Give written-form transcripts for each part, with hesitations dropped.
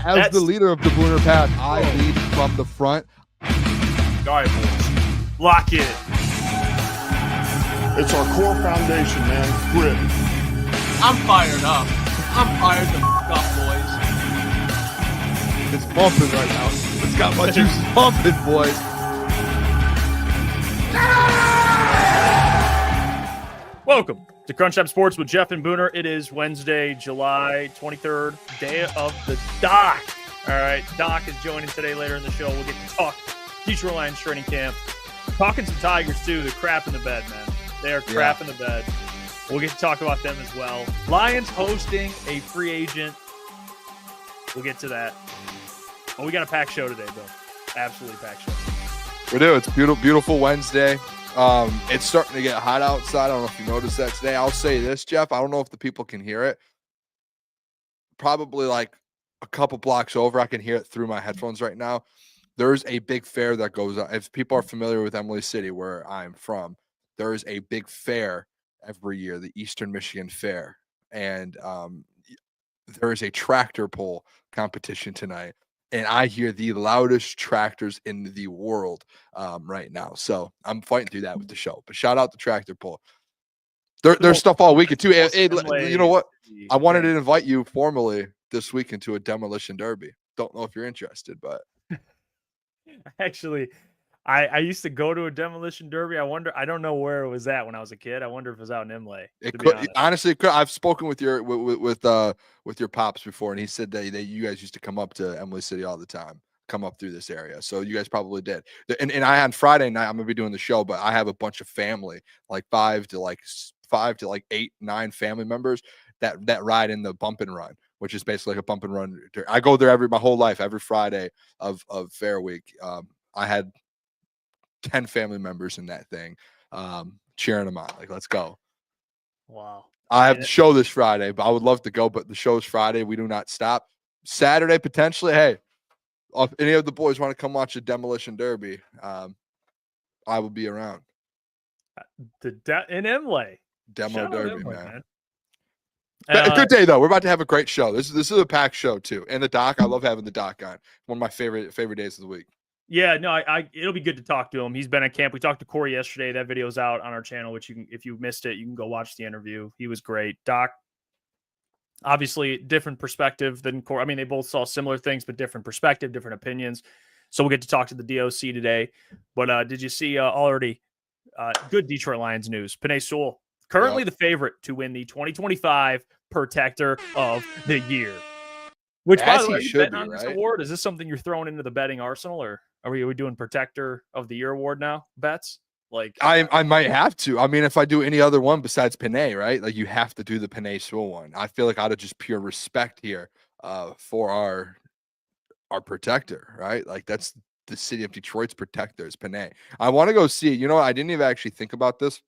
As the leader of the Booner Path, I lead from the front. All right, boys. Lock in. It's our core foundation, man. Grit. I'm fired up. I'm fired the f*** up, boys. It's pumping right now. It's got my juices pumping, boys. Welcome to Crunch Time Sports with Jeff and Booner. It is Wednesday, July 23rd, day of the Doc. All right, Doc is joining today later in the show. We'll get to talk Detroit Lions training camp. Talking some Tigers, too. They're crap in the bed, man. They are crap in the bed. We'll get to talk about them as well. Lions hosting a free agent. We'll get to that. Oh, we got a packed show today, Bill. Absolutely packed show. We do. It's beautiful, beautiful Wednesday. It's starting to get hot outside. I don't know if you noticed that today. I'll say this, Jeff. I don't know if the people can hear it. Probably like a couple blocks over, I can hear it through my headphones right now. There's a big fair that goes on. If people are familiar with Emily City, where I'm from, there is a big fair every year, the Eastern Michigan Fair. And there is a tractor pull competition tonight. And I hear the loudest tractors in the world right now. So I'm fighting through that with the show. But shout out the tractor pull. There's stuff all weekend, too. You know what? I wanted to invite you formally this weekend to a demolition derby. Don't know if you're interested, but. Actually, I used to go to a demolition derby. I don't know where it was at when I was a kid. I wonder if it was out in Imlay. It could, honestly, it could. I've spoken with your pops before, and he said that you guys used to come up to Emily City all the time, come up through this area. So you guys probably did. And I on Friday night, I'm gonna be doing the show, but I have a bunch of family, like five to 8, 9 family members that ride in the bump and run, which is basically like a bump and run. I go there my whole life, every Friday of Fair Week. I had 10 family members in that thing, cheering them on. Like, let's go. Wow. I have the show this Friday, but I would love to go, but the show's Friday. We do not stop. Saturday, potentially, hey, if any of the boys want to come watch a demolition derby, I will be around. In Imlay. Demo derby, man. A good day, though. We're about to have a great show. This is a packed show, too. And the Doc, I love having the Doc on. One of my favorite days of the week. Yeah, no, it'll be good to talk to him. He's been at camp. We talked to Corey yesterday. That video's out on our channel, which if you missed it, you can go watch the interview. He was great. Doc, obviously, different perspective than Corey. I mean, they both saw similar things, but different perspective, different opinions. So we'll get to talk to the DOC today. But did you see already good Detroit Lions news? Penei Sewell, currently the favorite to win the 2025 Protector of the Year. Which, by the way, are you betting on this award? Is this something you're throwing into the betting arsenal, or are we doing Protector of the Year award now? Bets? Like I might have to. I mean, if I do any other one besides Penei, right? Like, you have to do the Penei Sewell one. I feel like out of just pure respect here for our protector, right? Like, that's the city of Detroit's protector is Penei. I want to go see it. You know what? I didn't even actually think about this.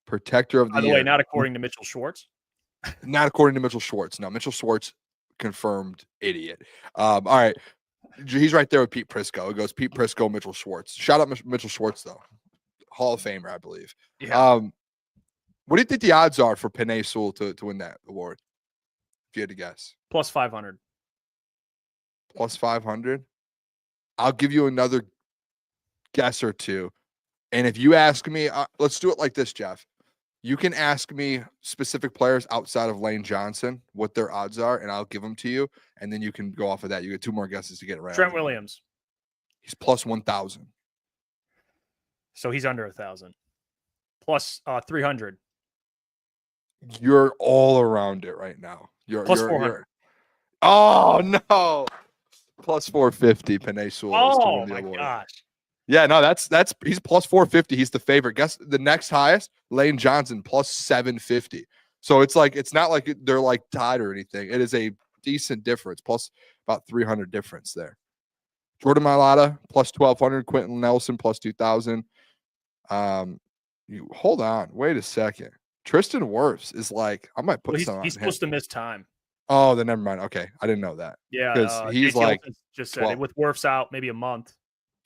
Protector of the Year. By the way, not according to Mitchell Schwartz. Not according to Mitchell Schwartz. No, Mitchell Schwartz, confirmed idiot. All right. He's right there with Pete Prisco. It goes Pete Prisco, Mitchell Schwartz. Shout out Mitchell Schwartz, though. Hall of Famer, I believe. Yeah. What do you think the odds are for Penei Sewell to win that award? If you had to guess. Plus 500. Plus 500? I'll give you another guess or two. And if you ask me, let's do it like this, Jeff. You can ask me specific players outside of Lane Johnson what their odds are, and I'll give them to you. And then you can go off of that. You get 2 more guesses to get it right. Trent Williams. He's plus 1,000. So he's under 1,000. Plus 300. You're all around it right now. Plus 400. Oh, no. Plus 450, Penei Sewell. Oh, my gosh. Yeah, no, that's he's plus 450. He's the favorite. Guess the next highest, Lane Johnson, plus 750. So it's not like they're like tied or anything. It is a decent difference, plus about 300 difference there. Jordan Mailata, plus 1,200. Quentin Nelson, plus 2,000. You hold on, wait a second. Tristan Wirfs is like, I might put some on him. He's supposed to miss time. Oh, then never mind. Okay, I didn't know that. Yeah, because he's JT like just said it, with Wirfs out maybe a month.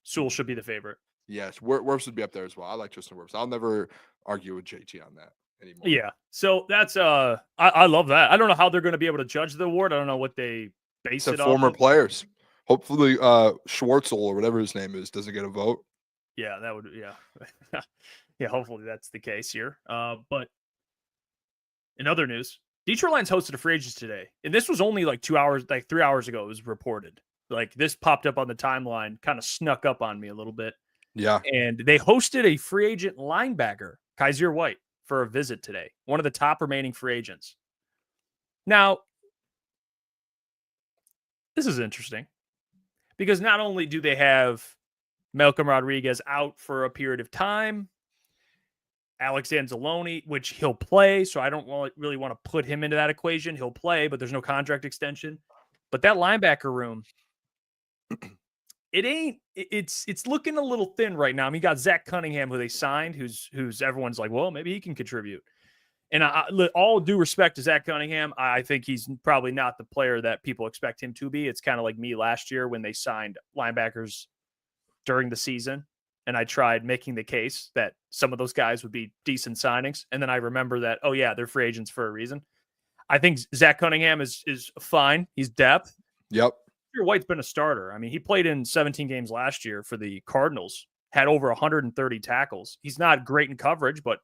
Sewell should be the favorite. Yes, Wirfs would be up there as well. I like Tristan Wirfs. I'll never argue with JT on that anymore. Yeah, so that's I love that. I don't know how they're going to be able to judge the award. I don't know what they base To it former off. players. Hopefully, Schwartzel or whatever his name is doesn't get a vote. Yeah, that would. Yeah, yeah. Hopefully that's the case here. But in other news, Detroit Lions hosted a free agents today, and this was only like 2 hours, like 3 hours ago. It was reported. Like this popped up on the timeline, kind of snuck up on me a little bit. Yeah. And they hosted a free agent linebacker, Kyzir White, for a visit today. One of the top remaining free agents. Now, this is interesting because not only do they have Malcolm Rodriguez out for a period of time, Alex Anzalone, which he'll play, so I don't really want to put him into that equation. He'll play, but there's no contract extension. But that linebacker room, it's looking a little thin right now. I mean, you got Zach Cunningham, who they signed, who's everyone's like, well, maybe he can contribute. And all due respect to Zach Cunningham, I think he's probably not the player that people expect him to be. It's kind of like me last year when they signed linebackers during the season. And I tried making the case that some of those guys would be decent signings. And then I remember that, oh, yeah, they're free agents for a reason. I think Zach Cunningham is fine. He's depth. Yep. White's been a starter. I mean, he played in 17 games last year for the Cardinals, had over 130 tackles. He's not great in coverage, but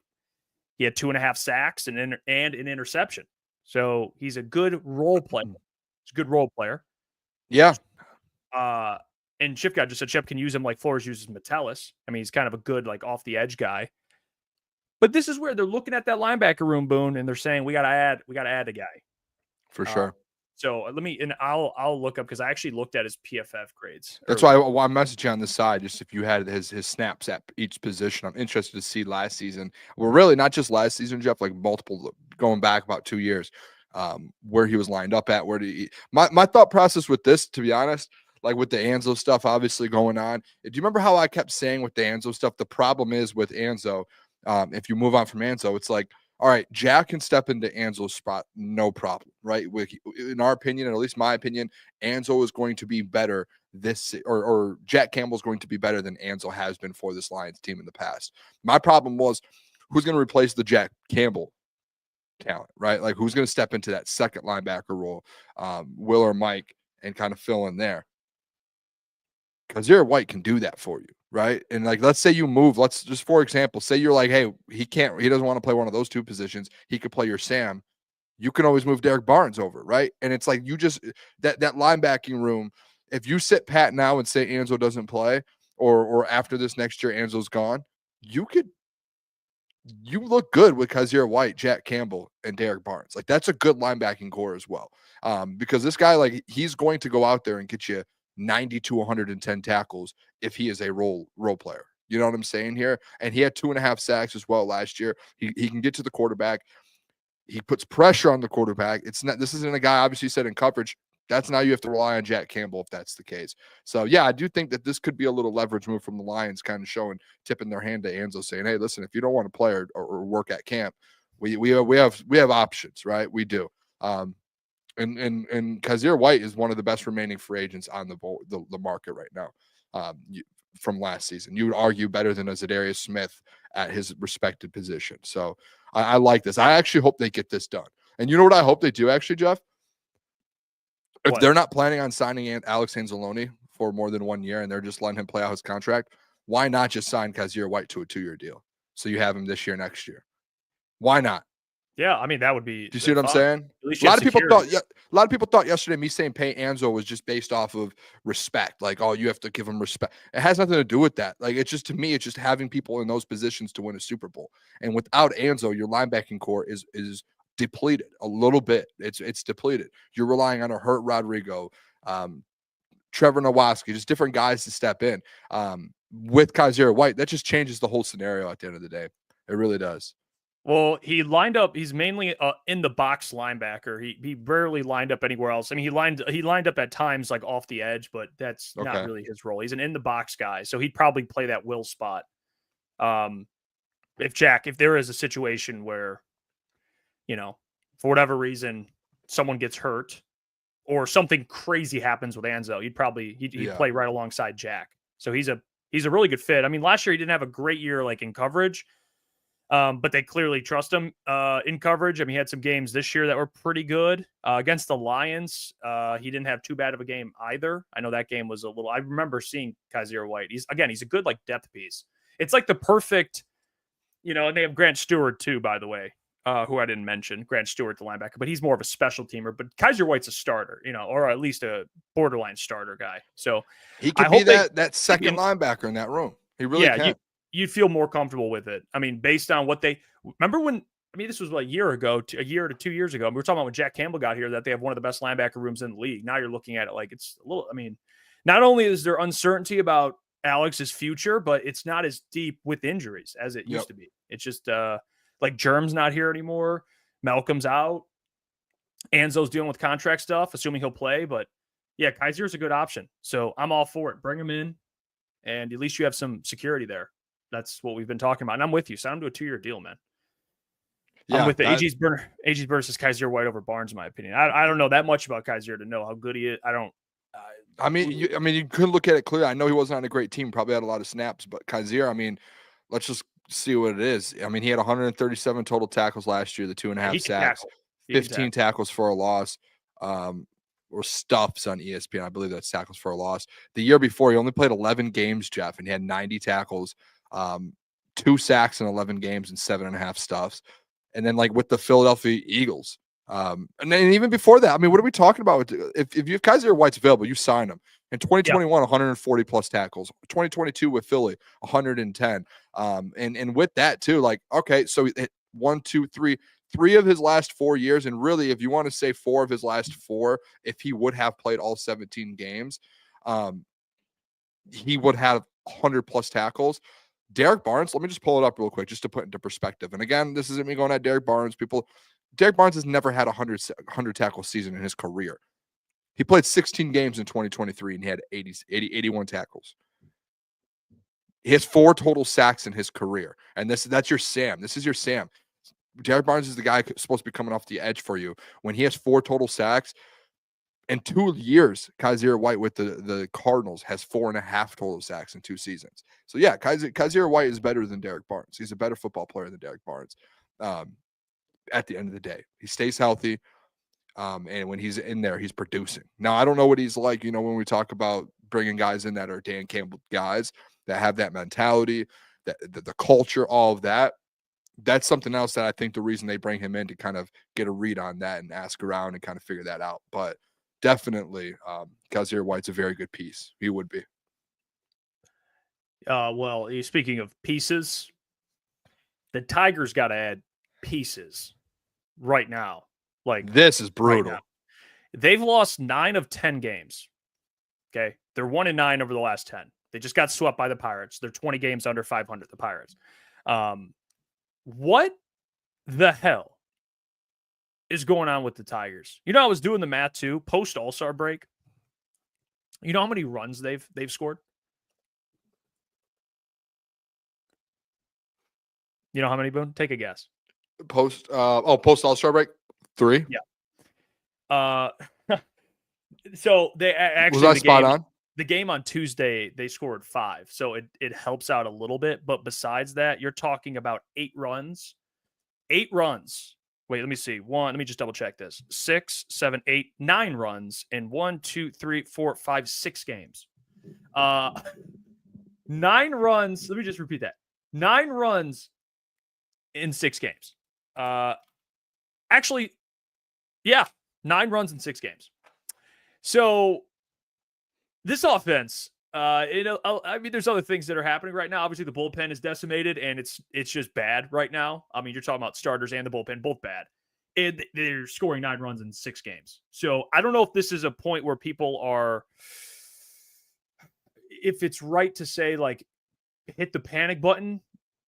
he had 2.5 sacks and an interception. So he's a good role player. He's a good role player. Yeah. And Chip guy just said Chip can use him like Flores uses Metellus. I mean, he's kind of a good, like, off the edge guy. But this is where they're looking at that linebacker room, Boone, and they're saying we gotta add a guy. For sure. So I'll look up because I actually looked at his PFF grades. That's why I'm messaging on the side, just if you had his snaps at each position. I'm interested to see last season. Well, really not just last season, Jeff, like multiple going back about 2 years, where he was lined up at. My thought process with this, to be honest, like with the Anzo stuff obviously going on. Do you remember how I kept saying with the Anzo stuff, the problem is with Anzo, if you move on from Anzo, it's like, all right, Jack can step into Anzo's spot, no problem, right? In our opinion, and at least my opinion, Anzo is going to be better or Jack Campbell is going to be better than Anzo has been for this Lions team in the past. My problem was who's going to replace the Jack Campbell talent, right? Like who's going to step into that second linebacker role, Will or Mike, and kind of fill in there. Kyzir White can do that for you, right? And like, let's say you move, let's just, for example, say you're like, hey, he doesn't want to play one of those two positions. He could play your Sam. You can always move Derek Barnes over, right? And it's like, you just, that linebacking room, if you sit pat now and say Anzo doesn't play, or after this next year, Anzo's gone, you look good with Kyzir White, Jack Campbell, and Derek Barnes. Like, that's a good linebacking core as well. Because this guy, like, he's going to go out there and get you 90 to 110 tackles if he is a role player. You know what I'm saying here? And he had 2.5 sacks as well last year. He can get to the quarterback. He puts pressure on the quarterback. This isn't a guy obviously set in coverage. That's now you have to rely on Jack Campbell if that's the case. So yeah, I do think that this could be a little leverage move from the Lions, kind of tipping their hand to Anzo, saying, hey, listen, if you don't want to play or work at camp, we have options, right? We do. And Kyzir White is one of the best remaining free agents on the market right now, from last season. You would argue better than a Zadarius Smith at his respected position. So I like this. I actually hope they get this done. And you know what I hope they do, actually, Jeff? If they're not planning on signing Alex Anzalone for more than 1 year and they're just letting him play out his contract, why not just sign Kyzir White to a 2-year deal? So you have him this year, next year. Why not? Yeah, I mean, that would be. Do you see what I'm saying? A lot of people thought yesterday me saying pay Anzo was just based off of respect. Like, oh, you have to give him respect. It has nothing to do with that. Like, it's just, to me, it's just having people in those positions to win a Super Bowl. And without Anzo, your linebacking core is depleted a little bit. It's depleted. You're relying on a hurt Rodrigo, Trevor Nowatzki, just different guys to step in. With Kyzir White, that just changes the whole scenario at the end of the day. It really does. Well, he lined up. He's mainly in the box linebacker. He rarely lined up anywhere else. I mean, he lined up at times like off the edge, but that's not really his role. He's an in the box guy, so he'd probably play that will spot. If there is a situation where, for whatever reason, someone gets hurt or something crazy happens with Anzo, he'd play right alongside Jack. So he's a really good fit. I mean, last year he didn't have a great year like in coverage. But they clearly trust him in coverage. I mean, he had some games this year that were pretty good. Against the Lions, he didn't have too bad of a game either. I know that game was a little – I remember seeing Kyzir White. He's a good, like, depth piece. It's like the perfect – and they have Grant Stewart too, by the way, who I didn't mention. Grant Stewart, the linebacker. But he's more of a special teamer. But Kyzir White's a starter, or at least a borderline starter guy. So he could be that second linebacker in that room. He really can. You'd feel more comfortable with it. I mean, based on what they remember when, this was a year ago, a year to 2 years ago. We were talking about when Jack Campbell got here that they have one of the best linebacker rooms in the league. Now you're looking at it like it's a little, not only is there uncertainty about Alex's future, but it's not as deep with injuries as it used to be. It's just like Germ's not here anymore. Malcolm's out. Anzo's dealing with contract stuff, assuming he'll play. But yeah, Kyzir's a good option. So I'm all for it. Bring him in, and at least you have some security there. That's what we've been talking about. And I'm with you. Sign him to a 2-year deal, man. Yeah, I'm with the AG's Booner versus Kyzir White over Barnes, in my opinion. I don't know that much about Kyzir to know how good he is. You could look at it clearly. I know he wasn't on a great team, probably had a lot of snaps, but Kyzir, let's just see what it is. He had 137 total tackles last year, the 2.5 sacks, 15 tackles for a loss, or stuffs on ESPN. I believe that's tackles for a loss. The year before, he only played 11 games, Jeff, and he had 90 tackles. 2 sacks in 11 games and 7.5 stuffs. And then with the Philadelphia Eagles. And then even before that, what are we talking about? If you have Kyzir White's available, you sign him. In 2021, 140 plus tackles. 2022 with Philly, 110. And with that too, okay, so 1, 2, 3 of his last 4 years. And really, if you want to say 4 of his last 4, if he would have played all 17 games, he would have 100 plus tackles. Derek Barnes, let me just pull it up real quick just to put into perspective. And again, this isn't me going at Derek Barnes. Derek Barnes has never had a 100 tackle season in his career. He played 16 games in 2023 and he had 81 tackles. He has 4 total sacks in his career. And that's your Sam. This is your Sam. Derek Barnes is the guy supposed to be coming off the edge for you. When he has 4 total sacks, in 2 years, Kyzir White with the Cardinals has 4.5 total sacks in 2 seasons. So yeah, Kyzir White is better than Derek Barnes. He's a better football player than Derek Barnes. At the end of the day, he stays healthy, and when he's in there, he's producing. Now I don't know what he's like. When we talk about bringing guys in that are Dan Campbell guys that have that mentality, that the culture, all of that. That's something else that I think the reason they bring him in to kind of get a read on that and ask around and kind of figure that out. But definitely, Kyzir White's a very good piece. He would be. Well, speaking of pieces, the Tigers got to add pieces right now. This is brutal. Right, they've lost 9 of 10 games. Okay. They're 1-9 over the last 10. They just got swept by the Pirates. They're 20 games under 500, the Pirates. What the hell is going on with the Tigers? I was doing the math too, post All-Star break. You know how many runs they've scored? You know how many, Boone? Take a guess. Post All-Star break? 3? Yeah. So they actually was I spot on? The game on Tuesday, they scored 5. So it helps out a little bit. But besides that, you're talking about 8 runs. 8 runs. Wait, let me see. Let me just double check this. 6, 7, 8, 9 runs in 1, 2, 3, 4, 5, 6 games. 9 runs. Let me just repeat that. 9 runs in 6 games. Actually, yeah, 9 runs in 6 games. So this offense, there's other things that are happening right now. Obviously, the bullpen is decimated, and it's just bad right now. You're talking about starters and the bullpen, both bad. And they're scoring 9 runs in 6 games. So I don't know if this is a point where people are, if it's right to say, hit the panic button,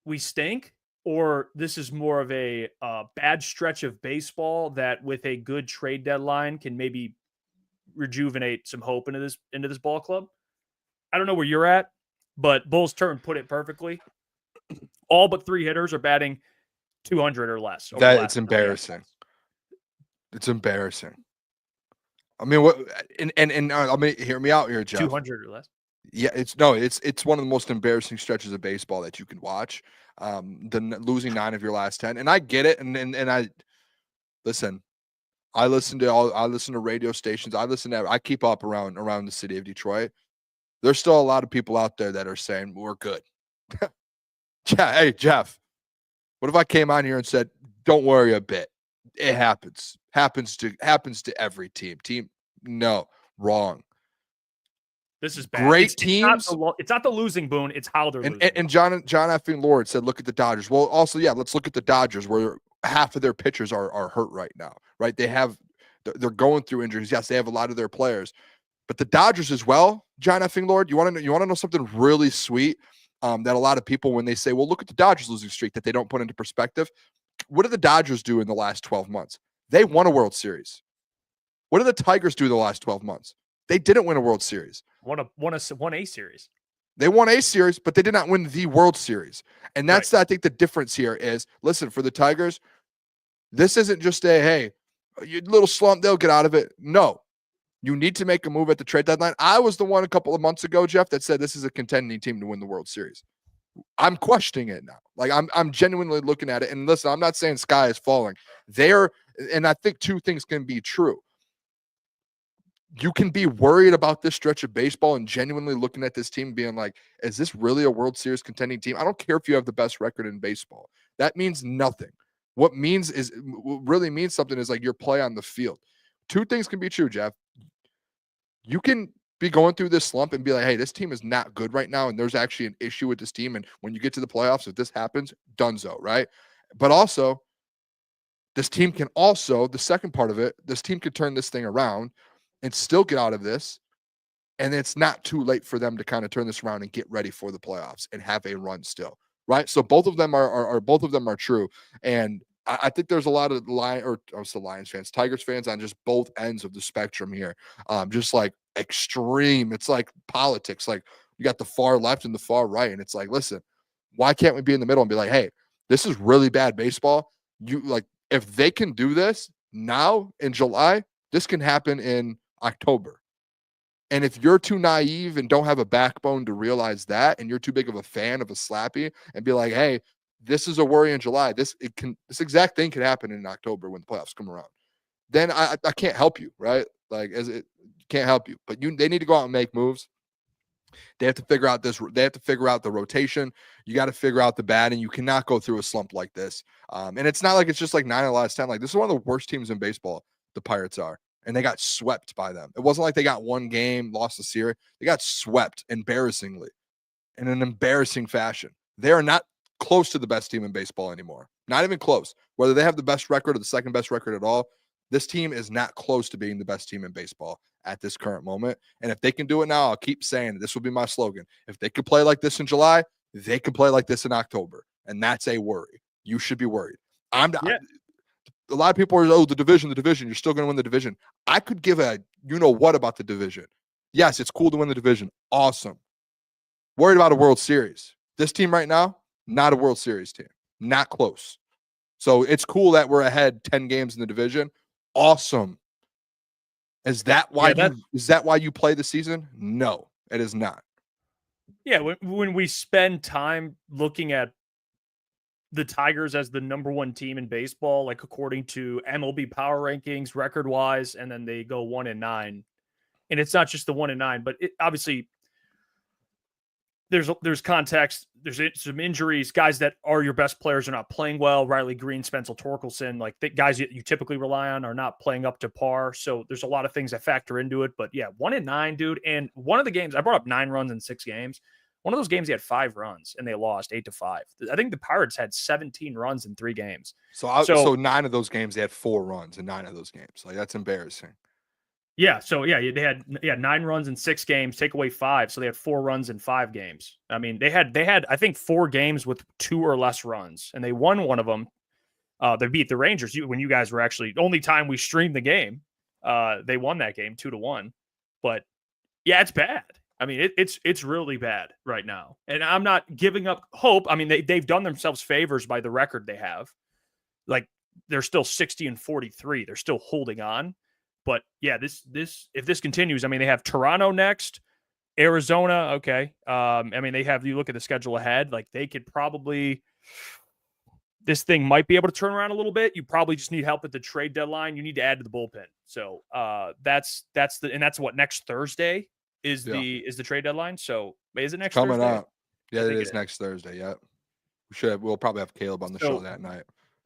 we stink, or this is more of a bad stretch of baseball that with a good trade deadline can maybe rejuvenate some hope into this ball club. I don't know where you're at, but Bull's turn put it perfectly. All but 3 hitters are batting 200 or less. It's embarrassing. It's embarrassing. What? And hear me out here, Jeff. 200 or less. Yeah, it's one of the most embarrassing stretches of baseball that you can watch. Losing 9 of your last 10, and I get it. And I listen. I listen to radio stations. I keep up around the city of Detroit. There's still a lot of people out there that are saying we're good. Yeah, hey Jeff, what if I came on here and said, "Don't worry a bit. It happens. Happens to every team." No, wrong. This is bad. Great teams. It's not the losing, Boone. It's how they're losing. And John F. Lord said, "Look at the Dodgers." Well, also, yeah, let's look at the Dodgers, where half of their pitchers are hurt right now. Right? They're going through injuries. Yes, they have a lot of their players, but the Dodgers as well. John F. Lord, you want to know something really sweet? That a lot of people, when they say, "Well, look at the Dodgers losing streak," that they don't put into perspective. What did the Dodgers do in the last 12 months? They won a World Series. What did the Tigers do the last 12 months? They didn't win a World Series. Won a series. They won a series, but they did not win the World Series. And that's, right. I think the difference here is, listen, for the Tigers, this isn't just hey, you little slump, they'll get out of it. No, you need to make a move at the trade deadline. I was the one a couple of months ago, Jeff, that said this is a contending team to win the World Series. I'm questioning it now. Like I'm genuinely looking at it. And listen, I'm not saying sky is falling. And I think two things can be true. You can be worried about this stretch of baseball and genuinely looking at this team being like, is this really a World Series contending team? I don't care if you have the best record in baseball. That means nothing. What really means something is like your play on the field. Two things can be true, Jeff. You can be going through this slump and be like, hey, this team is not good right now, and there's actually an issue with this team. And when you get to the playoffs, if this happens, donezo, right? But also, this team can also, the second part of it, this team could turn this thing around and still get out of this. And it's not too late for them to kind of turn this around and get ready for the playoffs and have a run still, right? So both of them are true. And I think there's a lot of Lions fans, Tigers fans on just both ends of the spectrum here. Just like extreme. It's like politics. Like you got the far left and the far right. And it's like, listen, why can't we be in the middle and be like, hey, this is really bad baseball. If they can do this now in July, this can happen in October. And if you're too naive and don't have a backbone to realize that, and you're too big of a fan of a slappy and be like, hey, this is a worry in July, this exact thing could happen in October when the playoffs come around, then I can't help you, right? Like can't help you. But they need to go out and make moves. They have to figure out they have to figure out the rotation. You got to figure out the batting. You cannot go through a slump like this. And it's not like it's just like 9 of the last 10. Like this is one of the worst teams in baseball, the Pirates are. And they got swept by them. It wasn't like they got one game, lost a series. They got swept embarrassingly in an embarrassing fashion. They are not close to the best team in baseball anymore. Not even close. Whether they have the best record or the second best record at all, this team is not close to being the best team in baseball at this current moment. And if they can do it now, I'll keep saying it. This will be my slogan. If they could play like this in July, they could play like this in October. And that's a worry. You should be worried. I'm not. Yeah. A lot of people are, the division, you're still going to win the division. I could give a you-know-what about the division. Yes, it's cool to win the division. Awesome. Worried about a World Series. This team right now, not a World Series team. Not close. So it's cool that we're ahead 10 games in the division. Awesome. Is that why you play the season? No, it is not. Yeah, when we spend time looking at the Tigers as the number one team in baseball, like according to MLB power rankings, record wise, and then they go 1-9. And it's not just the 1-9, but obviously there's context. There's some injuries. Guys that are your best players are not playing well. Riley Green, Spencer Torkelson, like the guys you typically rely on are not playing up to par. So there's a lot of things that factor into it. But yeah, 1-9, dude. And one of the games, I brought up 9 runs in 6 games. One of those games, he had 5 runs, and they lost 8-5. I think the Pirates had 17 runs in 3 games. So 9 of those games, they had 4 runs in 9 of those games. Like, that's embarrassing. Yeah, so yeah, they had 9 runs in 6 games, take away 5, so they had 4 runs in 5 games. I mean, they had I think 4 games with 2 or less runs, and they won one of them. They beat the Rangers. When you guys were actually only time we streamed the game, they won that game 2-1. But yeah, it's bad. I mean, it's really bad right now. And I'm not giving up hope. I mean, they've done themselves favors by the record they have. Like, they're still 60-43. They're still holding on. But yeah, this if this continues, I mean, they have Toronto next, Arizona, okay. I mean, you look at the schedule ahead, like they could probably, this thing might be able to turn around a little bit. You probably just need help at the trade deadline. You need to add to the bullpen. So that's what next Thursday is the trade deadline. So is it next Coming Thursday? up. Yeah, it is next Thursday. Yeah. We'll probably have Caleb on the show that night.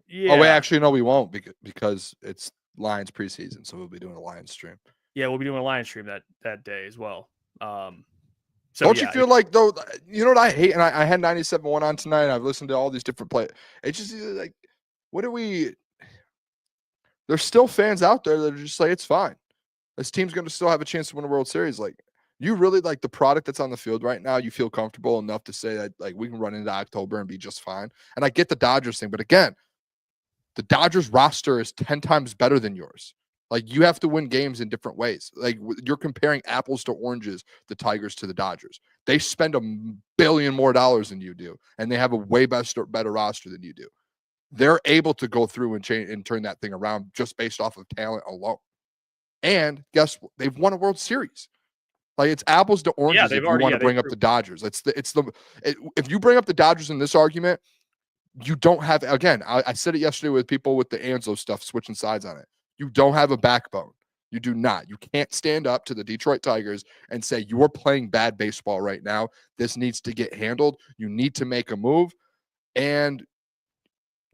Yeah. Oh, wait, actually, no, we won't because it's Lions preseason. So we'll be doing a Lions stream. Yeah, we'll be doing a Lions stream that day as well. So don't you feel like, though, you know what I hate? And I had 97.1 on tonight. I've listened to all these different plays. It's just like, there's still fans out there that are just like, it's fine. This team's going to still have a chance to win a World Series. Like, you really like the product that's on the field right now. You feel comfortable enough to say that, like, we can run into October and be just fine. And I get the Dodgers thing, but again, the Dodgers roster is 10 times better than yours. Like, you have to win games in different ways. Like, you're comparing apples to oranges, the Tigers to the Dodgers. They spend $1 billion more than you do, and they have a way better roster than you do. They're able to go through and change and turn that thing around just based off of talent alone. And guess what? They've won a World Series. Like, it's apples to oranges if you want to bring up the Dodgers. If you bring up the Dodgers in this argument, you don't have, again, I said it yesterday with people with the Anzo stuff, switching sides on it. You don't have a backbone. You do not. You can't stand up to the Detroit Tigers and say, you're playing bad baseball right now. This needs to get handled. You need to make a move. And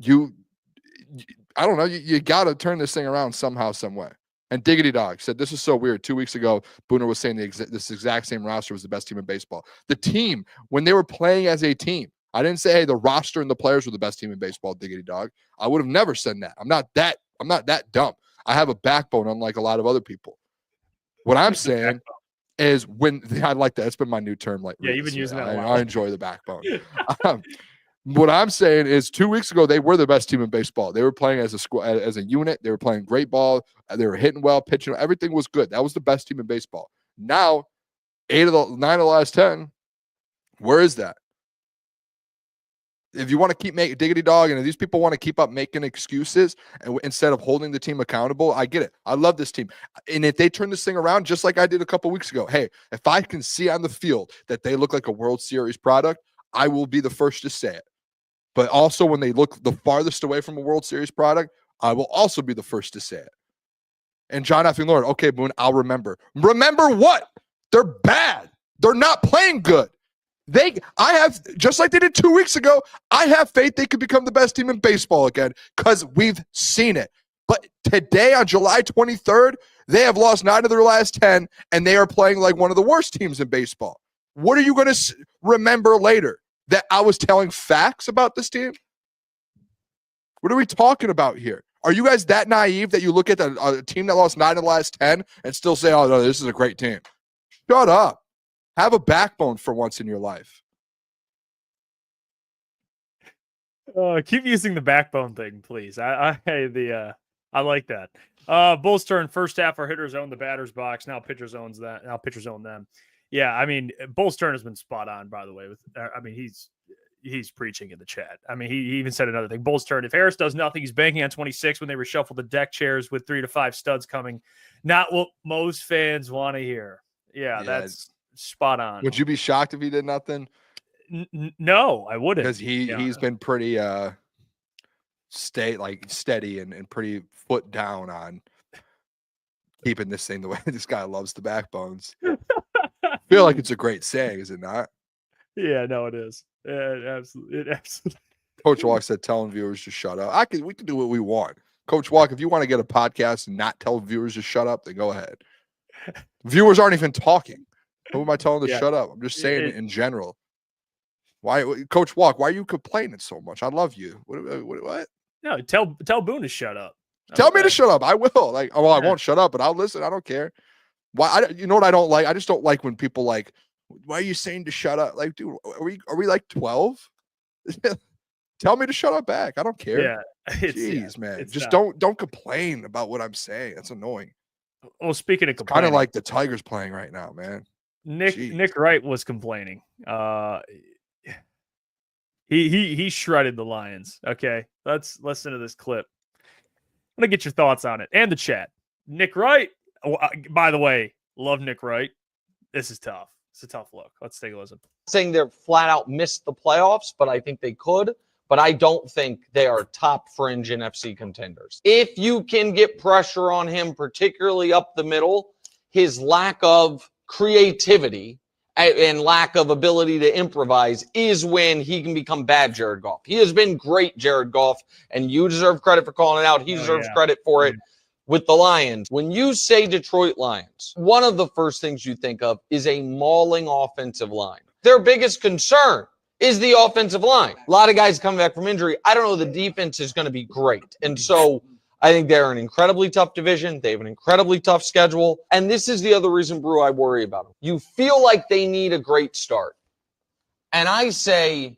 I don't know, you got to turn this thing around somehow, some way. And Diggity Dog said, this is so weird. 2 weeks ago, Booner was saying this exact same roster was the best team in baseball. The team, when they were playing as a team, I didn't say, hey, the roster and the players were the best team in baseball, Diggity Dog. I would have never said that. I'm not that dumb. I have a backbone, unlike a lot of other people. What I'm saying is I like that. It's been my new term. Like, yeah, you've been using that a lot. I enjoy the backbone. What I'm saying is 2 weeks ago, they were the best team in baseball. They were playing as a squad, as a unit. They were playing great ball. They were hitting well, pitching. Everything was good. That was the best team in baseball. Now, 9 of the last 10, where is that? If you want to keep making Diggity Dog, and if these people want to keep up making excuses instead of holding the team accountable, I get it. I love this team. And if they turn this thing around, just like I did a couple weeks ago, hey, if I can see on the field that they look like a World Series product, I will be the first to say it. But also when they look the farthest away from a World Series product, I will also be the first to say it. And John F. Lord, okay, Boone, I'll remember. Remember what? They're bad. They're not playing good. I have, just like they did 2 weeks ago, I have faith they could become the best team in baseball again because we've seen it. But today, on July 23rd, they have lost 9 of their last 10, and they are playing like one of the worst teams in baseball. What are you going to remember later? That I was telling facts about this team? What are we talking about here? Are you guys that naive that you look at a team that lost 9 of the last 10 and still say, oh, no, this is a great team? Shut up. Have a backbone for once in your life. Keep using the backbone thing, please. I like that. Bulls turn first half. Our hitters own the batter's box. Now pitchers own them. Yeah, I mean, Bulls turn has been spot on, by the way. He's preaching in the chat. I mean, he even said another thing. Bulls turn. If Harris does nothing, he's banking on 26 when they reshuffle the deck chairs with 3 to 5 studs coming. Not what most fans want to hear. Yeah, that's spot on. Would you be shocked if he did nothing? No, I wouldn't. Because he's been pretty steady and pretty foot down on keeping this thing the way this guy loves the backbones. I feel like it's a great saying, is it not? Yeah, no, it is. Absolutely. Coach Walk said, telling viewers to shut up. We can do what we want. Coach Walk, if you want to get a podcast and not tell viewers to shut up, then go ahead. Viewers aren't even talking. Who am I telling to shut up? I'm just saying it in general. Why, Coach Walk? Why are you complaining so much? I love you. What? No, tell Boone to shut up. Tell me to shut up. I will. I won't shut up, but I'll listen. I don't care. Why? You know what I don't like? I just don't like when people like, why are you saying to shut up? Like, dude, are we like 12? Tell me to shut up back. I don't care. Yeah. Jeez, man. Just don't complain about what I'm saying. That's annoying. Well, speaking of complaining, kind of like the Tigers playing right now, man. Nick Wright was complaining. He shredded the Lions. Okay, let's listen to this clip. I'm gonna get your thoughts on it and the chat. Nick Wright. By the way, love Nick Wright. This is tough. It's a tough look. Let's take a listen. Saying they're flat out missed the playoffs, but I think they could. But I don't think they are top fringe NFC contenders. If you can get pressure on him, particularly up the middle, his lack of creativity and lack of ability to improvise is when he can become bad Jared Goff. He has been great, Jared Goff, and you deserve credit for calling it out. He deserves credit for it with the Lions. When you say Detroit Lions, one of the first things you think of is a mauling offensive line. Their biggest concern is the offensive line. A lot of guys coming back from injury. I don't know, the defense is going to be great. And so I think they're an incredibly tough division. They have an incredibly tough schedule. And this is the other reason, Brew, I worry about them. You feel like they need a great start. And I say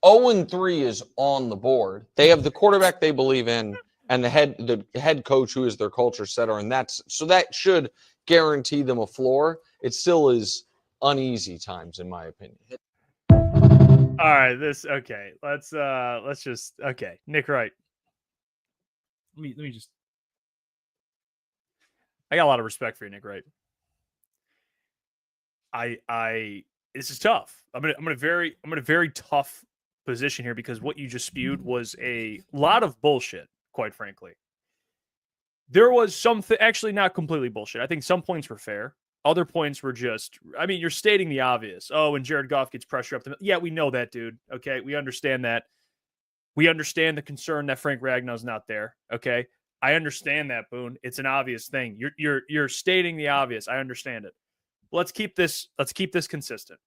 0-3 is on the board. They have the quarterback they believe in and the head coach who is their culture setter. And that should guarantee them a floor. It still is uneasy times, in my opinion. All right, let's just Nick Wright. Let me just. I got a lot of respect for you, Nick Wright. This is tough. I'm in a very tough position here because what you just spewed was a lot of bullshit, quite frankly. There was something actually not completely bullshit. I think some points were fair. Other points were just, I mean, you're stating the obvious. Oh, when Jared Goff gets pressure up the middle. Yeah, we know that, dude. Okay, we understand that. We understand the concern that Frank Ragnow's not there. Okay, I understand that, Boone. It's an obvious thing. You're stating the obvious. I understand it. Let's keep this consistent.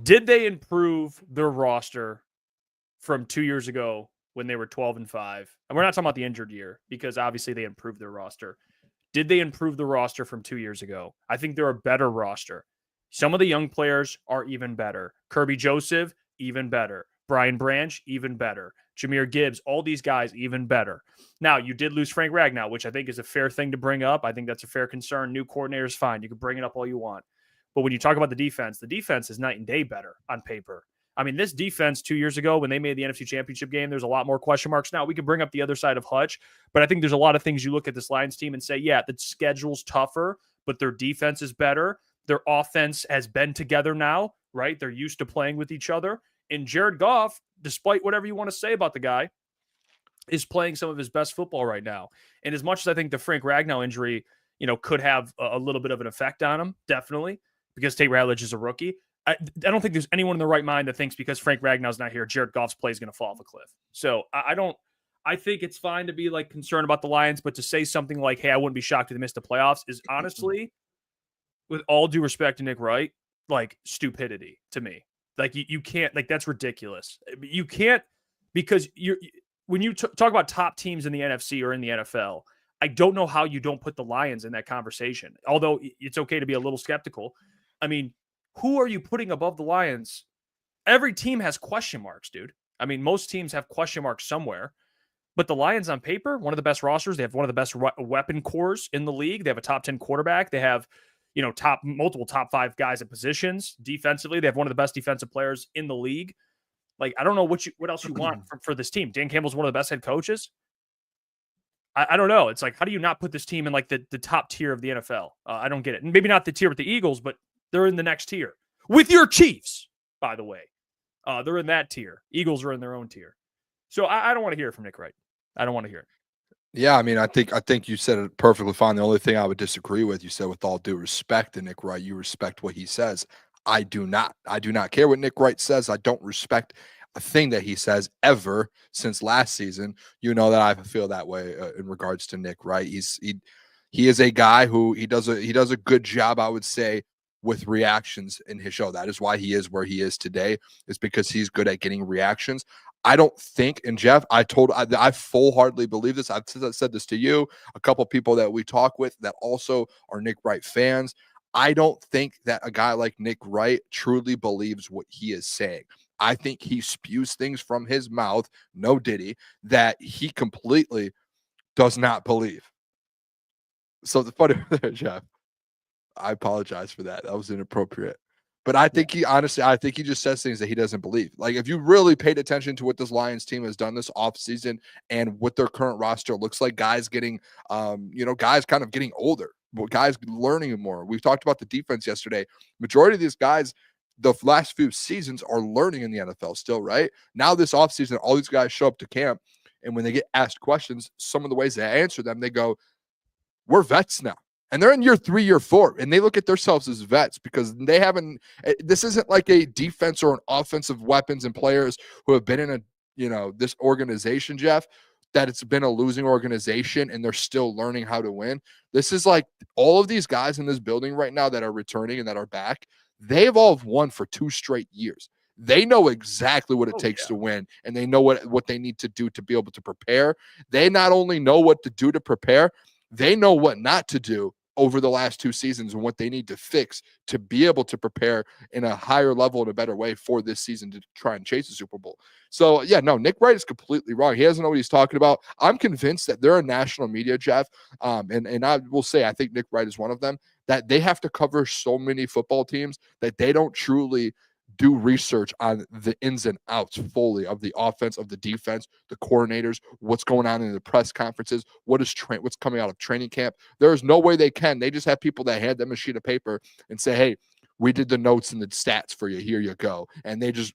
Did they improve their roster from 2 years ago when they were 12-5? And we're not talking about the injured year because obviously they improved their roster. Did they improve the roster from 2 years ago? I think they're a better roster. Some of the young players are even better. Kirby Joseph, even better. Brian Branch, even better. Jahmyr Gibbs, all these guys, even better. Now, you did lose Frank Ragnow, which I think is a fair thing to bring up. I think that's a fair concern. New coordinator is fine. You can bring it up all you want. But when you talk about the defense is night and day better on paper. I mean, this defense 2 years ago when they made the NFC Championship game, there's a lot more question marks. Now, we can bring up the other side of Hutch, but I think there's a lot of things you look at this Lions team and say, yeah, the schedule's tougher, but their defense is better. Their offense has been together now, right? They're used to playing with each other. And Jared Goff, despite whatever you want to say about the guy, is playing some of his best football right now. And as much as I think the Frank Ragnow injury, could have a little bit of an effect on him, definitely, because Tate Ratledge is a rookie. I don't think there's anyone in the right mind that thinks because Frank Ragnow's not here, Jared Goff's play is going to fall off a cliff. So I think it's fine to be like concerned about the Lions, but to say something like, hey, I wouldn't be shocked if they missed the playoffs is honestly, with all due respect to Nick Wright, like stupidity to me. Like you can't, like that's ridiculous. You can't, because when you talk about top teams in the NFC or in the NFL, I don't know how you don't put the Lions in that conversation. Although it's okay to be a little skeptical. I mean, who are you putting above the Lions? Every team has question marks, dude. I mean, most teams have question marks somewhere. But the Lions on paper, one of the best rosters. They have one of the best weapon cores in the league. They have a top 10 quarterback. They have, multiple top 5 guys at positions. Defensively, they have one of the best defensive players in the league. Like, I don't know what else you want for this team. Dan Campbell's one of the best head coaches. I don't know. It's like, how do you not put this team in like the top tier of the NFL? I don't get it. And maybe not the tier with the Eagles, but they're in the next tier with your Chiefs, by the way. They're in that tier. Eagles are in their own tier. So I don't want to hear it from Nick Wright. I don't want to hear it. Yeah, I mean, I think you said it perfectly fine. The only thing I would disagree with, you said with all due respect to Nick Wright, you respect what he says. I do not. I do not care what Nick Wright says. I don't respect a thing that he says ever since last season. You know that I feel that way in regards to Nick Wright. He is a guy who he does a good job, I would say, with reactions in his show. That is why he is where he is today, is because he's good at getting reactions. I don't think, and Jeff, I full-heartedly believe this. I've said this to you, a couple people that we talk with that also are Nick Wright fans. I don't think that a guy like Nick Wright truly believes what he is saying. I think he spews things from his mouth, no diddy, that he completely does not believe. So the funny there, Jeff, I apologize for that. That was inappropriate. But I think he just says things that he doesn't believe. Like, if you really paid attention to what this Lions team has done this offseason and what their current roster looks like, guys getting, guys kind of getting older. guys learning more. We've talked about the defense yesterday. Majority of these guys, the last few seasons, are learning in the NFL still, right? Now this offseason, all these guys show up to camp, and when they get asked questions, some of the ways they answer them, they go, we're vets now. And they're in year 3, year 4, and they look at themselves as vets because they haven't – this isn't like a defense or an offensive weapons and players who have been in this organization, Jeff, that it's been a losing organization and they're still learning how to win. This is like all of these guys in this building right now that are returning and that are back, they've all won for 2 straight years. They know exactly what it takes to win, and they know what they need to do to be able to prepare. They not only know what to do to prepare, they know what not to do over the last 2 seasons and what they need to fix to be able to prepare in a higher level in a better way for this season to try and chase the Super Bowl. So, Nick Wright is completely wrong. He doesn't know what he's talking about. I'm convinced that there are national media, Jeff, and I will say I think Nick Wright is one of them, that they have to cover so many football teams that they don't truly do research on the ins and outs fully of the offense, of the defense, the coordinators, what's going on in the press conferences, what's coming out of training camp. There is no way they can. They just have people that hand them a sheet of paper and say, hey, we did the notes and the stats for you. Here you go. And they just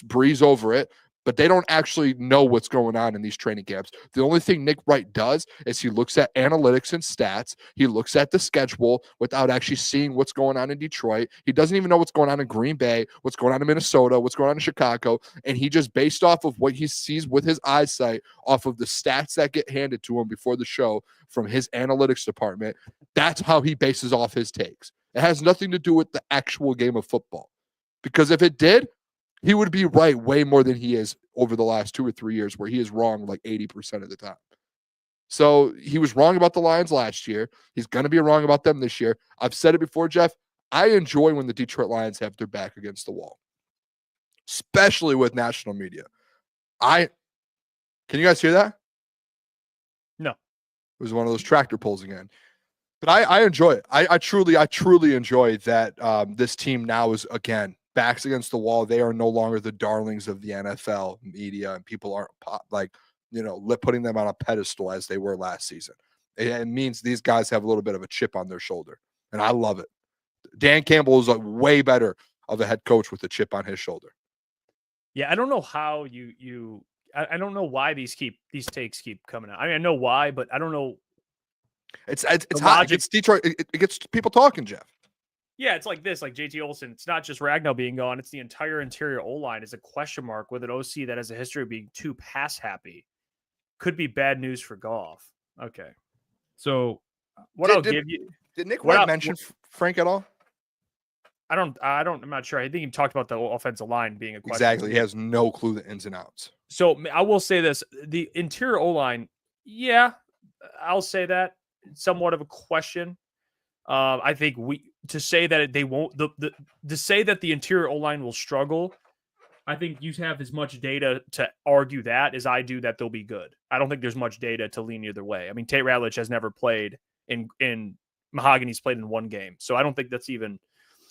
breeze over it, but they don't actually know what's going on in these training camps. The only thing Nick Wright does is he looks at analytics and stats. He looks at the schedule without actually seeing what's going on in Detroit. He doesn't even know what's going on in Green Bay, what's going on in Minnesota, what's going on in Chicago. And he just, based off of what he sees with his eyesight, off of the stats that get handed to him before the show from his analytics department, that's how he bases off his takes. It has nothing to do with the actual game of football. Because if it did, he would be right way more than he is over the last 2 or 3 years, where he is wrong like 80% of the time. So he was wrong about the Lions last year. He's going to be wrong about them this year. I've said it before, Jeff. I enjoy when the Detroit Lions have their back against the wall, especially with national media. Can you guys hear that? No. It was one of those tractor pulls again. But I enjoy it. I truly enjoy that this team now is, again, backs against the wall. They are no longer the darlings of the NFL media, and people aren't putting them on a pedestal as they were last season. It means these guys have a little bit of a chip on their shoulder, and I love it. Dan Campbell is way better of a head coach with a chip on his shoulder. Yeah, I don't know how I don't know why these takes keep coming out. I mean, I know why, but I don't know. It's hot. It gets Detroit. It gets people talking, Jeff. Yeah, it's like this, like JT Olsen. It's not just Ragnow being gone. It's the entire interior O-line is a question mark with an OC that has a history of being too pass happy. Could be bad news for Goff. Okay. So did Nick Wright mention Frank at all? I'm not sure. I think he talked about the offensive line being a question. Exactly. He has no clue the ins and outs. So I will say this. The interior O-line, yeah, I'll say that. Somewhat of a question. I think to say that they won't to say that the interior O-line will struggle, I think you have as much data to argue that as I do that they'll be good. I don't think there's much data to lean either way. I mean, Tate Ratledge has never played in Mahogany's played in 1 game. So I don't think that's even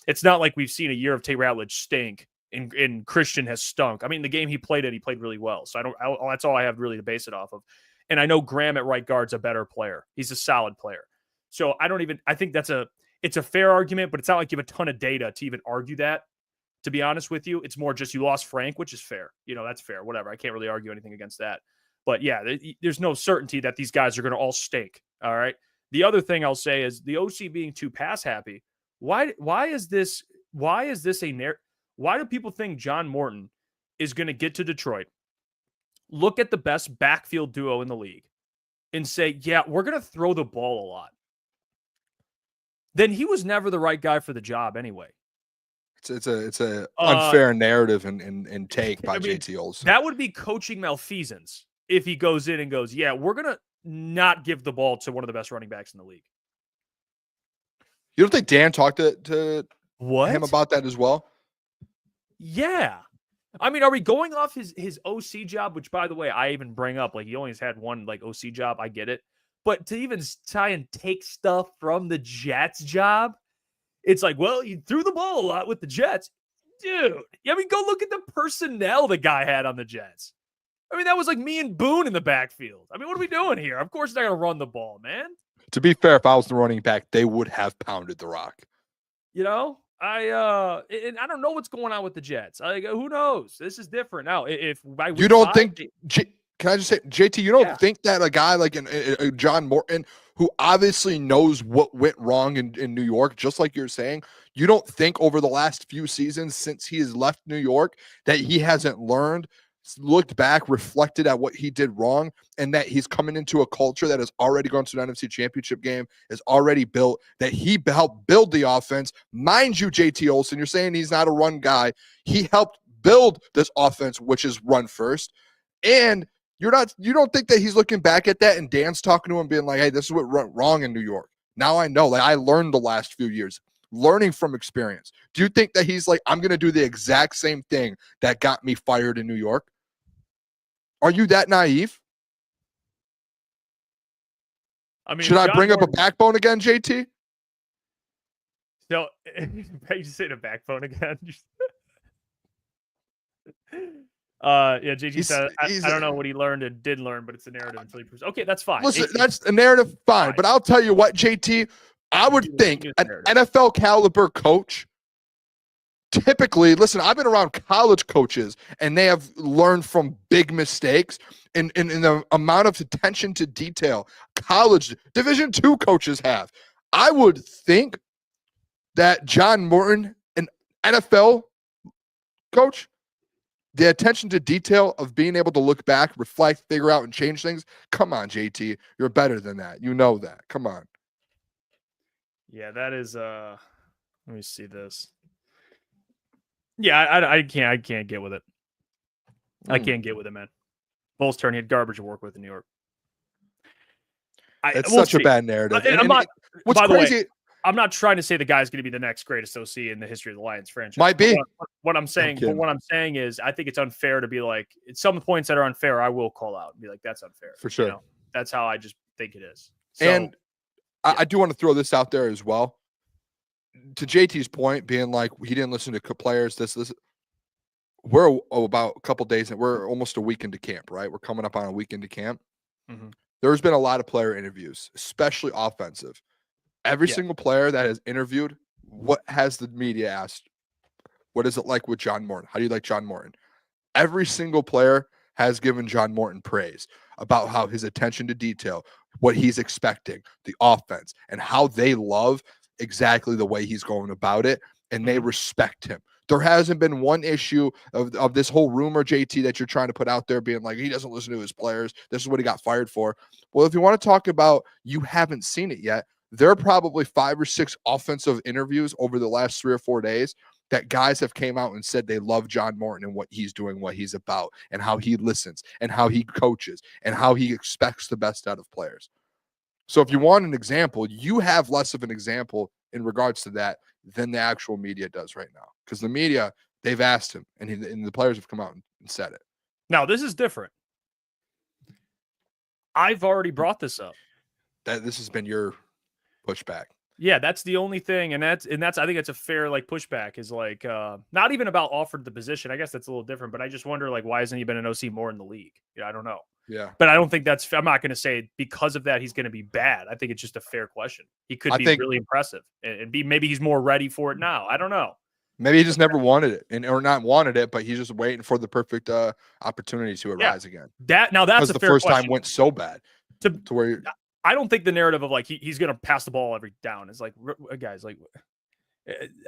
it's not like we've seen a year of Tate Ratledge stink and Christian has stunk. I mean, the game he played really well. So that's all I have really to base it off of. And I know Graham at right guard's a better player. He's a solid player. So I think it's a fair argument, but it's not like you have a ton of data to even argue that, to be honest with you. It's more just you lost Frank, which is fair. That's fair. Whatever. I can't really argue anything against that. But yeah, there's no certainty that these guys are going to all stink. All right. The other thing I'll say is the OC being too pass happy. Why is this why do people think John Morton is going to get to Detroit, look at the best backfield duo in the league, and say, yeah, we're going to throw the ball a lot? Then he was never the right guy for the job anyway. It's a unfair narrative and take by JT Olsen. That would be coaching malfeasance if he goes in and goes, yeah, we're going to not give the ball to one of the best running backs in the league. You don't think Dan talked to him about that as well? Yeah. I mean, are we going off his OC job, which, by the way, I even bring up, like, he only has had 1 like OC job. I get it. But to even try and take stuff from the Jets job, it's like, well, you threw the ball a lot with the Jets. Dude, I mean, go look at the personnel the guy had on the Jets. I mean, that was like me and Boone in the backfield. I mean, what are we doing here? Of course, he's not going to run the ball, man. To be fair, if I was the running back, they would have pounded the rock. You know, and I don't know what's going on with the Jets. Who knows? This is different now. If by You don't think? Can I just say, JT? You don't think that a guy like John Morton, who obviously knows what went wrong in New York, just like you're saying, you don't think over the last few seasons since he has left New York that he hasn't learned, looked back, reflected at what he did wrong, and that he's coming into a culture that has already gone to an NFC Championship game, is already built, that he helped build the offense. Mind you, JT Olsen, you're saying he's not a run guy. He helped build this offense, which is run first. And you don't think that he's looking back at that and Dan's talking to him being like, hey, this is what went wrong in New York. Now I know, like I learned the last few years, learning from experience. Do you think that he's like, I'm going to do the exact same thing that got me fired in New York? Are you that naive? I mean, should I bring up a backbone again, JT? No, you said a backbone again. JT said, I don't know what he learned and did learn, but it's a narrative until he proves. Okay, that's fine. Listen, that's a narrative, fine. But I'll tell you what, JT, I would think an NFL caliber coach, typically, listen, I've been around college coaches and they have learned from big mistakes in the amount of attention to detail college Division II coaches have. I would think that John Morton, an NFL coach, the attention to detail of being able to look back, reflect, figure out, and change things. Come on, JT. You're better than that. You know that. Come on. Yeah, that is let me see this. Yeah, I can't get with it. I can't get with it, man. Bulls turn, he had garbage to work with in New York. It's such a bad narrative. What's crazy? I'm not trying to say the guy's going to be the next greatest OC in the history of the Lions franchise. Might be. What I'm saying is I think it's unfair to be like, some points that are unfair, I will call out and be like, that's unfair. For sure. You know? That's how I just think it is. So, and I do want to throw this out there as well. To JT's point, being like, he didn't listen to players, this. We're about a couple days, and we're almost a week into camp, right? We're coming up on a week into camp. Mm-hmm. There's been a lot of player interviews, especially offensive. Every single player that has interviewed, what has the media asked? What is it like with John Morton? How do you like John Morton? Every single player has given John Morton praise about how his attention to detail, what he's expecting, the offense, and how they love exactly the way he's going about it, and they respect him. There hasn't been one issue of this whole rumor, JT, that you're trying to put out there being like, he doesn't listen to his players. This is what he got fired for. Well, if you want to talk about you haven't seen it yet, there are probably 5 or 6 offensive interviews over the last 3 or 4 days that guys have came out and said they love John Morton and what he's doing, what he's about, and how he listens and how he coaches and how he expects the best out of players. So if you want an example, you have less of an example in regards to that than the actual media does right now. Because the media, they've asked him, and the players have come out and said it. Now, this is different. I've already brought this up. This has been your pushback. Yeah, that's the only thing, and that's I think it's a fair pushback is not even about offered the position. I guess that's a little different, but I just wonder why hasn't he been an OC more in the league? I don't know. Yeah, but I don't think I'm not going to say because of that he's going to be bad. I think it's just a fair question. He could be really impressive, and maybe he's more ready for it now. I don't know. Maybe he just never wanted it, or not wanted it, but he's just waiting for the perfect opportunity to arise again. That's a the fair first question. time went so bad to where I don't think the narrative of he's going to pass the ball every down is guys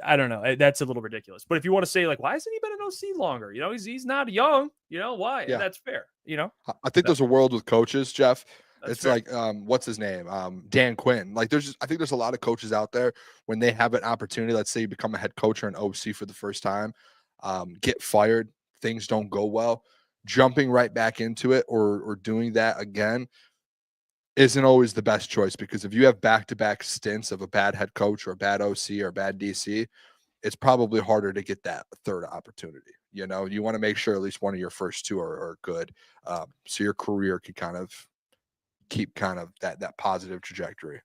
I don't know. That's a little ridiculous. But if you want to say why hasn't he been an OC longer? He's not young. Why? Yeah. That's fair. I think there's a world with coaches, Jeff. It's fair. What's his name? Dan Quinn. I think there's a lot of coaches out there when they have an opportunity. Let's say you become a head coach or an OC for the first time, get fired, things don't go well, jumping right back into it or doing that again isn't always the best choice, because if you have back-to-back stints of a bad head coach or a bad OC or a bad DC, it's probably harder to get that third opportunity. You want to make sure at least one of your first 2 are good, so your career can kind of keep that positive trajectory.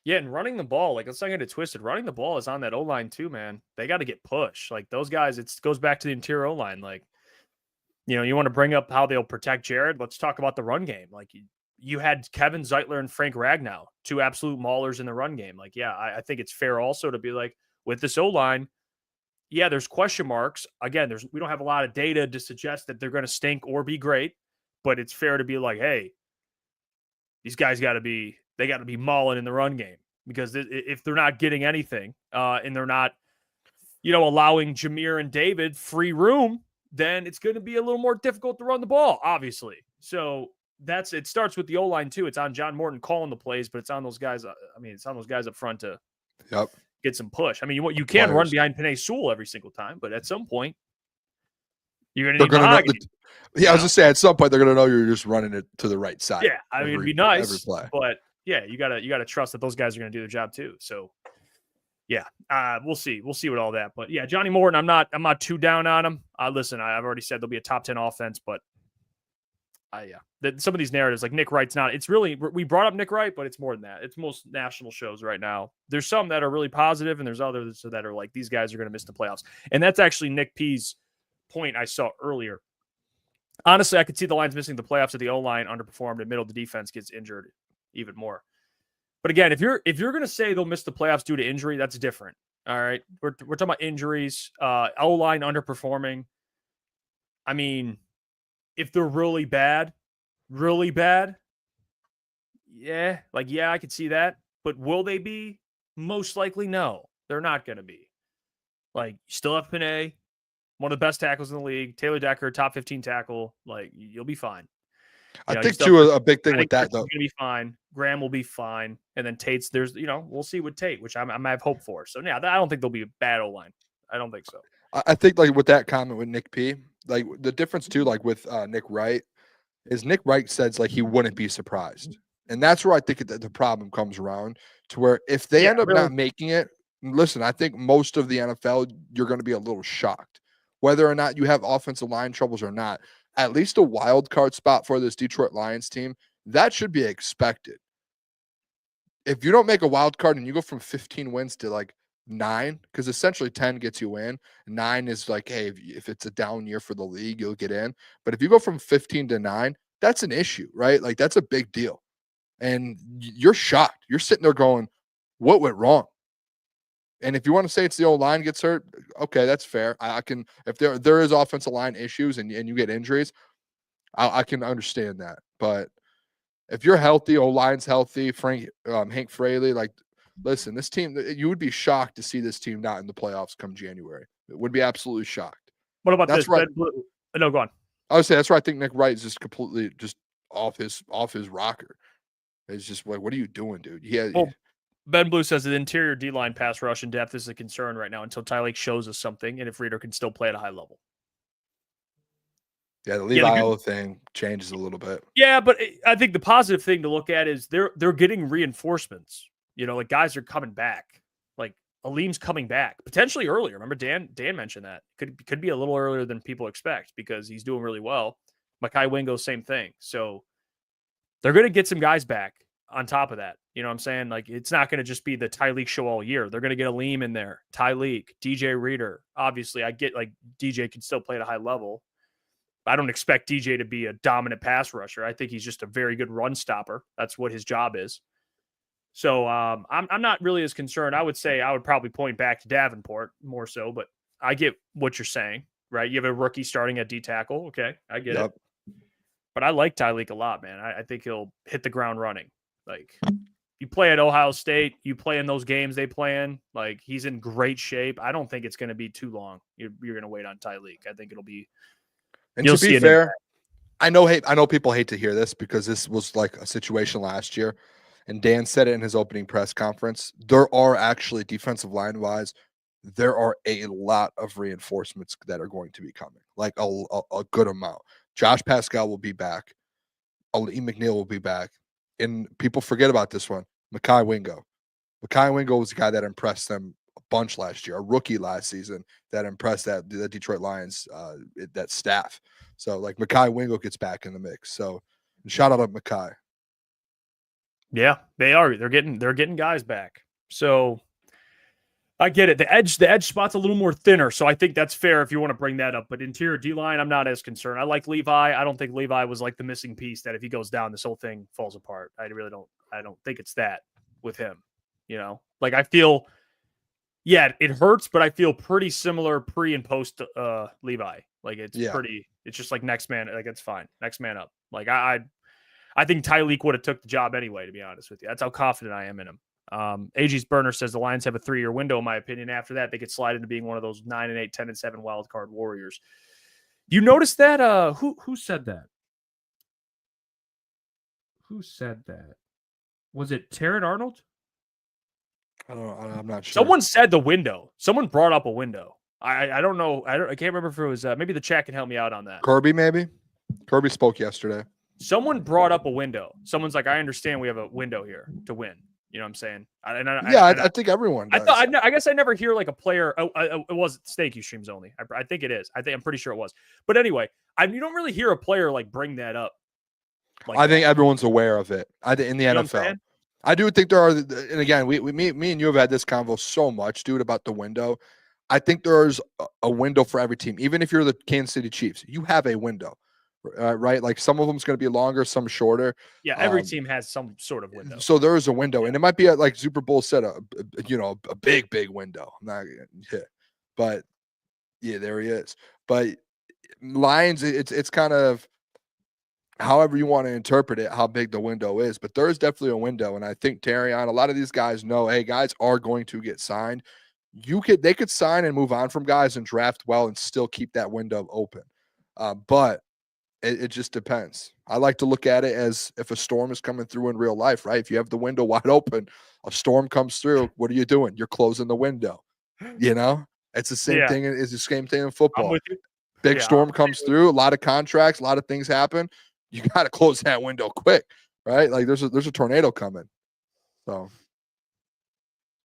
Yeah, and running the ball, let's not get it twisted. Running the ball is on that O-line too, man. They got to get pushed. Those guys, it goes back to the interior O-line. You want to bring up how they'll protect Jared. Let's talk about the run game. you had Kevin Zeitler and Frank Ragnow, two absolute maulers in the run game. Like, yeah, I think it's fair also to be like, with this O-line, yeah, there's question marks. Again, we don't have a lot of data to suggest that they're going to stink or be great, but it's fair to be like, hey, these guys got to be mauling in the run game, because if they're not getting anything and they're not, allowing Jameer and David free room, then it's going to be a little more difficult to run the ball, obviously. So it starts with the O-line too. It's on John Morton calling the plays, but it's on those guys. It's on those guys up front to get some push. I mean, you can run behind Penei Sewell every single time, but at some point you're going to need Mahogany. I was just saying, at some point they're going to know you're just running it to the right side. Yeah, I mean, it'd be nice, but yeah, you gotta trust that those guys are going to do their job too. So yeah, we'll see with all that. But yeah, Johnny Morton, I'm not too down on him. Listen, I've already said there'll be a top 10 offense, but some of these narratives, like Nick Wright's not. It's really, we brought up Nick Wright, but it's more than that. It's most national shows right now. There's some that are really positive, and there's others that are like, these guys are going to miss the playoffs. And that's actually Nick P's point I saw earlier. Honestly, I could see the Lions missing the playoffs if the O-line underperformed and middle of the defense gets injured even more. But again, if you're going to say they'll miss the playoffs due to injury, that's different. All right, we're talking about injuries, O-line underperforming. I mean, if they're really bad, yeah, I could see that. But will they be? Most likely, no. They're not going to be. Like, you still have Penei, one of the best tackles in the league. Taylor Decker, top 15 tackle. Like, you'll be fine. I think, too, a big thing with that, though. Going to be fine. Graham will be fine. And then Tate's, we'll see with Tate, which I have hope for. So, yeah, I don't think they'll be a bad O-line. I don't think so. I think, like, with that comment with Nick P, like, the difference, too, like, with Nick Wright, is Nick Wright says, like, he wouldn't be surprised. And that's where I think the problem comes around, to where if they end up not making it, listen, I think most of the NFL, you're going to be a little shocked. Whether or not you have offensive line troubles or not, at least a wild card spot for this Detroit Lions team, that should be expected. If you don't make a wild card and you go from 15 wins to like 9, because essentially 10 gets you in, 9 is like, hey, if it's a down year for the league, you'll get in. But if you go from 15 to 9, that's an issue, right? Like, that's a big deal. And you're shocked. You're sitting there going, what went wrong? And if you want to say it's the old line gets hurt, okay, that's fair. I can, if there is offensive line issues and you get injuries, I can understand that. But if you're healthy, O-line's healthy, Hank Fraley, like, listen, this team, you would be shocked to see this team not in the playoffs come January. It would be absolutely shocked. What about that's this? Right. No, go on. I would say that's why I think Nick Wright is just completely just off his rocker. It's just like, what are you doing, dude? Ben Blue says the interior D-line pass rush and depth is a concern right now until Tyreek shows us something, and if Reader can still play at a high level. Yeah, the Levi thing changes a little bit. Yeah, but I think the positive thing to look at is they're getting reinforcements. Like, guys are coming back. Like, Aleem's coming back potentially earlier. Remember Dan mentioned that could be a little earlier than people expect because he's doing really well. Mekhi Wingo, same thing. So they're going to get some guys back on top of that. You know what I'm saying? Like, it's not going to just be the Tyreek show all year. They're going to get Aleem in there, Tyreek, DJ Reader. Obviously, I get like DJ can still play at a high level. I don't expect DJ to be a dominant pass rusher. I think he's just a very good run stopper. That's what his job is. So I'm not really as concerned. I would say I would probably point back to Davenport more so, but I get what you're saying, right? You have a rookie starting at D tackle. Okay, I get it. But I like Tyreek a lot, man. I think he'll hit the ground running. Like, you play at Ohio State, you play in those games they play in, like, he's in great shape. I don't think it's going to be too long. You're going to wait on Tyreek. I think it'll be. And to be fair, I know people hate to hear this because this was like a situation last year, and Dan said it in his opening press conference. There are actually, defensive line wise, there are a lot of reinforcements that are going to be coming, like a good amount. Josh Pascal will be back. Aleem McNeil will be back. And people forget about this one. Mekhi Wingo. Mekhi Wingo was the guy that impressed them a bunch last year, a rookie last season that impressed the Detroit Lions, that staff. So, like, Mekhi Wingo gets back in the mix. So, shout out to Mekhi. Yeah, they are. They're getting guys back. So, I get it. The edge spot's a little more thinner, so I think that's fair if you want to bring that up. But interior D-line, I'm not as concerned. I like Levi. I don't think Levi was like the missing piece that if he goes down, this whole thing falls apart. I don't think it's that with him. Like I feel, yeah, it hurts, but I feel pretty similar pre and post Levi. Like it's just like next man. Like it's fine. Next man up. Like I think Tyleek would have took the job anyway, to be honest with you. That's how confident I am in him. AG's Burner says the Lions have a 3-year window, in my opinion. After that, they could slide into being one of those 9-8, 10-7 wild card warriors. You notice that? Who said that? Who said that? Was it Terran Arnold? I'm not sure. Someone said the window. Someone brought up a window. I don't know. I can't remember if it was maybe the chat can help me out on that. Kirby, maybe. Kirby spoke yesterday. Someone brought up a window. Someone's like, I understand we have a window here to win. You know what I'm saying? I think everyone does. I guess I never hear like a player. It was Thank You streams only. I think it is. I'm pretty sure it was. But anyway, you don't really hear a player like bring that up. I think everyone's aware of it. In the NFL. I do think there are, and again, me and you have had this convo so much, dude, about the window. I think there's a window for every team. Even if you're the Kansas City Chiefs, you have a window. Right, like some of them is going to be longer, some shorter. Yeah, every team has some sort of window. So there is a window, and it might be like Super Bowl said, a big window. I'm not, but yeah, there he is. But Lions, it's kind of however you want to interpret it, how big the window is. But there is definitely a window, and I think Terrion, a lot of these guys know, hey, guys are going to get signed. They could sign and move on from guys and draft well and still keep that window open, but. It just depends. I like to look at it as if a storm is coming through in real life, right? If you have the window wide open, a storm comes through. What are you doing? You're closing the window. It's the same thing. It's the same thing in football. Big storm comes through. A lot of contracts. A lot of things happen. You got to close that window quick, right? Like there's a tornado coming. So,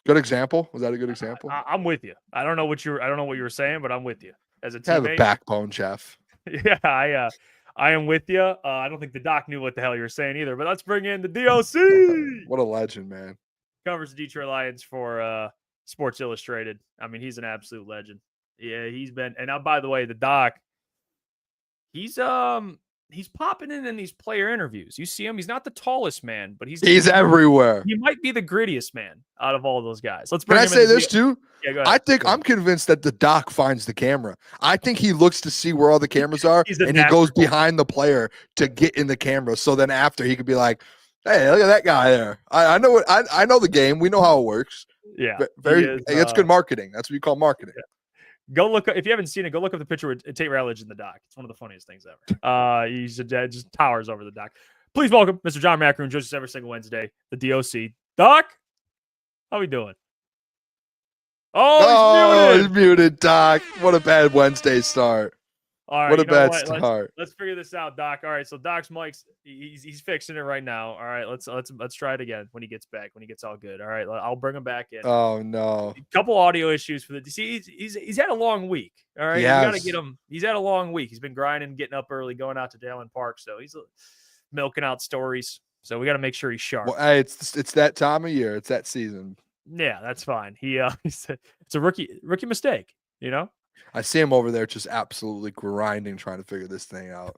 good example. Was that a good example? I'm with you. I don't know what you were saying, but I'm with you as a teammate. Have a backbone, Jeff. Yeah, I am with you. I don't think the doc knew what the hell you were saying either, but let's bring in the DOC. What a legend, man. Covers the Detroit Lions for Sports Illustrated. I mean, he's an absolute legend. Yeah, he's been. And now, by the way, the doc, he's popping in these player interviews. You see him. He's not the tallest man, but he's everywhere. He might be the grittiest man out of all of those guys. Let's bring him Can I say this too? Yeah, go ahead. I'm convinced that the doc finds the camera. I think he looks to see where all the cameras are, and he goes behind the player to get in the camera. So then after he could be like, "Hey, look at that guy there. I know what I know the game. We know how it works." Yeah, it's good marketing. That's what you call marketing. Yeah. Go look up, if you haven't seen it. Go look up the picture with Tate Rowledge in the doc. It's one of the funniest things ever. He's just towers over the doc. Please welcome Mr. John Maakaron, joins us every single Wednesday. The DOC. Doc, how we doing? Oh, he's muted, Doc. What a bad Wednesday start. All right, what a bad start. Let's figure this out, Doc. All right, so Doc's mic's he's fixing it right now. All right, let's try it again when he gets back, when he gets all good. All right, I'll bring him back in. Oh no, a couple audio issues for the. See, he's had a long week. All right, yes. You got to get him. He's had a long week. He's been grinding, getting up early, going out to Dalen Park, so he's milking out stories. So we got to make sure he's sharp. Well, hey, it's that time of year. It's that season. Yeah, that's fine. It's a rookie mistake, I see him over there just absolutely grinding, trying to figure this thing out.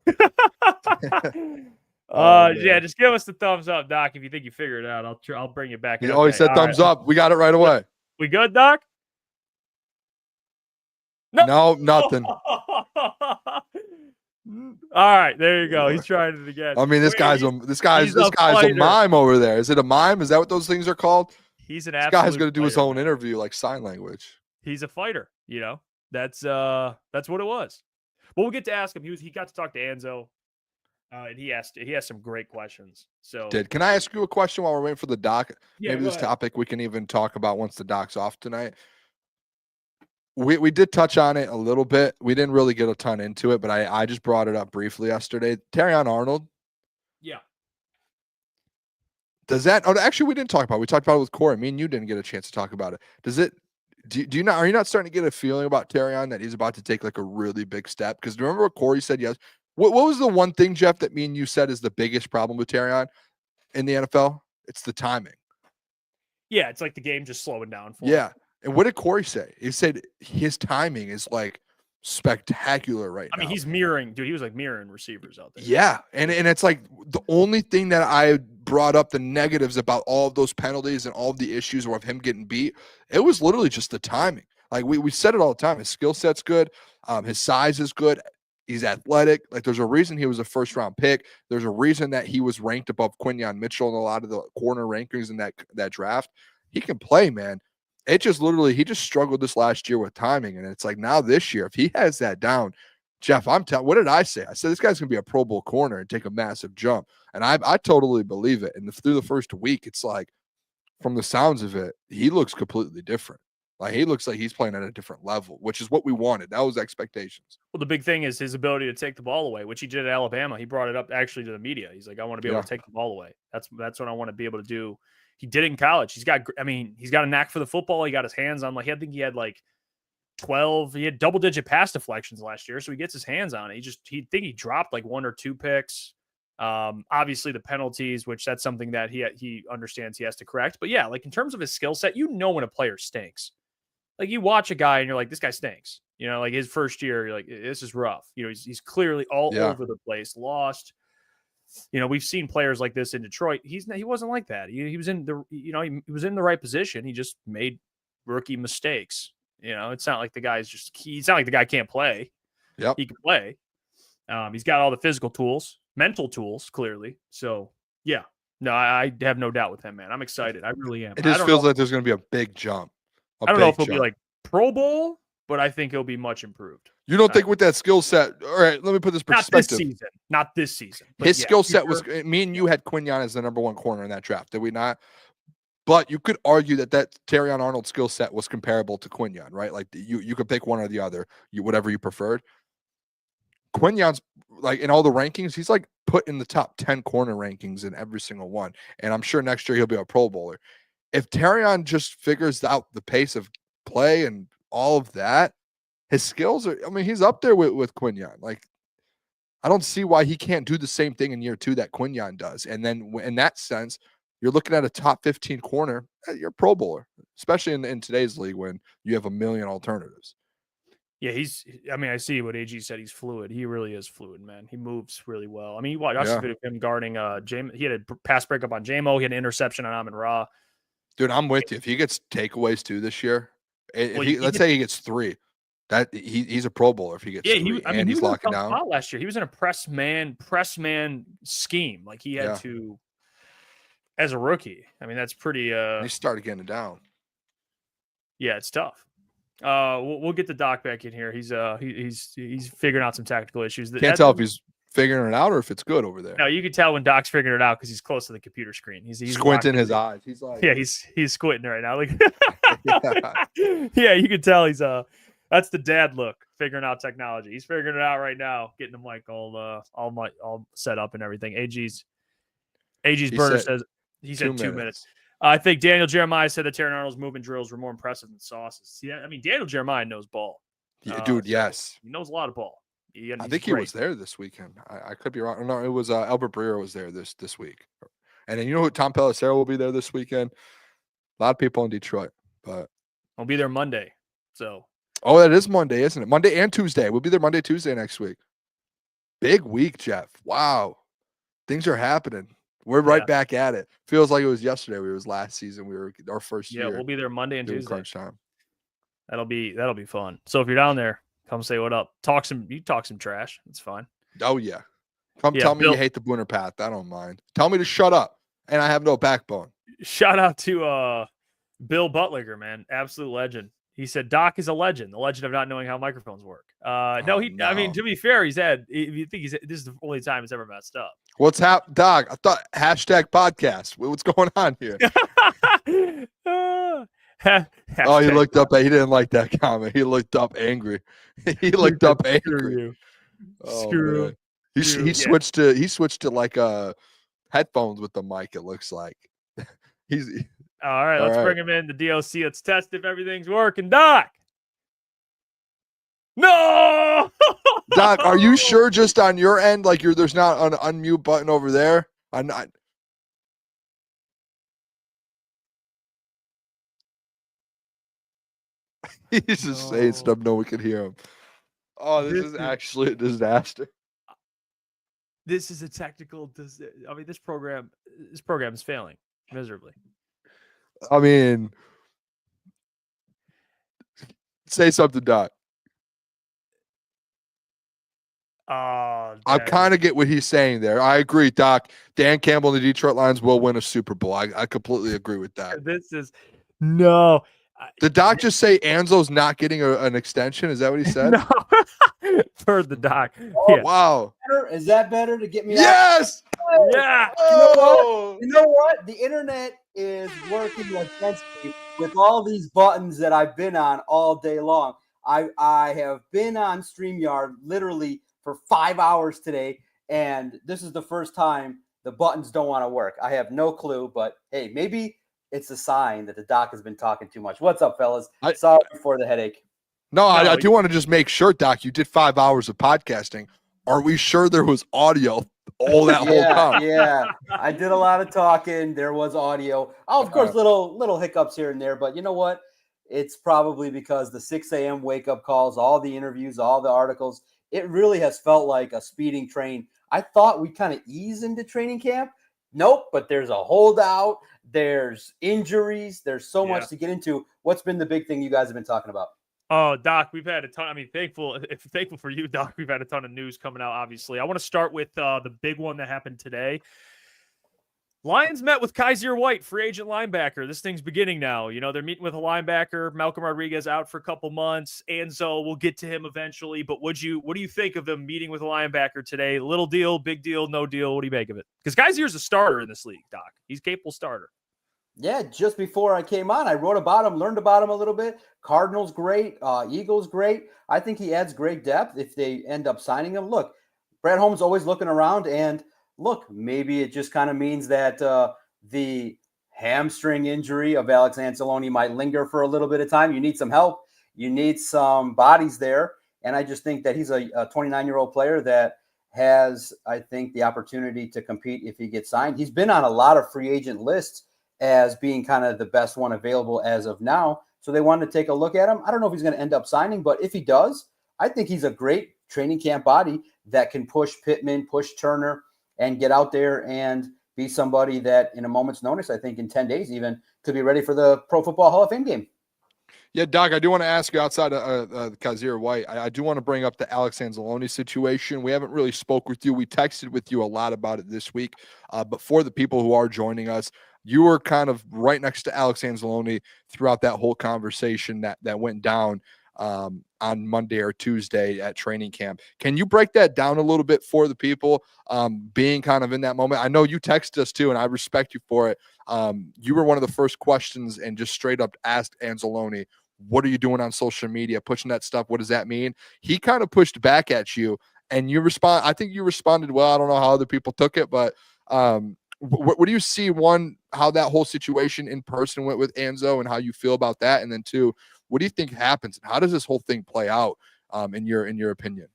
Yeah, just give us the thumbs up, Doc, if you think you figured it out. I'll bring you back. He always said thumbs up. We got it right away. We good, Doc? No, nothing. All right, there you go. He's trying it again. I mean, this guy's a mime over there. Is it a mime? Is that what those things are called? He's an absolute. This guy's going to do his own interview, like sign language. He's a fighter, That's what it was. But we'll get to ask him. He got to talk to Anzo, and he asked some great questions. So can I ask you a question while we're waiting for the doc? Yeah, maybe this topic we can even talk about once the doc's off tonight. We did touch on it a little bit. We didn't really get a ton into it, but I just brought it up briefly yesterday. Terrion Arnold. Yeah. Does that? Oh, actually, we didn't talk about it. We talked about it with Corey. Me and you didn't get a chance to talk about it. Does it? Do you not? Are you not starting to get a feeling about Terrion that he's about to take like a really big step? Because remember what Corey said? Yes. What was the one thing, Jeff, that me and you said is the biggest problem with Terrion in the NFL? It's the timing. Yeah, it's like the game just slowing down for him. Yeah. And what did Corey say? He said his timing is like spectacular right now. I mean, he's mirroring, dude. He was like mirroring receivers out there. Yeah, and it's like the only thing that I brought up the negatives about all of those penalties and all of the issues of him getting beat, it was literally just the timing. Like we said it all the time. His skill set's good. His size is good. He's athletic. Like there's a reason he was a first-round pick. There's a reason that he was ranked above Quinyon Mitchell in a lot of the corner rankings in that draft. He can play, man. It just literally, he just struggled this last year with timing. And it's like now this year, if he has that down, Jeff, what did I say? I said this guy's going to be a Pro Bowl corner and take a massive jump. And I totally believe it. And through the first week, it's like, from the sounds of it, he looks completely different. Like he looks like he's playing at a different level, which is what we wanted. That was expectations. Well, the big thing is his ability to take the ball away, which he did at Alabama. He brought it up actually to the media. He's like, I want to be able to take the ball away. That's what I want to be able to do. He did it in college. He's got a knack for the football. He got his hands on, like, I think he had like 12. He had double-digit pass deflections last year, so he gets his hands on it. He dropped like 1 or 2 picks. Obviously the penalties, which that's something that he understands he has to correct. But yeah, like in terms of his skill set, you know when a player stinks. Like you watch a guy and you're like, this guy stinks. You know, like his first year, you're like, this is rough. You know, he's clearly all over the place, lost. You know, we've seen players like this in Detroit. He wasn't like that. He was in he was in the right position. He just made rookie mistakes. You know, it's not like the guy's it's not like the guy can't play. Yep. He can play. He's got all the physical tools, mental tools, clearly. So yeah, no, I have no doubt with him, man. I'm excited. I really am. It just feels like there's going to be a big jump. I don't know if it'll be like Pro Bowl, but I think it'll be much improved. You don't think with that skill set? All right, let me put this perspective. Not this season. His skill set was. Me and you had Quinyon as the number 1 corner in that draft, did we not? But you could argue that Terrion Arnold skill set was comparable to Quinyon, right? Like you could pick one or the other, whatever you preferred. Quinyon's like in all the rankings, he's like put in the top 10 corner rankings in every single one, and I'm sure next year he'll be a Pro Bowler. If Terrion just figures out the pace of play and all of that, his skills are, I mean, he's up there with Quinyon. Like, I don't see why he can't do the same thing in year 2 that Quinyon does. And then in that sense, you're looking at a top 15 corner, you're a Pro Bowler, especially in today's league when you have a million alternatives. Yeah, I see what AG said. He's fluid. He really is fluid, man. He moves really well. I mean, you watch the video of him guarding James. He had a pass breakup on JMO. He had an interception on Amon-Ra. Dude, I'm with you. If he gets takeaways too this year, let's say he gets 3, that he's a Pro Bowler if he gets 3. He was locking down last year. He was in a press man scheme. Like he had to, as a rookie. I mean, that's pretty. He started getting it down. Yeah, it's tough. We'll get the doc back in here. He's figuring out some tactical issues. Can't tell if he's figuring it out or if it's good over there. No, you can tell when Doc's figuring it out because he's close to the computer screen. He's squinting his eyes. He's like, he's squinting right now. Like, you can tell he's that's the dad look, figuring out technology. He's figuring it out right now, getting the mic all set up and everything. AG's burner says he said 2 minutes. I think Daniel Jeremiah said that Terrion Arnold's movement drills were more impressive than Sauce's. Yeah, I mean, Daniel Jeremiah knows ball. Yeah, dude, yes. He knows a lot of ball. I think he was there this weekend. I could be wrong. No, it was Albert Breer was there this week. And then you know who? Tom Pelissero will be there this weekend. A lot of people in Detroit, but I'll be there Monday. So. Oh, that is Monday, isn't it? Monday and Tuesday. We'll be there Monday, Tuesday next week. Big week, Jeff. Wow. Things are happening. We're right back at it. Feels like it was yesterday. It was last season. We were our first year. Yeah, we'll be there Monday and Tuesday. Crunch time. That'll be fun. So if you're down there, come say what up. Talk some trash. It's fine. Oh yeah. Tell me you hate the Booner path. I don't mind. Tell me to shut up. And I have no backbone. Shout out to Bill Buttliger, man. Absolute legend. He said Doc is a legend, the legend of not knowing how microphones work. I mean, to be fair, this is the only time he's ever messed up. What's happening, Doc? I thought #podcast. What's going on here? He looked up. He didn't like that comment. He looked up angry. Screw you. He switched to like headphones with the mic. It looks like he's. All right, let's bring him in. The DOC. Let's test if everything's working. Doc. No. Doc, are you sure just on your end? Like there's not an unmute button over there? I'm not. He's just saying stuff no one can hear him. Oh, this is actually a disaster. This is a technical. I mean, this program is failing miserably. I mean, say something, Doc. I kind of get what he's saying there. I agree, Doc. Dan Campbell and the Detroit Lions will win a Super Bowl. I completely agree with that. This is no. Did Doc just say Anzo's not getting an extension? Is that what he said? No. Heard the Doc. Oh, Yeah. Wow. Is that better to get me Yes. out? Yeah. You know what? The internet is working against me with all these buttons that I've been on all day long. I have been on StreamYard literally for 5 hours today, and this is the first time the buttons don't want to work. I have no clue, but hey, maybe it's a sign that the Doc has been talking too much. What's up, fellas? Sorry for the headache. No, I do want to just make sure, Doc, you did 5 hours of podcasting. Are we sure there was audio all that whole time? Yeah, I did a lot of talking. There was audio. Oh, of course, little hiccups here and there, but you know what? It's probably because the 6 a.m. wake-up calls, all the interviews, all the articles, it really has felt like a speeding train. I thought we'd kind of ease into training camp. Nope, but there's a holdout. There's injuries. There's so much to get into. What's been the big thing you guys have been talking about? Oh, Doc, we've had a ton. I mean, thankful for you, Doc. We've had a ton of news coming out, obviously. I want to start with the big one that happened today. Lions met with Kyzir Wright, free agent linebacker. This thing's beginning now. You know, they're meeting with a linebacker. Malcolm Rodriguez out for a couple months. Anzo, we'll get to him eventually. But what do you think of them meeting with a linebacker today? Little deal, big deal, no deal? What do you make of it? Because Kyzir's a starter in this league, Doc. He's a capable starter. Yeah, just before I came on, I wrote about him, learned about him a little bit. Cardinals, great. Eagles, great. I think he adds great depth if they end up signing him. Look, Brad Holmes always looking around, and look, maybe it just kind of means that the hamstring injury of Alex Anzalone might linger for a little bit of time. You need some help. You need some bodies there. And I just think that he's a 29-year-old player that has, I think, the opportunity to compete if he gets signed. He's been on a lot of free agent lists as being kind of the best one available as of now. So they wanted to take a look at him. I don't know if he's going to end up signing, but if he does, I think he's a great training camp body that can push Pittman, push Turner, and get out there and be somebody that in a moment's notice, I think in 10 days even, could be ready for the Pro Football Hall of Fame game. Yeah, Doc, I do want to ask you outside of Kyzir White. I do want to bring up the Alex Anzalone situation. We haven't really spoke with you. We texted with you a lot about it this week. But for the people who are joining us, you were kind of right next to Alex Anzalone throughout that whole conversation that went down on Monday or Tuesday at training camp. Can you break that down a little bit for the people being kind of in that moment? I know you texted us too, and I respect you for it. You were one of the first questions and just straight up asked Anzalone, what are you doing on social media, pushing that stuff? What does that mean? He kind of pushed back at you, and I think you responded well. I don't know how other people took it, but what do you see, one, how that whole situation in person went with Anzo and how you feel about that? And then two, what do you think happens? How does this whole thing play out in your opinion?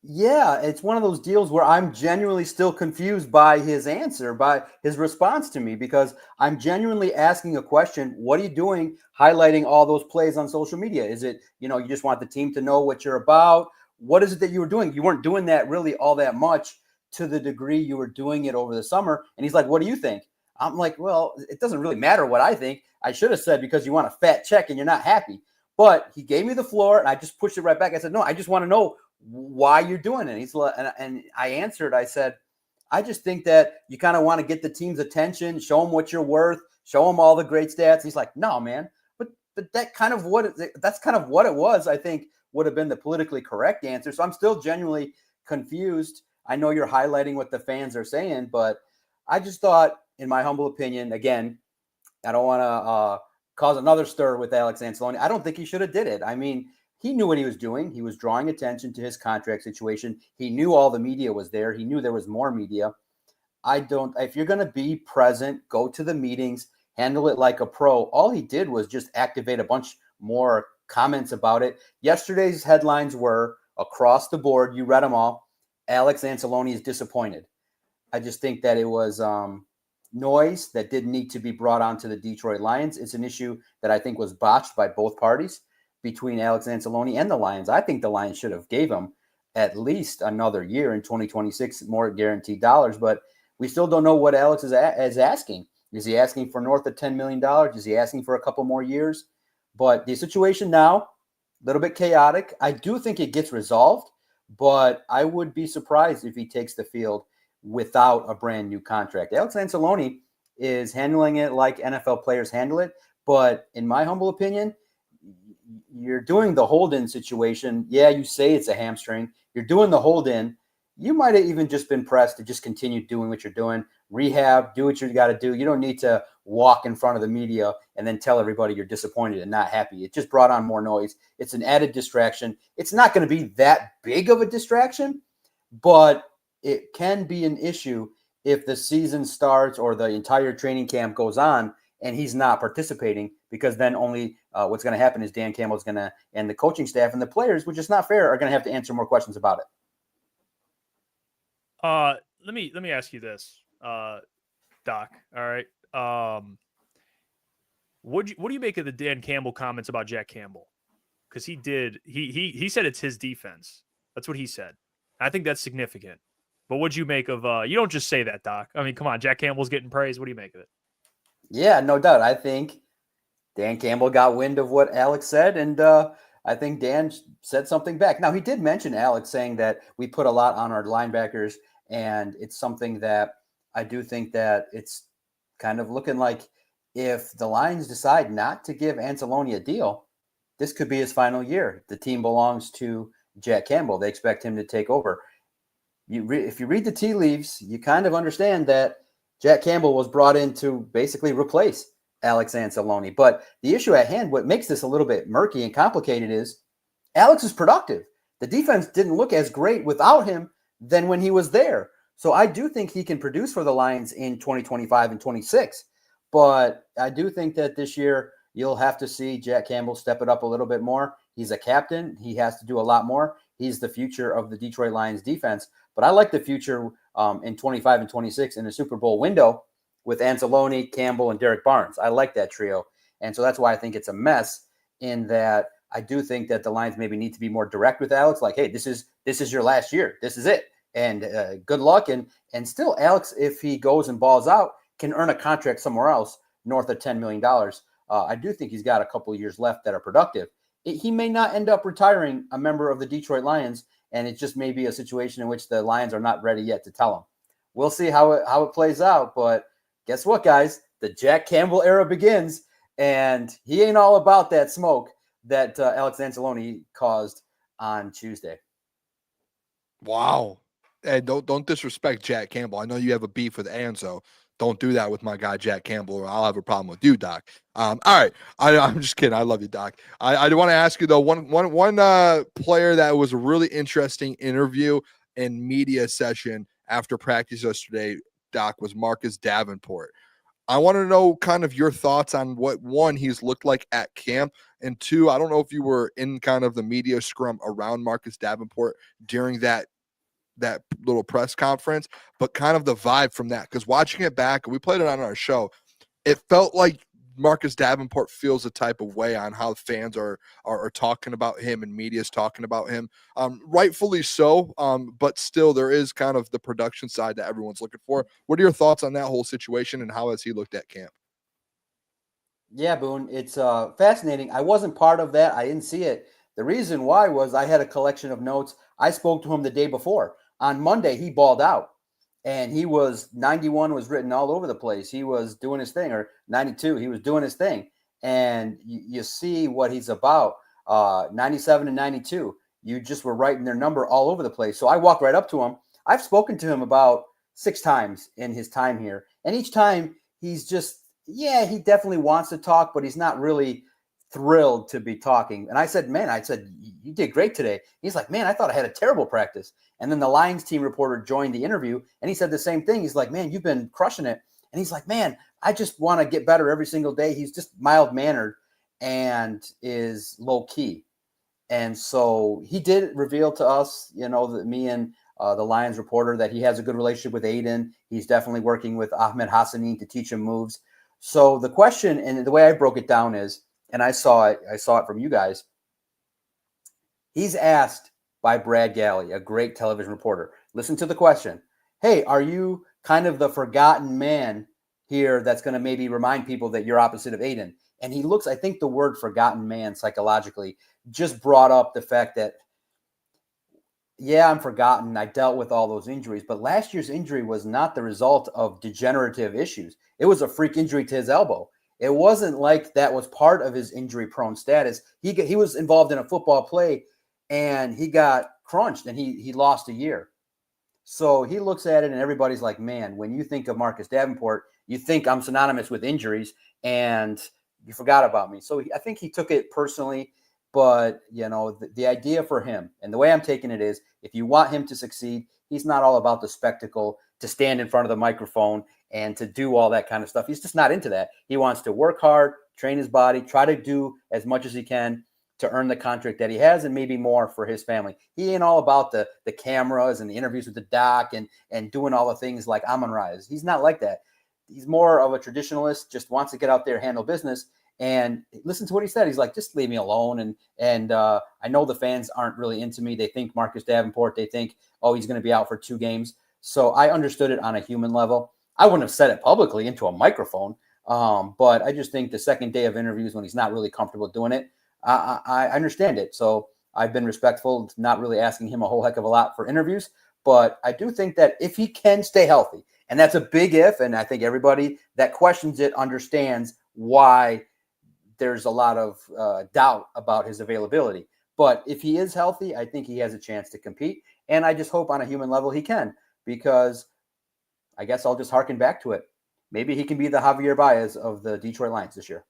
Yeah, it's one of those deals where I'm genuinely still confused by his answer, by his response to me, because I'm genuinely asking a question. What are you doing highlighting all those plays on social media? Is it, you just want the team to know what you're about? What is it that you were doing? You weren't doing that really all that much to the degree you were doing it over the summer. And he's like, what do you think? I'm like, well, it doesn't really matter what I think. I should have said because you want a fat check and you're not happy. But he gave me the floor and I just pushed it right back. I said, no, I just want to know why you're doing it. He's like, and I answered, I said, I just think that you kind of want to get the team's attention, show them what you're worth, show them all the great stats. He's like, no, man, but that's kind of what it was. I think would have been the politically correct answer. So I'm still genuinely confused. I know you're highlighting what the fans are saying, but I just thought, in my humble opinion, again, I don't want to cause another stir with Alex Anzalone. I don't think he should have did it. I mean, he knew what he was doing. He was drawing attention to his contract situation. He knew all the media was there. He knew there was more media. If you're going to be present, go to the meetings, handle it like a pro. All he did was just activate a bunch more comments about it. Yesterday's headlines were across the board. You read them all. Alex Anzalone is disappointed. I just think that it was noise that didn't need to be brought onto the Detroit Lions. It's an issue that I think was botched by both parties between Alex Anzalone and the Lions. I think the Lions should have gave him at least another year in 2026, more guaranteed dollars, but we still don't know what Alex is asking. Is he asking for north of $10 million? Is he asking for a couple more years? But the situation now, a little bit chaotic. I do think it gets resolved, but I would be surprised if he takes the field without a brand new contract. Alex Anzalone is handling it like NFL players handle it, but in my humble opinion, you're doing the hold-in situation. Yeah, you say it's a hamstring. You're doing the hold-in. You might have even just been pressed to just continue doing what you're doing. Rehab, do what you got to do. You don't need to walk in front of the media and then tell everybody you're disappointed and not happy. It just brought on more noise. It's an added distraction. It's not going to be that big of a distraction, but it can be an issue if the season starts or the entire training camp goes on and he's not participating, because then only what's going to happen is Dan Campbell's going to, and the coaching staff and the players, which is not fair, are going to have to answer more questions about it. Let me ask you this, Doc. All right. What do you make of the Dan Campbell comments about Jack Campbell? Because he said it's his defense. That's what he said. I think that's significant. But what'd you make of? You don't just say that, Doc. I mean, come on, Jack Campbell's getting praise. What do you make of it? Yeah, no doubt. I think Dan Campbell got wind of what Alex said, and I think Dan said something back. Now, he did mention Alex saying that we put a lot on our linebackers, and it's something that I do think that it's kind of looking like if the Lions decide not to give Anzalone a deal, this could be his final year. The team belongs to Jack Campbell. They expect him to take over. If you read the tea leaves, you kind of understand that Jack Campbell was brought in to basically replace Alex Anzalone. But the issue at hand, what makes this a little bit murky and complicated, is Alex is productive. The defense didn't look as great without him than when he was there. So I do think he can produce for the Lions in 2025 and 26. But I do think that this year you'll have to see Jack Campbell step it up a little bit more. He's a captain. He has to do a lot more. He's the future of the Detroit Lions defense. But I like the future in 25 and 26 in the Super Bowl window with Anzalone, Campbell, and Derek Barnes. I like that trio. And so that's why I think it's a mess, in that I do think that the Lions maybe need to be more direct with Alex. Like, hey, this is your last year. This is it. And good luck. And still, Alex, if he goes and balls out, can earn a contract somewhere else north of $10 million. I do think he's got a couple of years left that are productive. He may not end up retiring a member of the Detroit Lions, and it just may be a situation in which the Lions are not ready yet to tell him. We'll see how it plays out. But guess what, guys? The Jack Campbell era begins, and he ain't all about that smoke that Alex Anzalone caused on Tuesday. Wow. And don't disrespect Jack Campbell. I know you have a beef with Anzo. Don't do that with my guy Jack Campbell, or I'll have a problem with you, Doc. All right, I'm just kidding. I love you, Doc. I want to ask you though, one player that was a really interesting interview and media session after practice yesterday, Doc, was Marcus Davenport. I want to know kind of your thoughts on what, one, he's looked like at camp, and two, I don't know if you were in kind of the media scrum around Marcus Davenport during that little press conference, but kind of the vibe from that, because watching it back, we played it on our show, it felt like Marcus Davenport feels a type of way on how fans are talking about him and media's talking about him, rightfully so, but still there is kind of the production side that everyone's looking for. What are your thoughts on that whole situation, and how has he looked at camp? Yeah, Boone, it's fascinating. I wasn't part of that. I didn't see it. The reason why was I had a collection of notes. I spoke to him the day before. On Monday, he balled out, and he was 91 was written all over the place. He was doing his thing, or 92, he was doing his thing. And you see what he's about. 97 and 92, you just were writing their number all over the place. So I walked right up to him. I've spoken to him about 6 times in his time here. And each time he's just, yeah, he definitely wants to talk, but he's not really thrilled to be talking. And I said, you did great today. He's like, man, I thought I had a terrible practice. And then the Lions team reporter joined the interview, and he said the same thing. He's like, man, you've been crushing it. And he's like, man, I just want to get better every single day. He's just mild-mannered and is low-key. And so he did reveal to us, that me and the Lions reporter, that he has a good relationship with Aiden. He's definitely working with Ahmed Hassanin to teach him moves. So the question, and the way I broke it down is, and I saw it from you guys. He's asked by Brad Galley, a great television reporter. Listen to the question. Hey, are you kind of the forgotten man here that's going to maybe remind people that you're opposite of Aiden? And he looks, I think the word forgotten man psychologically just brought up the fact that, yeah, I'm forgotten. I dealt with all those injuries, but last year's injury was not the result of degenerative issues. It was a freak injury to his elbow. It wasn't like that was part of his injury-prone status. He was involved in a football play, and he got crunched, and he lost a year. So he looks at it, and everybody's like, man, when you think of Marcus Davenport, you think I'm synonymous with injuries, and you forgot about me. So I think he took it personally, but, the idea for him, and the way I'm taking it is, if you want him to succeed, he's not all about the spectacle, to stand in front of the microphone and to do all that kind of stuff. He's just not into that. He wants to work hard, train his body, try to do as much as he can to earn the contract that he has, and maybe more for his family. He ain't all about the cameras and the interviews with the doc and doing all the things like Amon-Ra. He's not like that. He's more of a traditionalist, just wants to get out there, handle business. And listen to what he said. He's like, just leave me alone. And I know the fans aren't really into me. They think Marcus Davenport, they think, oh, he's going to be out for 2 games. So I understood it on a human level. I wouldn't have said it publicly into a microphone. But I just think the second day of interviews, when he's not really comfortable doing it, I understand it. So I've been respectful, not really asking him a whole heck of a lot for interviews. But I do think that if he can stay healthy, and that's a big if, and I think everybody that questions it understands why there's a lot of doubt about his availability. But if he is healthy, I think he has a chance to compete. And I just hope on a human level he can, because I guess I'll just harken back to it. Maybe he can be the Javier Baez of the Detroit Lions this year.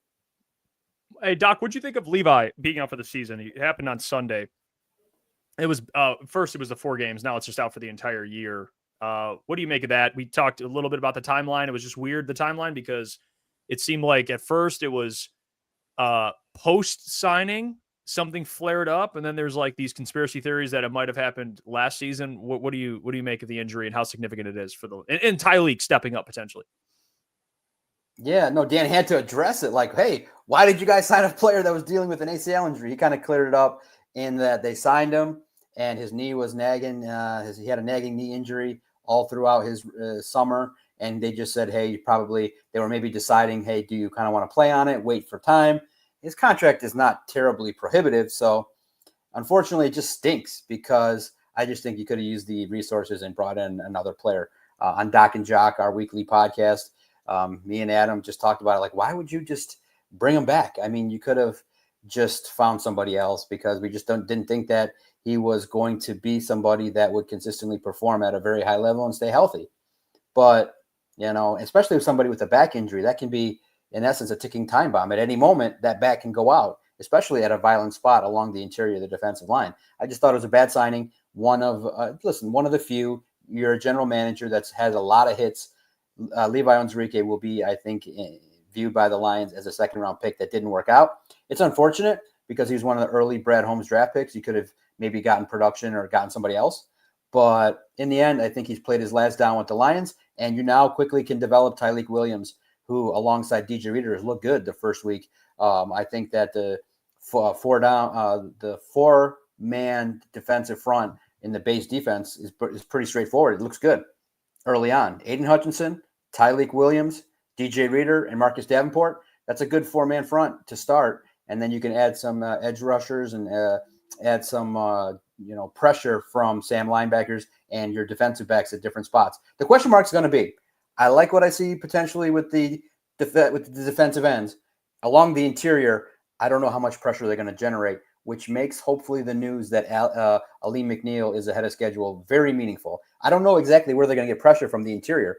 Hey, Doc, what'd you think of Levi being out for the season? It happened on Sunday. It was first, it was the 4 games. Now it's just out for the entire year. What do you make of that? We talked a little bit about the timeline. It was just weird, the timeline, because it seemed like at first it was post-signing, something flared up, and then there's like these conspiracy theories that it might have happened last season. What do you make of the injury and how significant it is for and Tyleek stepping up potentially? Yeah, no, Dan had to address it. Like, hey, why did you guys sign a player that was dealing with an ACL injury? He kind of cleared it up in that they signed him, and his knee was nagging. He had a nagging knee injury all throughout his summer, and they just said, hey, they were maybe deciding, hey, do you kind of want to play on it, wait for time? His contract is not terribly prohibitive, so unfortunately it just stinks, because I just think you could have used the resources and brought in another player. On Doc and Jock, our weekly podcast, me and Adam just talked about it. Like, why would you just bring him back? I mean, you could have just found somebody else, because we just didn't think that he was going to be somebody that would consistently perform at a very high level and stay healthy. But, especially with somebody with a back injury, that can be, in essence, a ticking time bomb. At any moment, that back can go out, especially at a violent spot along the interior of the defensive line. I just thought it was a bad signing. One of the few. You're a general manager that's had a lot of hits. Levi Onwuzurike will be, I think, viewed by the Lions as a second-round pick that didn't work out. It's unfortunate, because he was one of the early Brad Holmes draft picks. You could have maybe gotten production or gotten somebody else. But in the end, I think he's played his last down with the Lions, and you now quickly can develop Tyleek Williams, who alongside DJ Reader has looked good the first week. I think that the 4-man defensive front in the base defense is pretty straightforward. It looks good early on. Aiden Hutchinson, Tyleek Williams, DJ Reader, and Marcus Davenport. That's a good 4-man front to start. And then you can add some edge rushers and add some pressure from Sam linebackers and your defensive backs at different spots. The question mark is going to be, I like what I see potentially with the defensive ends. Along the interior, I don't know how much pressure they're going to generate, which makes hopefully the news that Alim McNeill is ahead of schedule very meaningful. I don't know exactly where they're going to get pressure from the interior.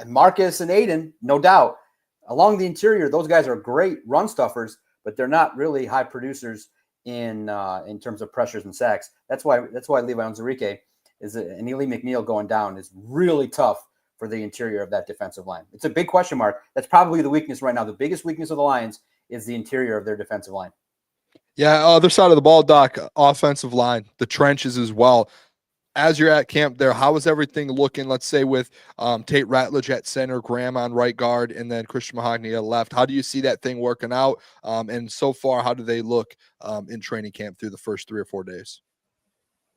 Marcus and Aiden, no doubt. Along the interior, those guys are great run stuffers, but they're not really high producers in terms of pressures and sacks. That's why Levi Onwuzurike and Alim McNeill going down is really tough for the interior of that defensive line. It's a big question mark. That's probably the weakness right now. The biggest weakness of the Lions is the interior of their defensive line. Yeah, other side of the ball, Doc, offensive line, the trenches as well. as you're at camp there, how is everything looking? Let's say with Tate Ratledge at center, Graham on right guard, and then Christian Mahogany at left. How do you see that thing working out? And so far, how do they look in training camp through the first 3 or 4 days?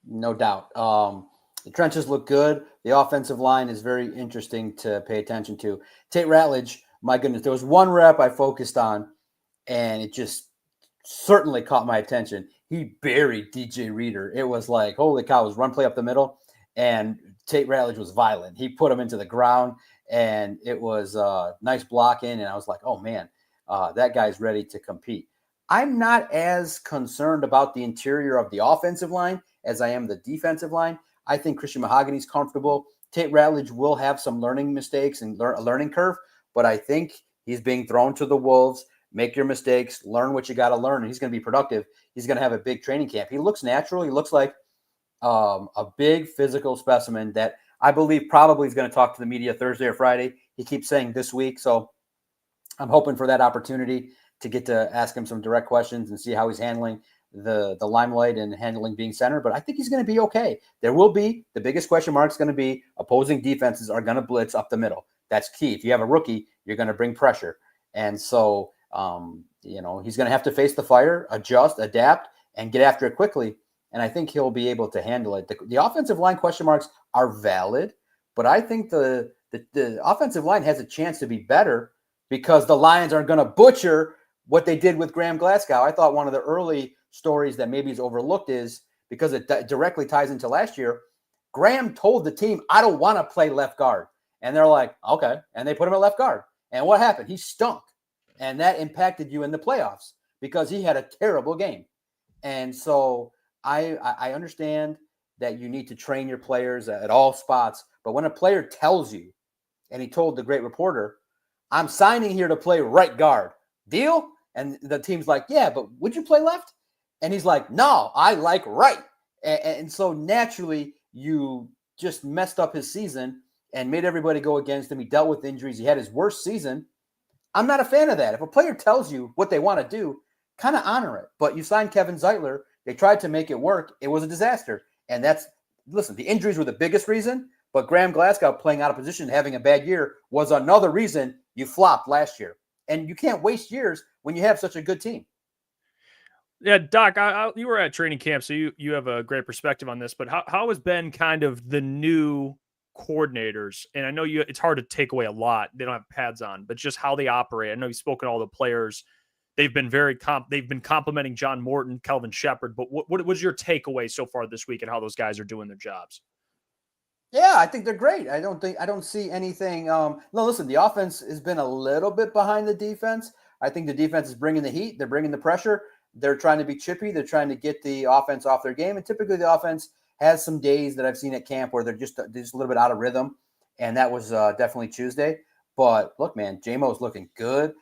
No doubt. The trenches look good. The offensive line is very interesting to pay attention to. Tate Ratledge, my goodness, there was one rep I focused on, and it just certainly caught my attention. He buried DJ Reader. It was like, holy cow, it was run play up the middle, and Tate Ratledge was violent. He put him into the ground, and it was nice blocking, and I was like, oh, man, that guy's ready to compete. I'm not as concerned about the interior of the offensive line as I am the defensive line. I think Christian Mahogany's comfortable. Tate Ratledge will have some learning mistakes and a learning curve, but I think he's being thrown to the wolves. Make your mistakes, learn what you got to learn, and he's going to be productive. He's going to have a big training camp. He looks natural. He looks like a big physical specimen that I believe probably is going to talk to the media Thursday or Friday. He keeps saying this week, so I'm hoping for that opportunity to get to ask him some direct questions and see how he's handling the limelight and handling being center. But I think he's going to be okay. There will be the biggest question mark is going to be opposing defenses are going to blitz up the middle. That's key. If you have a rookie, you're going to bring pressure, and so. He's going to have to face the fire, adjust, adapt, and get after it quickly. And I think he'll be able to handle it. The offensive line question marks are valid, but I think the offensive line has a chance to be better because the Lions aren't going to butcher what they did with Graham Glasgow. I thought one of the early stories that maybe is overlooked is because it directly ties into last year. Graham told the team, I don't want to play left guard. And they're like, okay. And they put him at left guard. And what happened? He stunk. And that impacted you in the playoffs because he had a terrible game. And so I understand that you need to train your players at all spots. But when a player tells you, and he told the great reporter, I'm signing here to play right guard. Deal? And the team's like, yeah, but would you play left? And he's like, no, I like right. And so naturally, you just messed up his season and made everybody go against him. He dealt with injuries. He had his worst season. I'm not a fan of that. If a player tells you what they want to do, kind of honor it. But you signed Kevin Zeitler. They tried to make it work. It was a disaster. And listen, the injuries were the biggest reason, but Graham Glasgow playing out of position, having a bad year was another reason you flopped last year. And you can't waste years when you have such a good team. Yeah, Doc, you were at training camp, so you have a great perspective on this, but how has been kind of the new coordinators, and I know it's hard to take away a lot. They don't have pads on, but just how they operate. I know you've spoken to all the players. They've been they've been complimenting John Morton, Kelvin Shepard. But what was your takeaway so far this week and how those guys are doing their jobs? Yeah, I think they're great. I don't see anything. No, listen, the offense has been a little bit behind the defense. I think the defense is bringing the heat. They're bringing the pressure. They're trying to be chippy. They're trying to get the offense off their game. And typically the offense has some days that I've seen at camp where they're just a little bit out of rhythm. And that was definitely Tuesday. But look, man, J-Mo's looking good.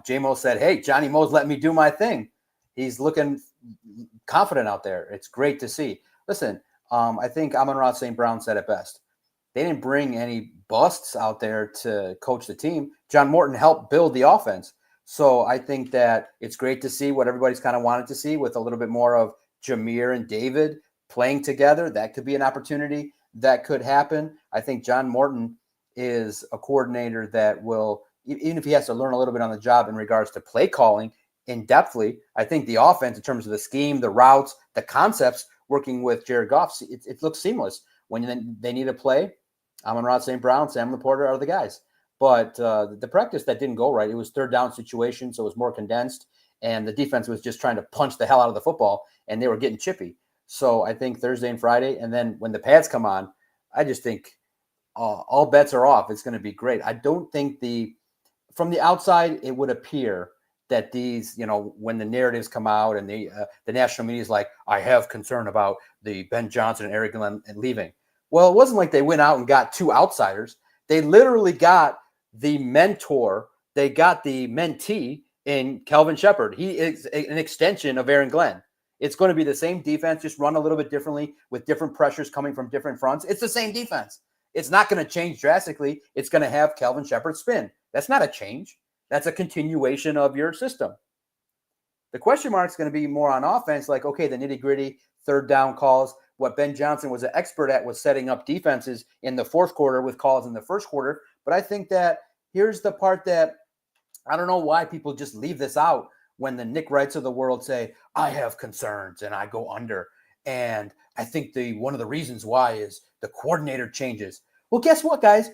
J-Mo said, hey, Johnny Mo's letting me do my thing. He's looking confident out there. It's great to see. Listen, I think Amon-Ra St. Brown said it best. They didn't bring any busts out there to coach the team. John Morton helped build the offense. So I think that it's great to see what everybody's kind of wanted to see with a little bit more of Jameer and David playing together. That could be an opportunity that could happen. I think John Morton is a coordinator that will, even if he has to learn a little bit on the job in regards to play calling in depthly, I think the offense in terms of the scheme, the routes, the concepts, working with Jared Goff, it looks seamless. When they need to play, Amon-Ra St. Brown, Sam Laporta are the guys. But the practice that didn't go right, it was third down situation, so it was more condensed, and the defense was just trying to punch the hell out of the football, and they were getting chippy. So I think Thursday and Friday, and then when the pads come on, I just think all bets are off. It's going to be great. I don't think from the outside, it would appear that these, when the narratives come out and the national media is like, I have concern about the Ben Johnson and Eric Glenn leaving. Well, it wasn't like they went out and got two outsiders. They literally got the mentor. They got the mentee in Kelvin Shepard. He is an extension of Aaron Glenn. It's going to be the same defense, just run a little bit differently with different pressures coming from different fronts. It's the same defense. It's not going to change drastically. It's going to have Kelvin Shepard spin. That's not a change. That's a continuation of your system. The question mark is going to be more on offense, like, okay, the nitty-gritty third down calls. what Ben Johnson was an expert at was setting up defenses in the fourth quarter with calls in the first quarter. But I think that here's the part that I don't know why people just leave this out when the Nick Wrights of the world say, I have concerns and I go under. And I think one of the reasons why is the coordinator changes. Well, guess what, guys?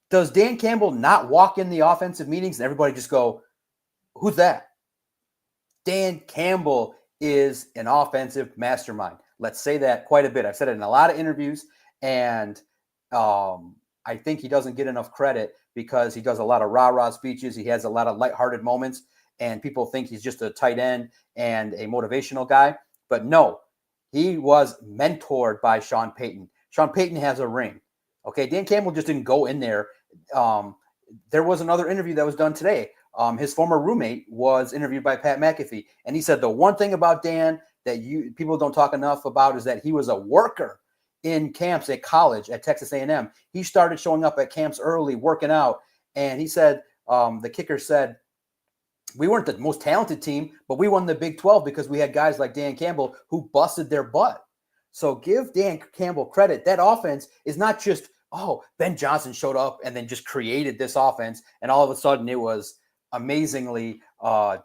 Does Dan Campbell not walk in the offensive meetings and everybody just go, who's that? Dan Campbell is an offensive mastermind. Let's say that quite a bit. I've said it in a lot of interviews, and I think he doesn't get enough credit because he does a lot of rah-rah speeches. He has a lot of lighthearted moments, and people think he's just a tight end and a motivational guy. But no, he was mentored by Sean Payton. Sean Payton has a ring. Okay, Dan Campbell just didn't go in there. There was another interview that was done today. His former roommate was interviewed by Pat McAfee, and he said the one thing about Dan that people don't talk enough about is that he was a worker in camps at college at Texas A&M. He started showing up at camps early, working out, and he said the kicker said, we weren't the most talented team, but we won the Big 12 because we had guys like Dan Campbell who busted their butt. So give Dan Campbell credit. That offense is not just, Ben Johnson showed up and then just created this offense, and all of a sudden it was amazingly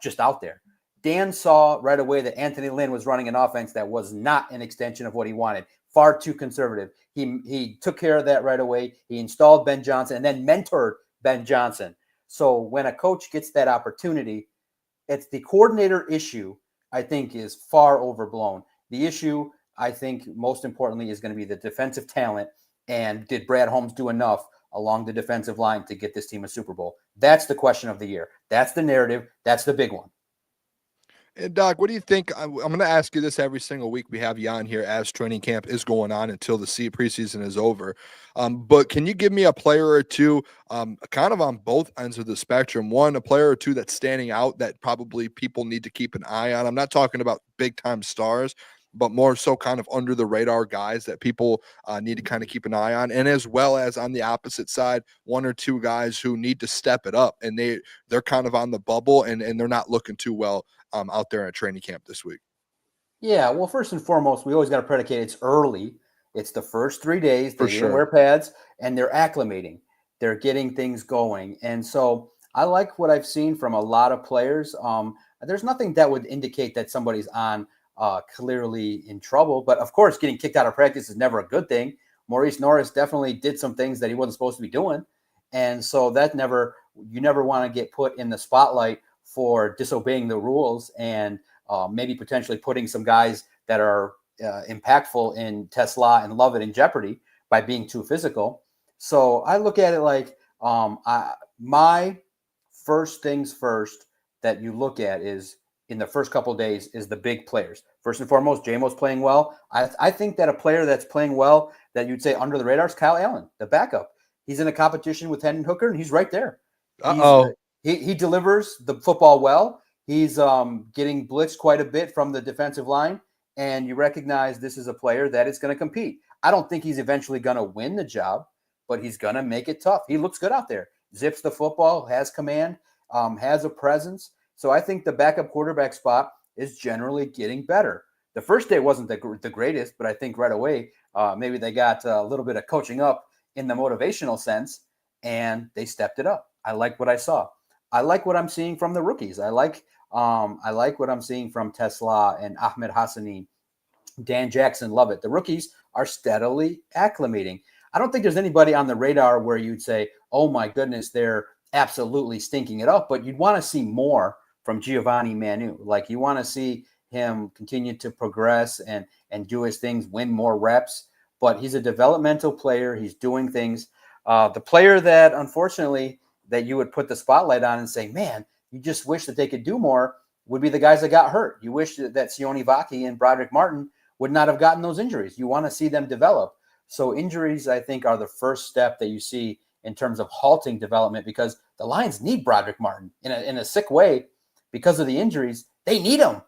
just out there. Dan saw right away that Anthony Lynn was running an offense that was not an extension of what he wanted. Far too conservative. He took care of that right away. He installed Ben Johnson and then mentored Ben Johnson. So when a coach gets that opportunity, it's the coordinator issue, I think, is far overblown. The issue, I think, most importantly, is going to be the defensive talent. And did Brad Holmes do enough along the defensive line to get this team a Super Bowl? That's the question of the year. That's the narrative. That's the big one. And Doc, what do you think? I'm going to ask you this every single week we have you on here as training camp is going on until the preseason is over. But can you give me a player or two kind of on both ends of the spectrum? One, a player or two that's standing out that probably people need to keep an eye on. I'm not talking about big-time stars, but more so kind of under the radar guys that people need to kind of keep an eye on. And as well as on the opposite side, one or two guys who need to step it up and they're kind of on the bubble and they're not looking too well out there at training camp this week. Yeah, well, first and foremost, we always got to predicate it's early. It's the first 3 days. They didn't wear pads, and they're acclimating. They're getting things going. And so I like what I've seen from a lot of players. There's nothing that would indicate that somebody's on clearly in trouble. But, of course, getting kicked out of practice is never a good thing. Maurice Norris definitely did some things that he wasn't supposed to be doing. And so you never want to get put in the spotlight for disobeying the rules and maybe potentially putting some guys that are impactful in Tesla and Lovett in jeopardy by being too physical. So I look at it like my first things first that you look at is in the first couple of days is the big players. First and foremost, J-Mo's playing well. I think that a player that's playing well that you'd say under the radar is Kyle Allen, the backup. He's in a competition with Hendon Hooker, and he's right there. He delivers the football well. He's getting blitzed quite a bit from the defensive line, and you recognize this is a player that is going to compete. I don't think he's eventually going to win the job, but he's going to make it tough. He looks good out there. Zips the football, has command, has a presence. So I think the backup quarterback spot is generally getting better. The first day wasn't the greatest, but I think right away maybe they got a little bit of coaching up in the motivational sense, and they stepped it up. I like what I saw. I like what I'm seeing from the rookies. I like what I'm seeing from Tesla and Ahmed Hassani, Dan Jackson, Lovett. The rookies are steadily acclimating. I don't think there's anybody on the radar where you'd say, oh my goodness, they're absolutely stinking it up, but you'd want to see more from Giovanni Manu. Like you want to see him continue to progress and do his things, win more reps, but he's a developmental player. He's doing things. The player that unfortunately that you would put the spotlight on and say, man, you just wish that they could do more would be the guys that got hurt. You wish that Sione Vaki and Broderick Martin would not have gotten those injuries. You want to see them develop. So injuries, I think, are the first step that you see in terms of halting development because the Lions need Broderick Martin in a sick way because of the injuries. They need him,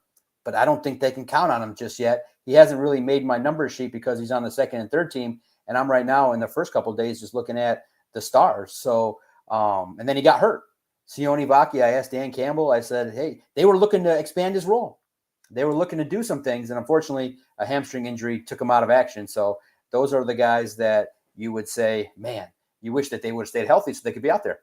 but I don't think they can count on him just yet. He hasn't really made my number sheet because he's on the second and third team, and I'm right now in the first couple of days just looking at the stars. So, and then he got hurt. Sione Vaki, I asked Dan Campbell, I said, hey, they were looking to expand his role. they were looking to do some things, and unfortunately, a hamstring injury took them out of action. So those are the guys that you would say, man, you wish that they would have stayed healthy so they could be out there.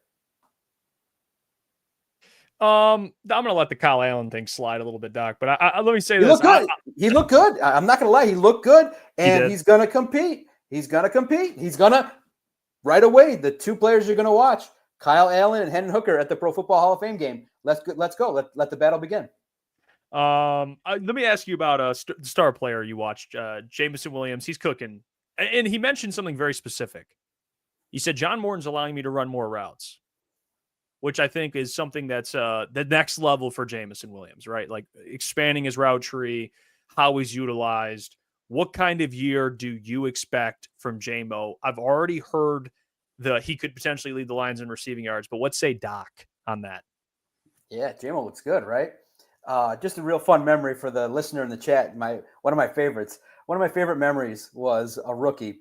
I'm gonna let the Kyle Allen thing slide a little bit, Doc. But let me say He this: looked good. He looked good. I'm not gonna lie, he looked good, and he's gonna compete. He's gonna right away. The two players you're gonna watch: Kyle Allen and Hendon Hooker at the Pro Football Hall of Fame game. Let's go. Let the battle begin. Let me ask you about a star player you watched, Jameson Williams. He's cooking, and he mentioned something very specific. He said John Morton's allowing me to run more routes, which I think is something that's the next level for Jameson Williams, right? Like expanding his route tree, how he's utilized. What kind of year do you expect from JMO? I've already heard he could potentially lead the Lions in receiving yards, but what say Doc on that? Yeah, JMO looks good, right? Just a real fun memory for the listener in the chat. One of my favorites. One of my favorite memories was a rookie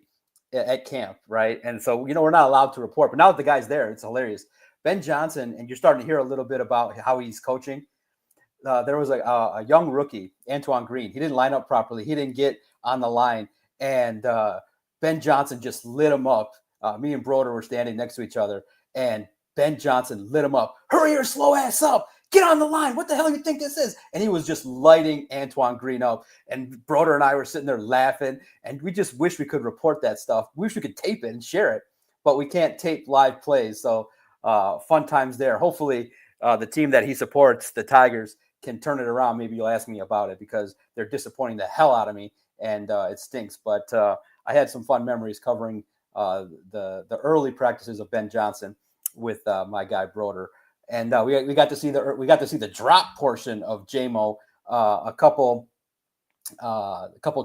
at camp, right? And so, we're not allowed to report, but now that the guy's there, it's hilarious. Ben Johnson, and you're starting to hear a little bit about how he's coaching. There was a young rookie, Antoine Green. He didn't line up properly. He didn't get on the line. And Ben Johnson just lit him up. Me and Broder were standing next to each other, and Ben Johnson lit him up. Hurry your slow ass up. Get on the line. What the hell you think this is? And he was just lighting Antoine Green up. And Broder and I were sitting there laughing, and we just wish we could report that stuff. We wish we could tape it and share it, but we can't tape live plays. So fun times there. Hopefully the team that he supports, the Tigers, can turn it around. Maybe you'll ask me about it because they're disappointing the hell out of me, and it stinks. But I had some fun memories covering the early practices of Ben Johnson with my guy Broder. And we got to see the drop portion of JMO a couple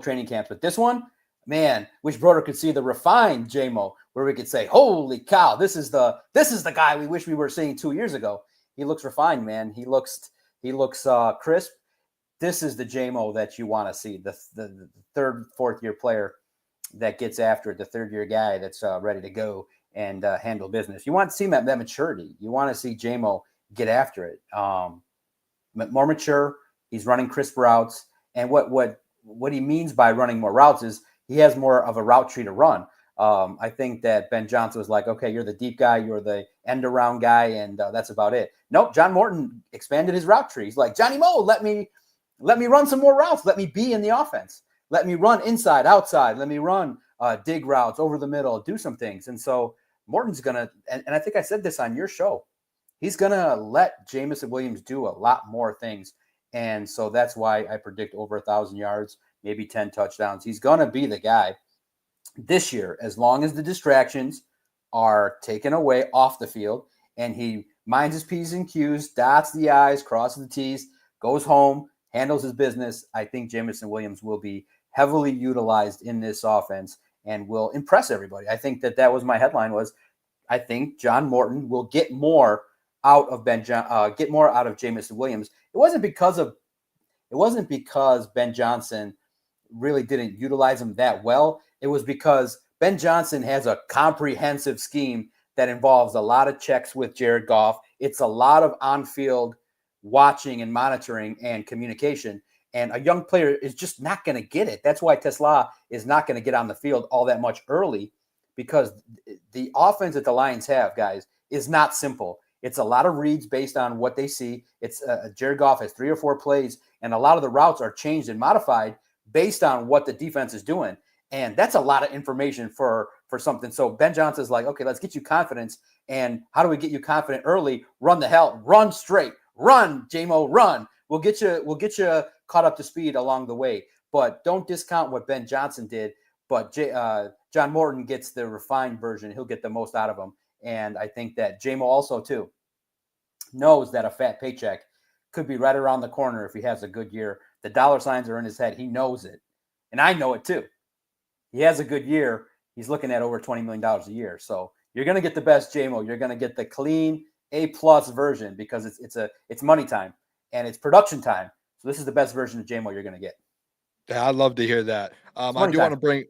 training camps, but this one, man, wish Broder could see the refined JMO where we could say, holy cow, this is the guy we wish we were seeing 2 years ago. He looks refined, man. He looks crisp. This is the JMO that you want to see, the third, fourth year player that gets after it, the third year guy that's ready to go and handle business. You want to see that maturity. You want to see JMO get after it. More mature. He's running crisp routes. And what he means by running more routes is he has more of a route tree to run. I think that Ben Johnson was like, okay, you're the deep guy, you're the end around guy, and that's about it. Nope, John Morton expanded his route tree. He's like, Johnny Mo, let me run some more routes. Let me be in the offense. Let me run inside, outside. Let me run dig routes over the middle, do some things. And so Morton's going to, and I think I said this on your show, he's going to let Jameson Williams do a lot more things. And so that's why I predict over 1,000 yards, maybe 10 touchdowns. He's going to be the guy this year, as long as the distractions are taken away off the field and he minds his P's and Q's, dots the I's, crosses the T's, goes home, handles his business. I think Jameson Williams will be heavily utilized in this offense and will impress everybody. I think that was my headline was, I think John Morton will get more out of Jameson Williams. It wasn't because Ben Johnson really didn't utilize him that well. It was because Ben Johnson has a comprehensive scheme that involves a lot of checks with Jared Goff. It's a lot of on-field watching and monitoring and communication. And a young player is just not going to get it. That's why Tesla is not going to get on the field all that much early, because the offense that the Lions have, guys, is not simple. It's a lot of reads based on what they see. It's Jared Goff has 3 or 4 plays, and a lot of the routes are changed and modified based on what the defense is doing. And that's a lot of information for something. So Ben Johnson's like, okay, let's get you confidence. And how do we get you confident early? Run straight, run, JMO, run. We'll get you caught up to speed along the way. But don't discount what Ben Johnson did. But John Morton gets the refined version. He'll get the most out of him. And I think that JMO also, too, knows that a fat paycheck could be right around the corner if he has a good year. The dollar signs are in his head. He knows it. And I know it, too. He has a good year. He's looking at over $20 million a year. So you're going to get the best JMO. You're going to get the clean A-plus version because it's money time and it's production time. So this is the best version of JMO you're going to get. Yeah, I'd love to hear that. I do want to bring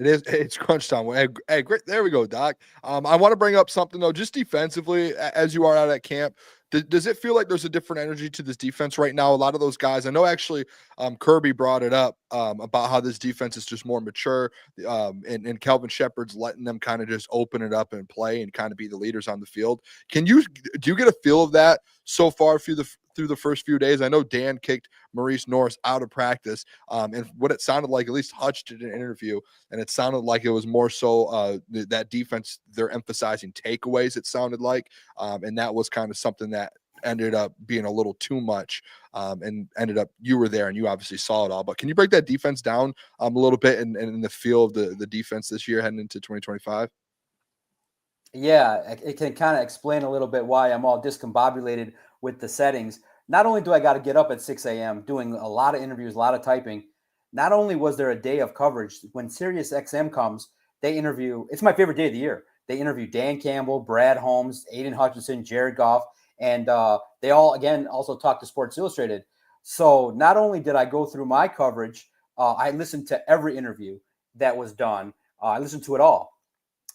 it's crunch time. Hey, great. There we go, Doc. I want to bring up something though, just defensively, as you are out at camp. Does it feel like there's a different energy to this defense right now? A lot of those guys, I know actually Kirby brought it up about how this defense is just more mature, and Kelvin Shepard's letting them kind of just open it up and play and kind of be the leaders on the field. Do you get a feel of that so far through the first few days? I know Dan kicked Maurice Norris out of practice, and what it sounded like, at least Hutch did an interview, and it sounded like it was more so that defense, they're emphasizing takeaways, it sounded like, and that was kind of something that ended up being a little too much, and ended up, you were there and you obviously saw it all, but can you break that defense down a little bit and in the feel of the defense this year heading into 2025? Yeah, it can kind of explain a little bit why I'm all discombobulated with the settings. Not only do I got to get up at 6 a.m. doing a lot of interviews, a lot of typing, not only was there a day of coverage, when Sirius XM comes, they interview, it's my favorite day of the year. They interview Dan Campbell, Brad Holmes, Aiden Hutchinson, Jared Goff, and they all, again, also talk to Sports Illustrated. So not only did I go through my coverage, I listened to every interview that was done. I listened to it all.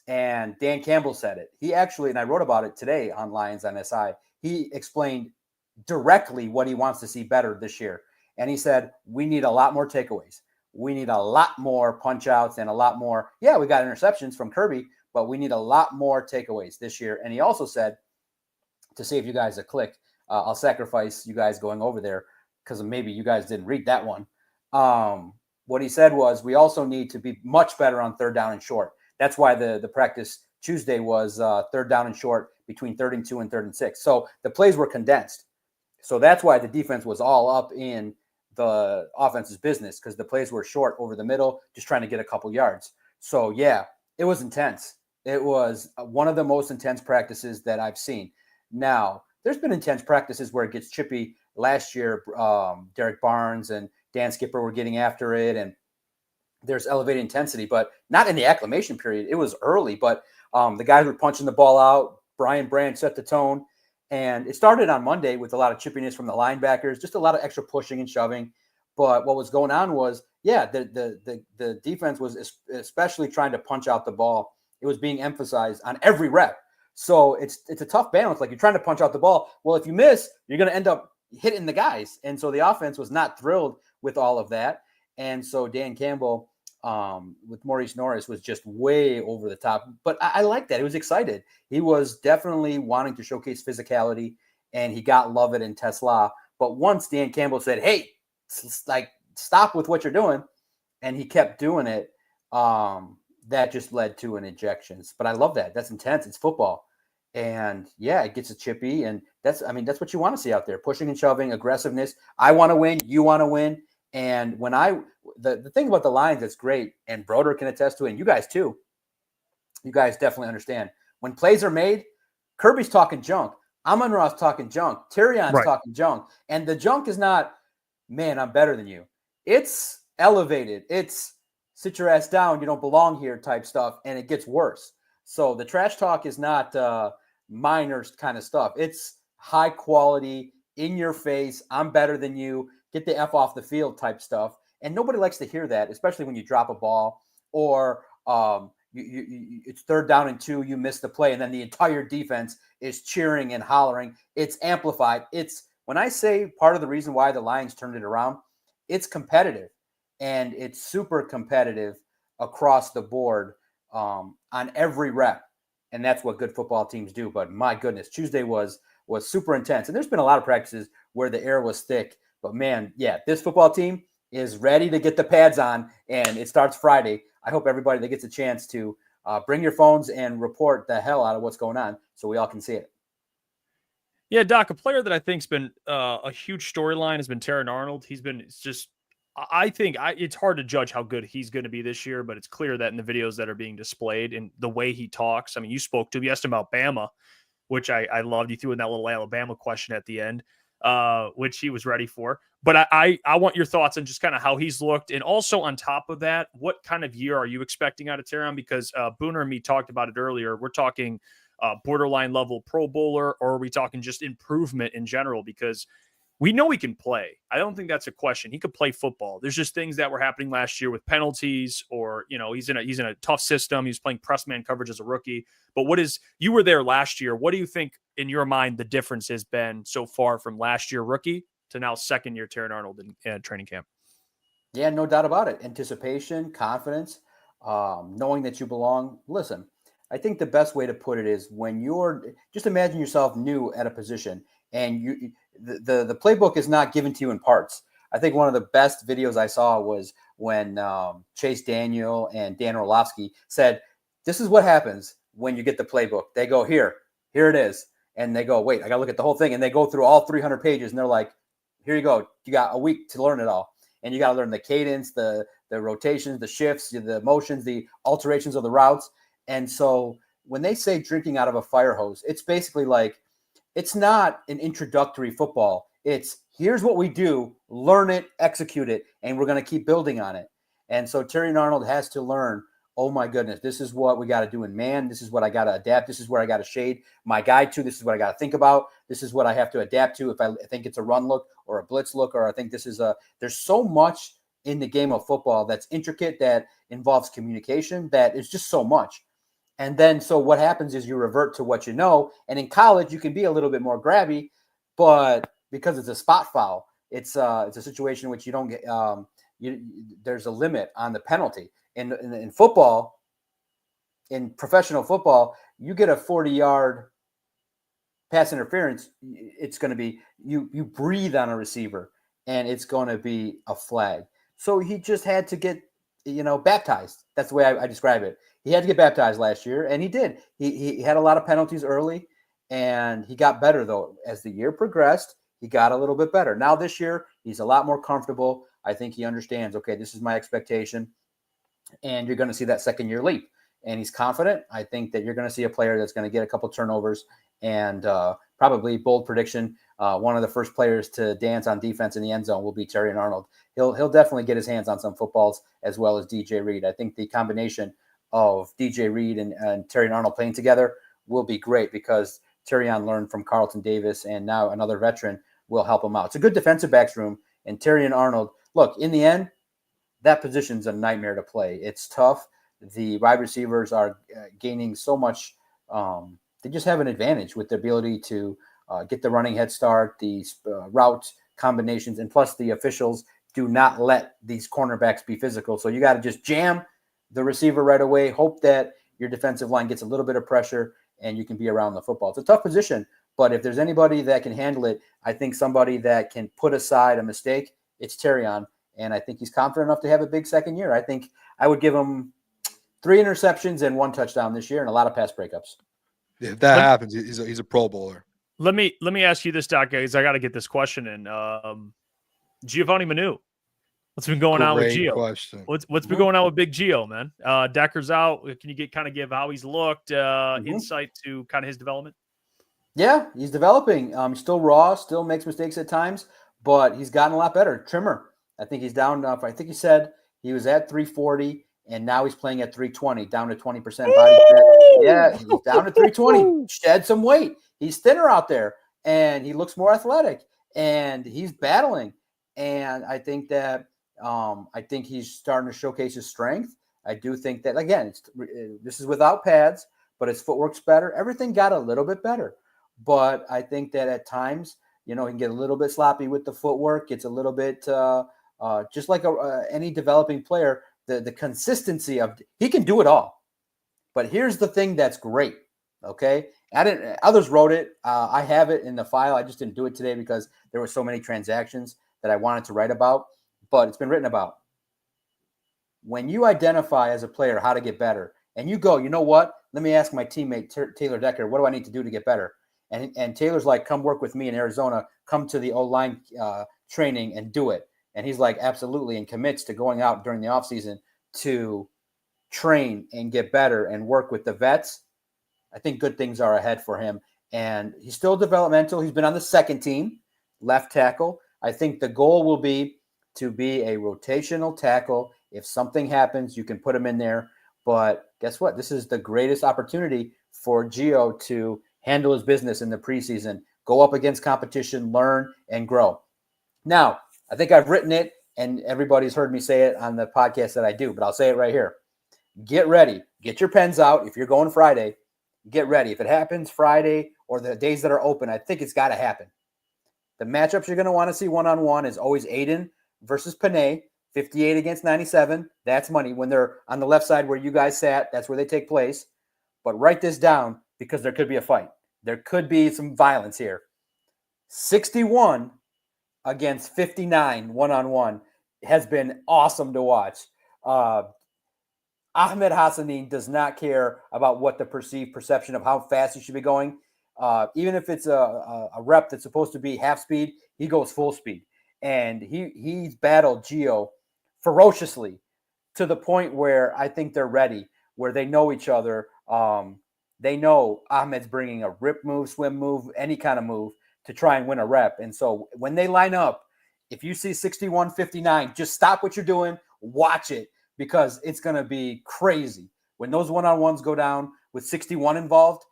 And Dan Campbell said it. He actually, and I wrote about it today on Lions on SI, he explained directly what he wants to see better this year. And he said, we need a lot more takeaways. We need a lot more punch outs and a lot more. Yeah, we got interceptions from Kirby, but we need a lot more takeaways this year. And he also said, to save you guys a click, I'll sacrifice you guys going over there because maybe you guys didn't read that one. What he said was, we also need to be much better on third down and short. That's why the practice Tuesday was third down and short between 3rd and 2 and 3rd and 6. So the plays were condensed. So that's why the defense was all up in the offense's business, because the plays were short over the middle, just trying to get a couple yards. So, yeah, it was intense. It was one of the most intense practices that I've seen. Now, there's been intense practices where it gets chippy. Last year, Derek Barnes and Dan Skipper were getting after it, and there's elevated intensity, but not in the acclimation period. It was early, but the guys were punching the ball out. Brian Branch set the tone, and it started on Monday with a lot of chippiness from the linebackers, just a lot of extra pushing and shoving. But what was going on was, yeah, the defense was especially trying to punch out the ball. It was being emphasized on every rep. So it's a tough balance. Like, you're trying to punch out the ball. Well, if you miss, you're going to end up hitting the guys. And so the offense was not thrilled with all of that. And so Dan Campbell, with Maurice Norris, was just way over the top. But I like that. He was excited. He was definitely wanting to showcase physicality, and he got Lovett and Tesla. But once Dan Campbell said, hey, stop with what you're doing, and he kept doing it, that just led to an ejections. But I love that. That's intense. It's football. And yeah, it gets a chippy, and that's what you want to see out there. Pushing and shoving, aggressiveness. I want to win. You want to win. And when the thing about the Lions that's great, and Broder can attest to it, and you guys too, you guys definitely understand. When plays are made, Kirby's talking junk. Amon-Ra's talking junk. Tyrion's talking junk. And the junk is not, man, I'm better than you. It's elevated. It's sit your ass down, you don't belong here type stuff, and it gets worse. So the trash talk is not minor kind of stuff. It's high quality, in your face, I'm better than you, get the F off the field type stuff. And nobody likes to hear that, especially when you drop a ball or it's 3rd down and 2, you miss the play, and then the entire defense is cheering and hollering. It's amplified. It's, when I say part of the reason why the Lions turned it around, it's competitive, and it's super competitive across the board on every rep. And that's what good football teams do. But my goodness, Tuesday was super intense. And there's been a lot of practices where the air was thick. But man, yeah, this football team is ready to get the pads on, and it starts Friday. I hope everybody that gets a chance to bring your phones and report the hell out of what's going on so we all can see it. Yeah, Doc, a player that I think's been a huge storyline has been Terran Arnold. I think it's hard to judge how good he's going to be this year, but it's clear that in the videos that are being displayed and the way he talks, I mean, you spoke to him, you asked him about Bama, which I loved. You threw in that little Alabama question at the end, which he was ready for. But I want your thoughts on just kind of how he's looked. And also on top of that, what kind of year are you expecting out of Terran? Because Booner and me talked about it earlier. We're talking borderline level Pro Bowler, or are we talking just improvement in general? Because we know he can play. I don't think that's a question. He could play football. There's just things that were happening last year with penalties, or, you know, he's in a tough system. He's playing press man coverage as a rookie. But you were there last year. What do you think in your mind, the difference has been so far from last year rookie to now second year Terry Arnold in training camp? Yeah, no doubt about it. Anticipation, confidence, knowing that you belong. Listen, I think the best way to put it is when you're just imagine yourself new at a position and the playbook is not given to you in parts. I think one of the best videos I saw was when Chase Daniel and Dan Orlovsky said, this is what happens when you get the playbook. They go, here it is. And they go, wait, I got to look at the whole thing. And they go through all 300 pages and they're like, here you go. You got a week to learn it all. And you got to learn the cadence, the rotations, the shifts, the motions, the alterations of the routes. And so when they say drinking out of a fire hose, it's basically like, it's not an introductory football. It's here's what we do, learn it, execute it, and we're going to keep building on it. And so Terry Arnold has to learn, oh my goodness, this is what we got to do in man. This is what I got to adapt. This is where I got to shade my guy to. This is what I got to think about. This is what I have to adapt to if I think it's a run look or a blitz look, or I think this is there's so much in the game of football that's intricate, that involves communication, that is just so much. And then so what happens is you revert to what you know. And in college, you can be a little bit more grabby, but because it's a spot foul, it's a situation in which you don't get there's a limit on the penalty. In football, in professional football, you get a 40-yard pass interference, it's going to be you breathe on a receiver, and it's going to be a flag. So he just had to get baptized. That's the way I describe it. He had to get baptized last year, and he did. He had a lot of penalties early, and he got better though as the year progressed. He got a little bit better. Now this year, he's a lot more comfortable. I think he understands, okay, this is my expectation. And you're going to see that second year leap. And he's confident. I think that you're going to see a player that's going to get a couple turnovers and probably bold prediction. One of the first players to dance on defense in the end zone will be Terry Arnold. He'll definitely get his hands on some footballs as well as DJ Reed. I think the combination of DJ Reed and Terry Arnold playing together will be great because Terrion learned from Carlton Davis, and now another veteran will help him out. It's a good defensive backs room, and Terry and Arnold, look, in the end, that position's a nightmare to play. It's tough. The wide receivers are gaining so much. They just have an advantage with the ability to get the running head start, the route combinations, and plus the officials do not let these cornerbacks be physical. So you got to just jam the receiver right away, hope that your defensive line gets a little bit of pressure, and you can be around the football. It's a tough position, but if there's anybody that can handle it, I think somebody that can put aside a mistake, it's Terrion. And I think he's confident enough to have a big second year. I think I would give him 3 interceptions and 1 touchdown this year and a lot of pass breakups. Yeah, if that happens, he's a Pro Bowler. Let me ask you this, Doc, guys. I got to get this question in. Giovanni Manu, what's been going on with Gio? Question. What's been going on with Big Gio, man? Decker's out. Can you give how he's looked, insight to kind of his development? Yeah, he's developing. Still raw, still makes mistakes at times, but he's gotten a lot better. Trimmer. I think he's down. I think he said he was at 340, and now he's playing at 320, down to 20% body fat. Yeah, he's down to 320. Shed some weight. He's thinner out there, and he looks more athletic, and he's battling. And I think that he's starting to showcase his strength. I do think that, again, this is without pads, but his footwork's better. Everything got a little bit better. But I think that at times, he can get a little bit sloppy with the footwork. It's a little bit just like any developing player, the consistency of he can do it all. But here's the thing that's great. Okay. Others wrote it. I have it in the file. I just didn't do it today because there were so many transactions that I wanted to write about, but it's been written about. When you identify as a player how to get better and you go, you know what? Let me ask my teammate, Taylor Decker, what do I need to do to get better? And Taylor's like, come work with me in Arizona, come to the O-line training and do it. And he's like, absolutely, and commits to going out during the offseason to train and get better and work with the vets. I think good things are ahead for him. And he's still developmental. He's been on the second team, left tackle. I think the goal will be to be a rotational tackle. If something happens, you can put him in there. But guess what? This is the greatest opportunity for Gio to handle his business in the preseason, go up against competition, learn, and grow. Now, I think I've written it, and everybody's heard me say it on the podcast that I do, but I'll say it right here. Get ready. Get your pens out. If you're going Friday, get ready. If it happens Friday or the days that are open, I think it's got to happen. The matchups you're going to want to see one-on-one is always Aiden versus Panay, 58 against 97. That's money. When they're on the left side where you guys sat, that's where they take place. But write this down because there could be a fight. There could be some violence here. 61 against 59 one-on-one has been awesome to watch. Ahmed Hassanin does not care about what the perceived perception of how fast he should be going. Even if it's a rep that's supposed to be half speed, he goes full speed. And he's battled Gio ferociously to the point where I think they're ready, where they know each other. They know Ahmed's bringing a rip move, swim move, any kind of move to try and win a rep. And so when they line up, if you see 61-59, just stop what you're doing, watch it, because it's going to be crazy. When those one-on-ones go down with 61 involved,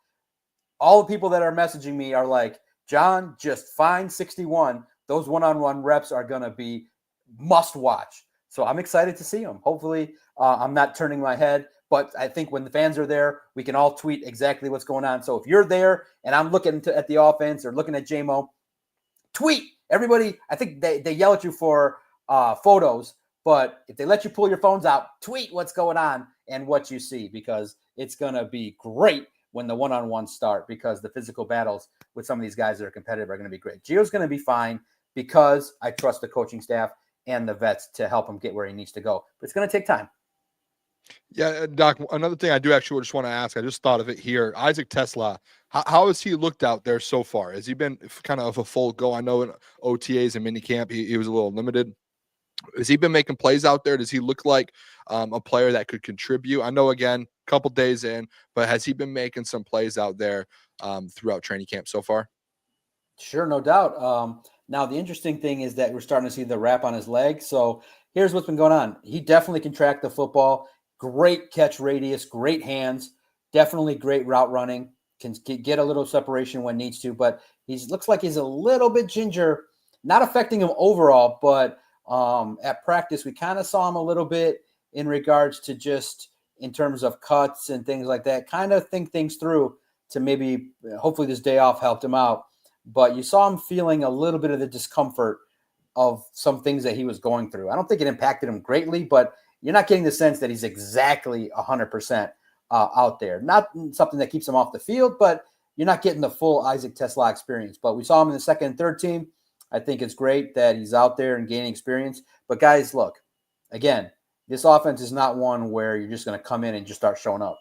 all the people that are messaging me are like, John, just find 61. Those one-on-one reps are going to be must watch. So I'm excited to see them. Hopefully I'm not turning my head, but I think when the fans are there, we can all tweet exactly what's going on. So if you're there and I'm looking at the offense or looking at JMO, tweet. Everybody, I think they yell at you for photos, but if they let you pull your phones out, tweet what's going on and what you see, because it's going to be great when the one-on-ones start, because the physical battles with some of these guys that are competitive are going to be great. Gio's going to be fine because I trust the coaching staff and the vets to help him get where he needs to go. But it's going to take time. Yeah, Doc, another thing I do actually just want to ask, I just thought of it here. Isaac Tesla, how has he looked out there so far? Has he been kind of a full go? I know in OTAs and minicamp, he was a little limited. Has he been making plays out there? Does he look like a player that could contribute? I know, again, a couple days in, but has he been making some plays out there throughout training camp so far? Sure, no doubt. Now, the interesting thing is that we're starting to see the wrap on his leg. So here's what's been going on. He definitely can track the football. Great catch radius, great hands, definitely great route running, can get a little separation when needs to, but he looks like he's a little bit ginger, not affecting him overall, but at practice, we kind of saw him a little bit in regards to just in terms of cuts and things like that, kind of think things through to maybe hopefully this day off helped him out. But you saw him feeling a little bit of the discomfort of some things that he was going through. I don't think it impacted him greatly, but you're not getting the sense that he's exactly 100% out there. Not something that keeps him off the field, but you're not getting the full Isaac Tesla experience. But we saw him in the second and third team. I think it's great that he's out there and gaining experience. But guys, look, again, this offense is not one where you're just going to come in and just start showing up.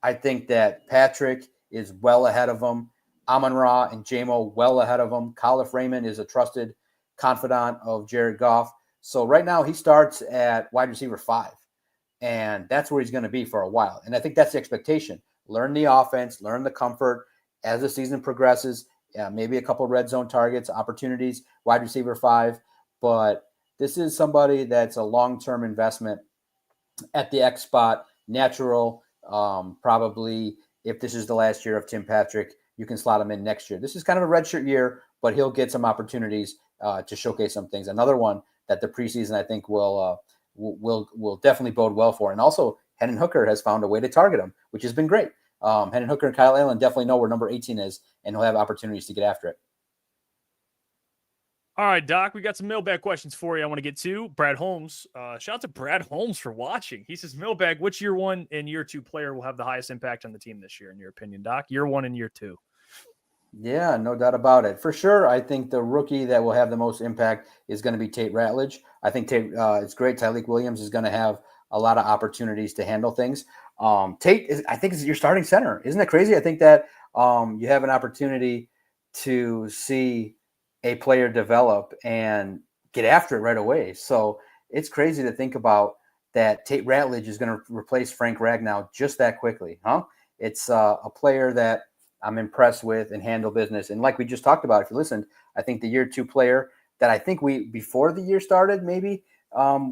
I think that Patrick is well ahead of him. Amon-Ra and JMO well ahead of him. Khalif Raymond is a trusted confidant of Jared Goff. So right now he starts at wide receiver 5, and that's where he's going to be for a while. And I think that's the expectation. Learn the offense, learn the comfort as the season progresses. Maybe a couple red zone targets, opportunities, wide receiver 5. But this is somebody that's a long-term investment at the X spot, natural. Probably if this is the last year of Tim Patrick, you can slot him in next year. This is kind of a redshirt year, but he'll get some opportunities to showcase some things. Another one that the preseason I think will definitely bode well for. And also, Hendon Hooker has found a way to target him, which has been great. Hendon Hooker and Kyle Allen definitely know where number 18 is, and he'll have opportunities to get after it. All right, Doc, we got some mailbag questions for you I want to get to. Brad Holmes. Shout out to Brad Holmes for watching. He says, mailbag, which year 1 and year 2 player will have the highest impact on the team this year, in your opinion, Doc? Year 1 and year 2. Yeah, no doubt about it. For sure, I think the rookie that will have the most impact is going to be Tate Ratledge. I think it's great. Tyleik Williams is going to have a lot of opportunities to handle things. Tate, I think, is your starting center. Isn't that crazy? I think that you have an opportunity to see a player develop and get after it right away. So it's crazy to think about that Tate Ratledge is going to replace Frank Ragnow just that quickly, huh? It's a player that I'm impressed with and handle business. And like we just talked about, if you listened, I think the year 2 player that I think before the year started, maybe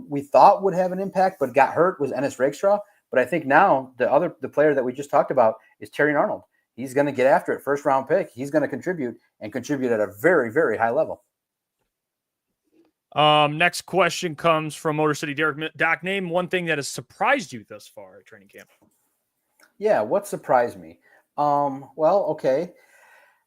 we thought would have an impact, but got hurt was Ennis Rakestraw. But I think now the player that we just talked about is Terry Arnold. He's going to get after it. First round pick. He's going to contribute at a very, very high level. Next question comes from Motor City Derek. Doc, name one thing that has surprised you thus far at training camp. Yeah, what surprised me? Well, okay.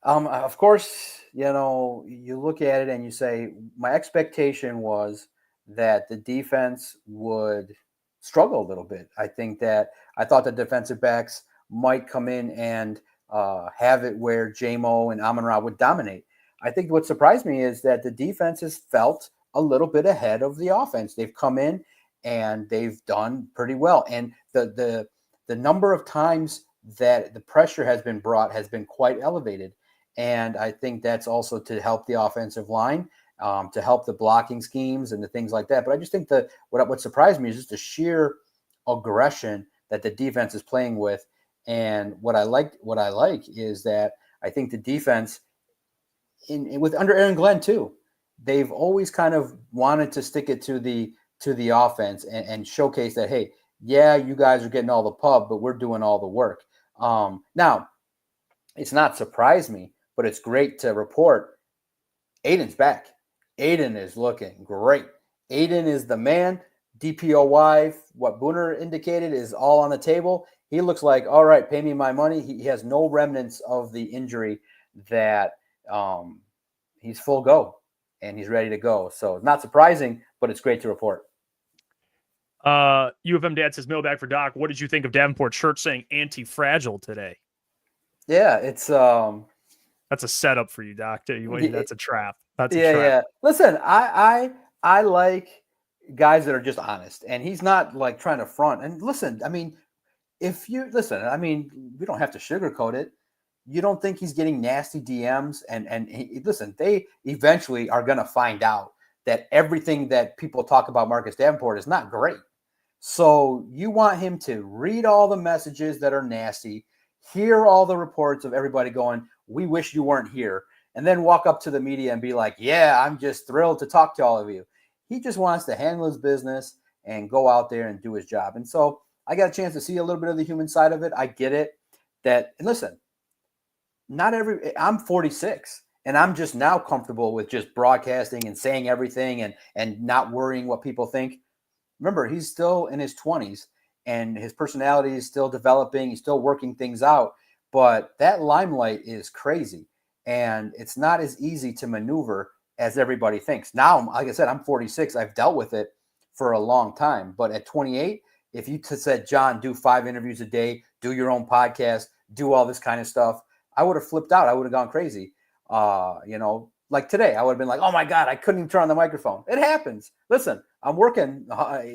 Of course, you look at it and you say, my expectation was that the defense would struggle a little bit. I thought the defensive backs might come in and have it where J-Mo and Amon-Ra would dominate. I think what surprised me is that the defense has felt a little bit ahead of the offense. They've come in and they've done pretty well. And the number of times that the pressure has been brought has been quite elevated. And I think that's also to help the offensive line, to help the blocking schemes and the things like that. But I just think that what surprised me is just the sheer aggression that the defense is playing with. And what I like is that I think the defense with under Aaron Glenn too, they've always kind of wanted to stick it to the offense and showcase that, hey, yeah, you guys are getting all the pub, but we're doing all the work. Now, it's not surprised me, but it's great to report Aiden's back. Aiden is looking great. Aiden is the man. DPOY, what Booner indicated, is all on the table. He looks like, all right, pay me my money. He has no remnants of the injury that he's full go and he's ready to go. So it's not surprising, but it's great to report. U of M Dad says, mailbag for Doc. What did you think of Davenport's shirt saying anti-fragile today? Yeah, it's that's a setup for you, Doc. That's a trap. That's a trap. Yeah. Listen, I like guys that are just honest, and he's not like trying to front. And listen, I mean, we don't have to sugarcoat it. You don't think he's getting nasty DMs, and listen, they eventually are going to find out that everything that people talk about Marcus Davenport is not great. So you want him to read all the messages that are nasty, hear all the reports of everybody going, we wish you weren't here, and then walk up to the media and be like, yeah, I'm just thrilled to talk to all of you. He just wants to handle his business and go out there and do his job. And so I got a chance to see a little bit of the human side of it. I get it. And listen, I'm 46 and I'm just now comfortable with just broadcasting and saying everything and not worrying what people think. Remember, he's still in his 20s and his personality is still developing. He's still working things out, but that limelight is crazy and it's not as easy to maneuver as everybody thinks. Now, like I said, I'm 46. I've dealt with it for a long time, but at 28, if you said, John, do 5 interviews a day, do your own podcast, do all this kind of stuff, I would have flipped out. I would have gone crazy. Like today, I would have been like, oh my God, I couldn't even turn on the microphone. It happens. Listen, I'm working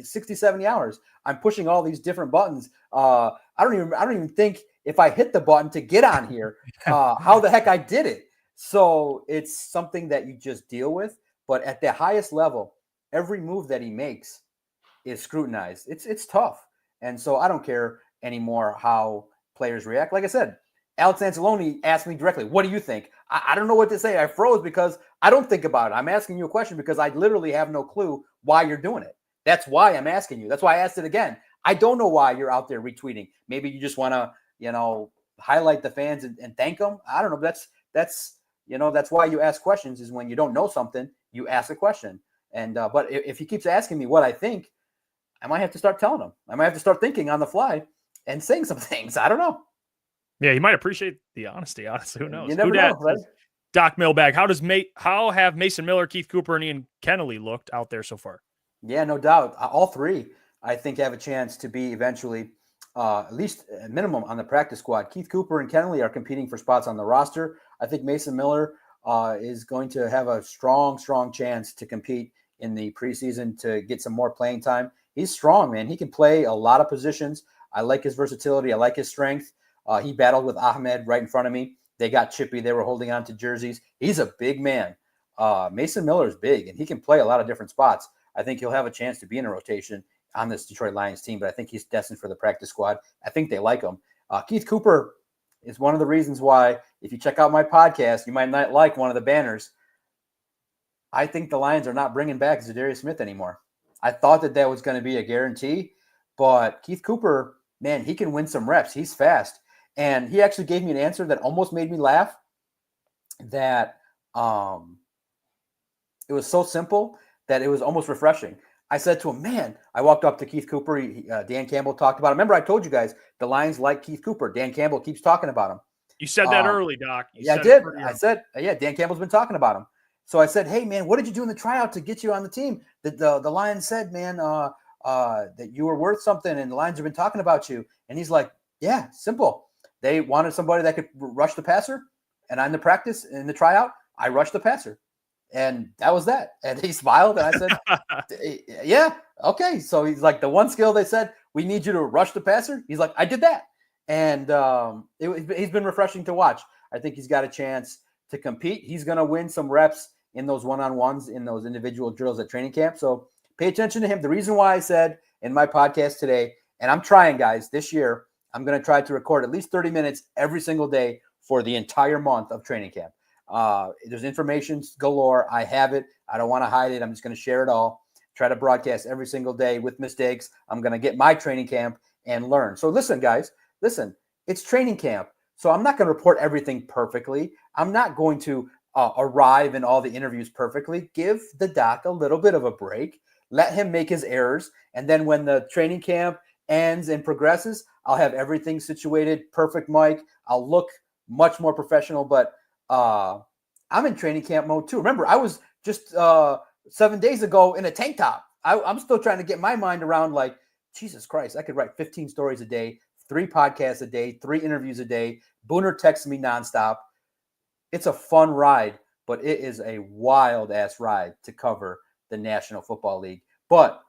60, 70 hours. I'm pushing all these different buttons. I don't even think if I hit the button to get on here, how the heck I did it. So it's something that you just deal with. But at the highest level, every move that he makes is scrutinized. It's tough. And so I don't care anymore how players react. Like I said, Alex Anzalone asked me directly, what do you think? I don't know what to say. I froze because I don't think about it. I'm asking you a question because I literally have no clue why you're doing it. That's why I'm asking you. That's why I asked it again. I don't know why you're out there retweeting. Maybe you just want to, highlight the fans and thank them. I don't know. That's why you ask questions, is when you don't know something, you ask a question. And but if he keeps asking me what I think, I might have to start telling him. I might have to start thinking on the fly and saying some things. I don't know. Yeah, he might appreciate the honesty. Honestly, who knows? You never know, right? Doc Mailbag, how have Mason Miller, Keith Cooper, and Ian Kennelly looked out there so far? Yeah, no doubt. All three, I think, have a chance to be eventually at least a minimum on the practice squad. Keith Cooper and Kennelly are competing for spots on the roster. I think Mason Miller is going to have a strong chance to compete in the preseason to get some more playing time. He's strong, man. He can play a lot of positions. I like his versatility. I like his strength. He battled with Ahmed right in front of me. They got chippy. They were holding on to jerseys. He's a big man. Mason Miller is big, and he can play a lot of different spots. I think he'll have a chance to be in a rotation on this Detroit Lions team, but I think he's destined for the practice squad. I think they like him. Keith Cooper is one of the reasons why, if you check out my podcast, you might not like one of the banners. I think the Lions are not bringing back Zadarius Smith anymore. I thought that was going to be a guarantee, but Keith Cooper, man, he can win some reps. He's fast. And he actually gave me an answer that almost made me laugh, that it was so simple that it was almost refreshing. I said to him, man, I walked up to Keith Cooper. Dan Campbell talked about him. Remember, I told you guys the Lions like Keith Cooper. Dan Campbell keeps talking about him. You said that early, Doc. You Yeah, I said did. it pretty I early. said, yeah, Dan Campbell's been talking about him. So I said, hey, man, what did you do in the tryout to get you on the team? The Lions said, man, that you were worth something, and the Lions have been talking about you. And he's like, yeah, simple. They wanted somebody that could rush the passer, and in the tryout, I rushed the passer. And that was that. And he smiled, and I said, yeah, okay. So he's like, the one skill they said, we need you to rush the passer. He's like, I did that. And he's been refreshing to watch. I think he's got a chance to compete. He's going to win some reps in those one-on-ones, in those individual drills at training camp. So pay attention to him. The reason why I said in my podcast today, and I'm trying, guys, this year, I'm going to try to record at least 30 minutes every single day for the entire month of training camp. There's information galore. I have it. I don't want to hide it. I'm just going to share it all. Try to broadcast every single day with mistakes. I'm going to get my training camp and learn. So listen, guys, it's training camp. So I'm not going to report everything perfectly. I'm not going to arrive in all the interviews perfectly. Give the doc a little bit of a break. Let him make his errors. And then when the training camp ends and progresses, I'll have everything situated, perfect mic. I'll look much more professional, but I'm in training camp mode too. Remember, I was just 7 days ago in a tank top. I'm still trying to get my mind around, like, Jesus Christ, I could write 15 stories a day, 3 podcasts a day, 3 interviews a day. Booner texts me nonstop. It's a fun ride, but it is a wild-ass ride to cover the National Football League. But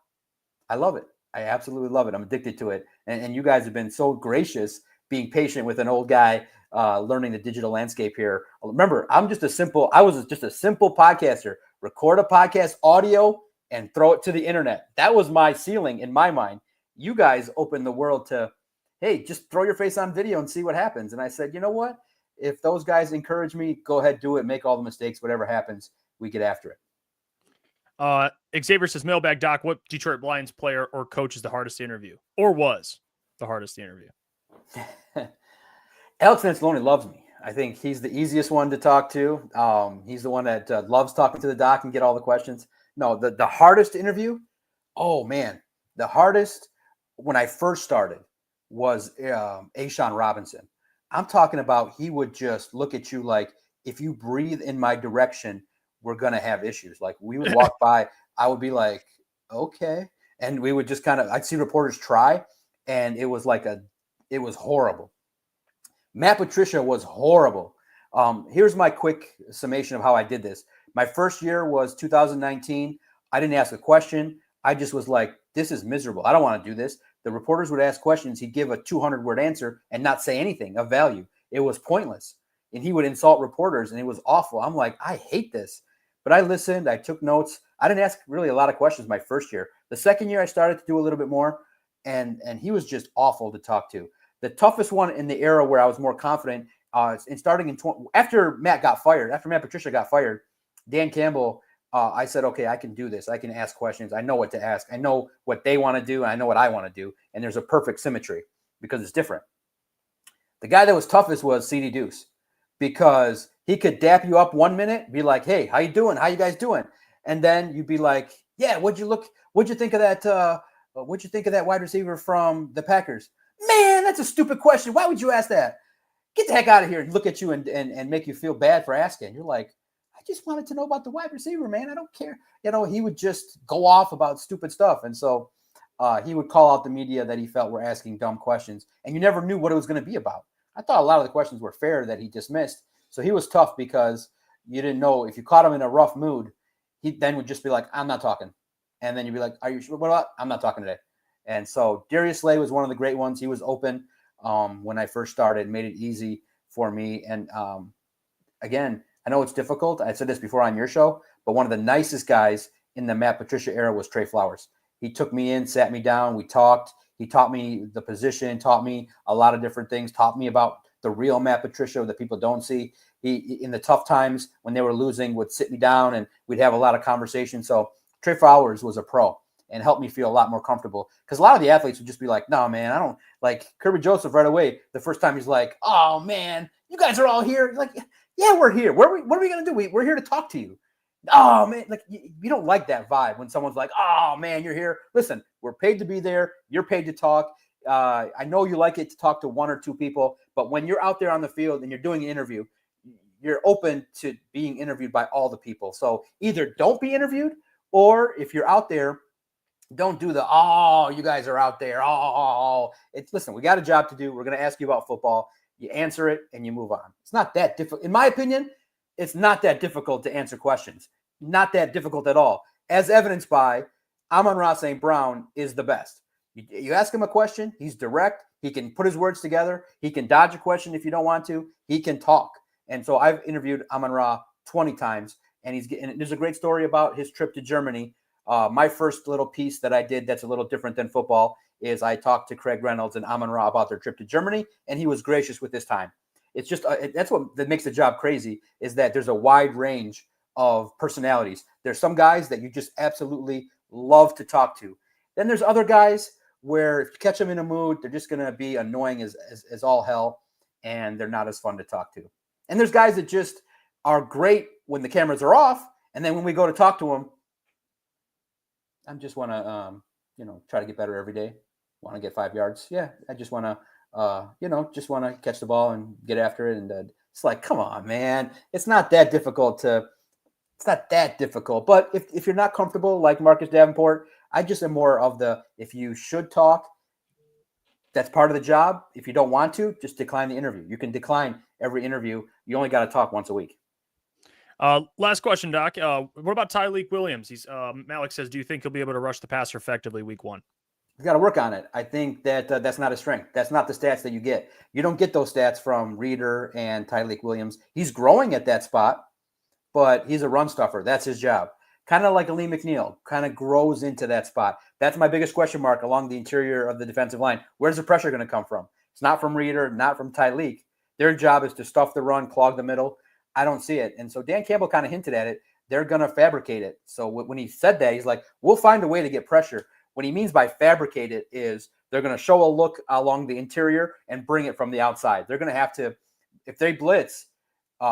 I love it. I absolutely love it. I'm addicted to it. And you guys have been so gracious being patient with an old guy learning the digital landscape here. Remember, I was just a simple podcaster. Record a podcast audio and throw it to the internet. That was my ceiling in my mind. You guys opened the world to, hey, just throw your face on video and see what happens. And I said, you know what? If those guys encourage me, go ahead, do it, make all the mistakes, whatever happens, we get after it. Xavier says, mailbag, Doc, what Detroit Lions player or coach is the hardest to interview, or was the hardest to interview? Alex Anzalone loves me. I think he's the easiest one to talk to. He's the one that loves talking to the doc and get all the questions. No, the hardest to interview, oh, man, the hardest when I first started was Ashawn Robinson. I'm talking about he would just look at you like, if you breathe in my direction, we're going to have issues. Like, we would walk by, I would be like, okay. And we would just kind of, I'd see reporters try, and it was it was horrible. Matt Patricia was horrible. Here's my quick summation of how I did this. My first year was 2019. I didn't ask a question. I just was like, this is miserable. I don't want to do this. The reporters would ask questions. He'd give a 200-word answer and not say anything of value. It was pointless. And he would insult reporters, and it was awful. I'm like, I hate this. But I listened. I took notes. I didn't ask really a lot of questions my first year. The second year, I started to do a little bit more, and he was just awful to talk to. The toughest one in the era where I was more confident, after Matt Patricia got fired, Dan Campbell, I said, okay, I can do this. I can ask questions. I know what to ask. I know what they want to do, and I know what I want to do. And there's a perfect symmetry because it's different. The guy that was toughest was CD Deuce, because he could dap you up 1 minute, be like, hey, how you doing? How you guys doing? And then you'd be like, yeah, what'd you think of that? What'd you think of that wide receiver from the Packers? Man, that's a stupid question. Why would you ask that? Get the heck out of here and look at you and make you feel bad for asking. You're like, I just wanted to know about the wide receiver, man. I don't care. He would just go off about stupid stuff. And so he would call out the media that he felt were asking dumb questions. And you never knew what it was going to be about. I thought a lot of the questions were fair that he dismissed. So he was tough because you didn't know if you caught him in a rough mood, he then would just be like, I'm not talking. And then you'd be like, are you sure? What about? I'm not talking today. And so Darius Slay was one of the great ones. He was open when I first started, made it easy for me. And again, I know it's difficult. I said this before on your show, but one of the nicest guys in the Matt Patricia era was Trey Flowers. He took me in, sat me down. We talked. He taught me the position, taught me a lot of different things, taught me about the real Matt Patricia that people don't see. He, in the tough times when they were losing, would sit me down and we'd have a lot of conversation. So Trey Flowers was a pro and helped me feel a lot more comfortable, because a lot of the athletes would just be like, no, man, I don't like Kirby Joseph right away. The first time he's like, oh, man, you guys are all here. Like, yeah, we're here. What are we going to do? We're here to talk to you. Oh, man, like you don't like that vibe when someone's like, oh, man, you're here. Listen, we're paid to be there. You're paid to talk. I know you like it to talk to one or two people, but when you're out there on the field and you're doing an interview, you're open to being interviewed by all the people. So either don't be interviewed, or if you're out there, don't do the, oh, you guys are out there. Oh, listen, we got a job to do. We're going to ask you about football. You answer it and you move on. It's not that difficult. In my opinion, it's not that difficult to answer questions. Not that difficult at all. As evidenced by Amon-Ra St. Brown is the best. You ask him a question, he's direct. He can put his words together. He can dodge a question if you don't want to. He can talk. And so I've interviewed Amon-Ra 20 times, and there's a great story about his trip to Germany. My first little piece that I did that's a little different than football is I talked to Craig Reynolds and Amon-Ra about their trip to Germany, and he was gracious with his time. It's just that's what that makes the job crazy, is that there's a wide range of personalities. There's some guys that you just absolutely love to talk to. Then there's other guys where if you catch them in a mood, they're just going to be annoying as all hell, and they're not as fun to talk to. And there's guys that just are great when the cameras are off, and then when we go to talk to them, I just want to, try to get better every day. Want to get 5 yards? Yeah, I just want to, just want to catch the ball and get after it. And it's like, come on, man, it's not that difficult. But if you're not comfortable, like Marcus Davenport, I just am more of if you should talk, that's part of the job. If you don't want to, just decline the interview. You can decline every interview. You only got to talk once a week. Last question, Doc. What about Tyleik Williams? Malik says, do you think he'll be able to rush the passer effectively week 1? He's got to work on it. I think that that's not his strength. That's not the stats that you get. You don't get those stats from Reeder and Tyleik Williams. He's growing at that spot, but he's a run stuffer. That's his job. Kind of like Aleem McNeil, kind of grows into that spot. That's my biggest question mark along the interior of the defensive line. Where's the pressure going to come from? It's not from Reeder, not from Tyleik. Their job is to stuff the run, clog the middle. I don't see it. And so Dan Campbell kind of hinted at it. They're going to fabricate it. So when he said that, he's like, we'll find a way to get pressure. What he means by fabricate it is they're going to show a look along the interior and bring it from the outside. They're going to have to, if they blitz,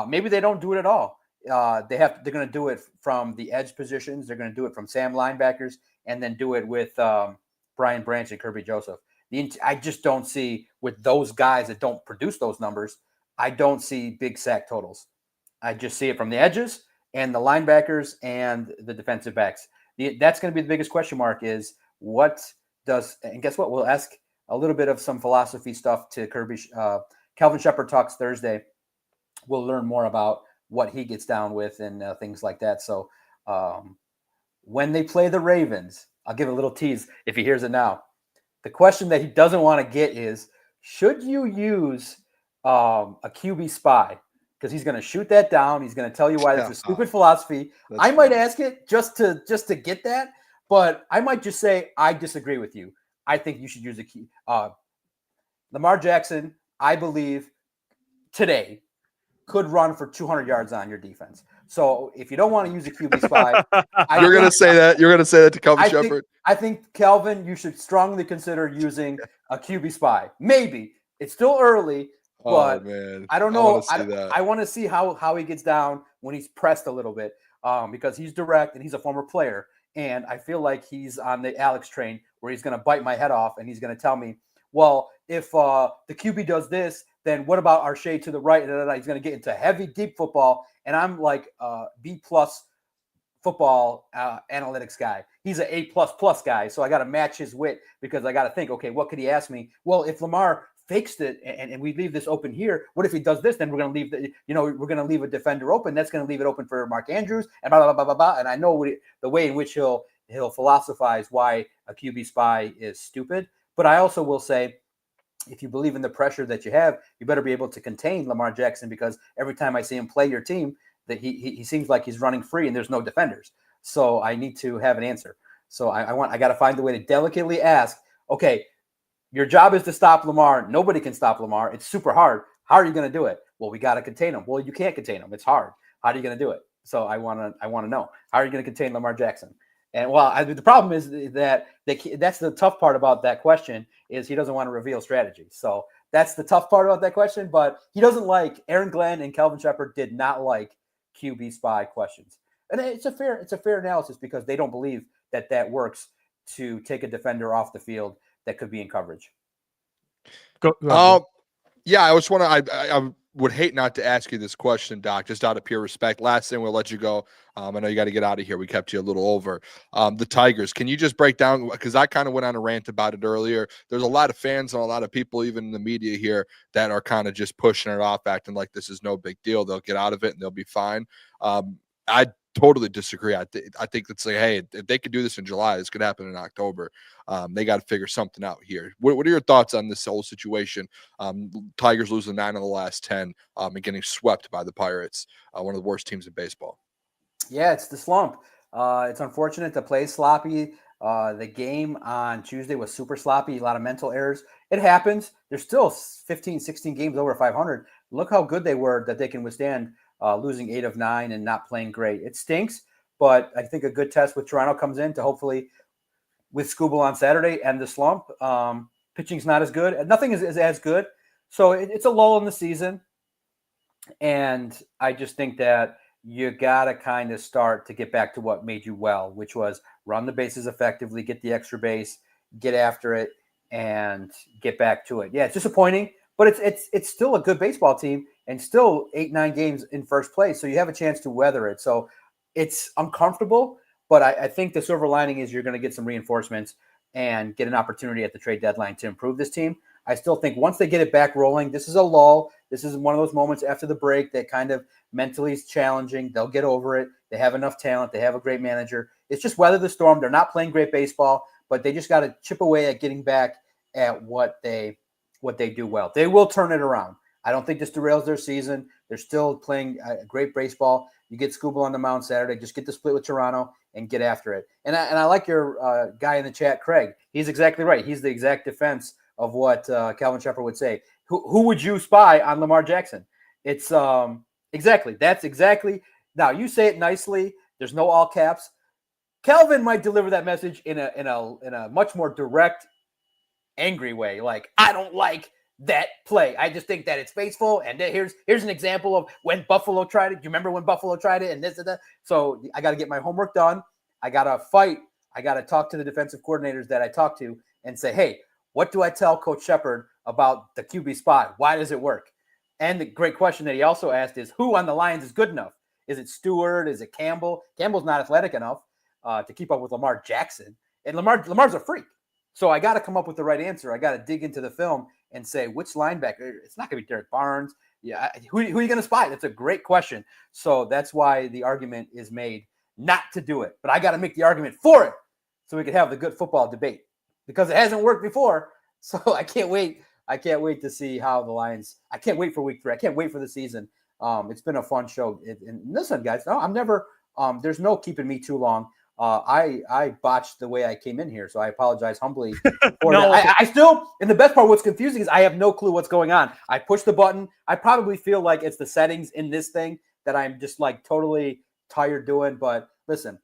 maybe they don't do it at all. They're going to do it from the edge positions. They're going to do it from Sam linebackers and then do it with Brian Branch and Kirby Joseph. I just don't see, with those guys that don't produce those numbers, I don't see big sack totals. I just see it from the edges and the linebackers and the defensive backs. That's going to be the biggest question mark is and guess what? We'll ask a little bit of some philosophy stuff to Kirby. Calvin Shepard talks Thursday. We'll learn more about what he gets down with and things like that. So when they play the Ravens, I'll give a little tease if he hears it now. The question that he doesn't want to get is, should you use a QB spy? Because he's going to shoot that down. He's going to tell you why that's a stupid philosophy. I might ask it just to get that, but I might just say, I disagree with you. I think you should use a key. Lamar Jackson, I believe, today could run for 200 yards on your defense. So if you don't want to use a QB spy, you're going to say that. You're going to say that to Calvin Shepard. I think, Calvin, you should strongly consider using a QB spy. Maybe it's still early. But man. I don't know. I want to see how he gets down when he's pressed a little bit because he's direct and he's a former player. And I feel like he's on the Alex train where he's going to bite my head off and he's going to tell me, well, if the QB does this, then what about our shade to the right? He's going to get into heavy, deep football. And I'm like B+ football analytics guy. He's an A++ guy. So I got to match his wit because I got to think, okay, what could he ask me? Well, if Lamar fakes it and we leave this open here, what if he does this? Then we're going to leave we're going to leave a defender open. That's going to leave it open for Mark Andrews and blah, blah, blah, blah, blah. And I know the way in which he'll philosophize why a QB spy is stupid. But I also will say, if you believe in the pressure that you have, you better be able to contain Lamar Jackson because every time I see him play your team, that he seems like he's running free and there's no defenders. So I need to have an answer. So I got to find the way to delicately ask, okay, your job is to stop Lamar. Nobody can stop Lamar. It's super hard. How are you going to do it? Well, we got to contain him. Well, you can't contain him. It's hard. How are you going to do it? So I want to know, how are you going to contain Lamar Jackson? And the problem is that that's the tough part about that question is he doesn't want to reveal strategy. So that's the tough part about that question. But he doesn't like Aaron Glenn and Calvin Shepard did not like QB spy questions. And it's a fair analysis because they don't believe that works to take a defender off the field that could be in coverage. Go ahead. Yeah, I just want to. I would hate not to ask you this question, Doc, just out of pure respect. Last thing, we'll let you go. I know you got to get out of here. We kept you a little over. The Tigers, can you just break down, because I kind of went on a rant about it earlier. There's a lot of fans and a lot of people, even in the media here, that are kind of just pushing it off, acting like this is no big deal. They'll get out of it and they'll be fine. I totally disagree. I think it's like, hey, if they could do this in July, this could happen in October. They got to figure something out here. What are your thoughts on this whole situation? Tigers losing 9 of the last 10 and getting swept by the Pirates, one of the worst teams in baseball. Yeah, it's the slump. It's unfortunate the play sloppy. The game on Tuesday was super sloppy, a lot of mental errors. It happens. There's still 15, 16 games over 500. Look how good they were that they can withstand losing 8 of 9 and not playing great. It stinks, but I think a good test with Toronto comes in to hopefully with Skubal on Saturday and the slump. Pitching's not as good. Nothing is as good. So it's a lull in the season. And I just think that you got to kind of start to get back to what made you well, which was run the bases effectively, get the extra base, get after it, and get back to it. Yeah, it's disappointing, but it's still a good baseball team and still 8-9 games in first place. So you have a chance to weather it. So it's uncomfortable, but I think the silver lining is you're going to get some reinforcements and get an opportunity at the trade deadline to improve this team. I still think once they get it back rolling, this is a lull. This is one of those moments after the break that kind of mentally is challenging. They'll get over it. They have enough talent. They have a great manager. It's just weather the storm. They're not playing great baseball, but they just got to chip away at getting back at what they do well. They will turn it around. I don't think this derails their season. They're still playing great baseball. You get Skubal on the mound Saturday. Just get the split with Toronto and get after it. And I like your guy in the chat, Craig. He's exactly right. He's the exact defense of what Calvin Shepard would say. Who would you spy on Lamar Jackson? It's exactly. That's exactly. Now you say it nicely. There's no all caps. Calvin might deliver that message in a much more direct, angry way. Like, I don't like that play. I just think that it's faithful. And here's an example of when Buffalo tried it. Do you remember when Buffalo tried it? And this and that. So I got to get my homework done. I got to fight. I got to talk to the defensive coordinators that I talk to and say, hey, what do I tell Coach Shepard about the QB spot? Why does it work? And the great question that he also asked is, who on the Lions is good enough? Is it Stewart? Is it Campbell? Campbell's not athletic enough to keep up with Lamar Jackson. And Lamar's a freak. So I got to come up with the right answer. I got to dig into the film and say, which linebacker? It's not going to be Derek Barnes. Yeah, who are you going to spy? That's a great question. So that's why the argument is made not to do it. But I got to make the argument for it so we can have the good football debate because it hasn't worked before. So I can't wait. I can't wait to see how the Lions. I can't wait for week 3. I can't wait for the season. It's been a fun show. And listen, guys, no, I'm never. There's no keeping me too long. I botched the way I came in here, so I apologize humbly. For No. that. I still, and the best part, what's confusing is I have no clue what's going on. I push the button. I probably feel like it's the settings in this thing that I'm just like totally tired doing. But listen,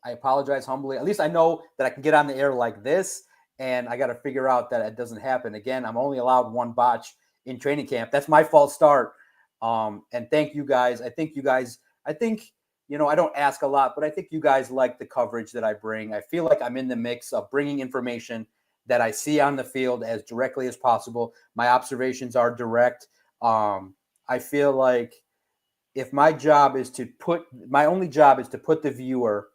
I apologize humbly. At least I know that I can get on the air like this. And I got to figure out that it doesn't happen again. I'm only allowed one botch in training camp. That's my false start. And thank you guys. I think, I don't ask a lot, but I think you guys like the coverage that I bring. I feel like I'm in the mix of bringing information that I see on the field as directly as possible. My observations are direct. I feel like if my only job is to put the viewer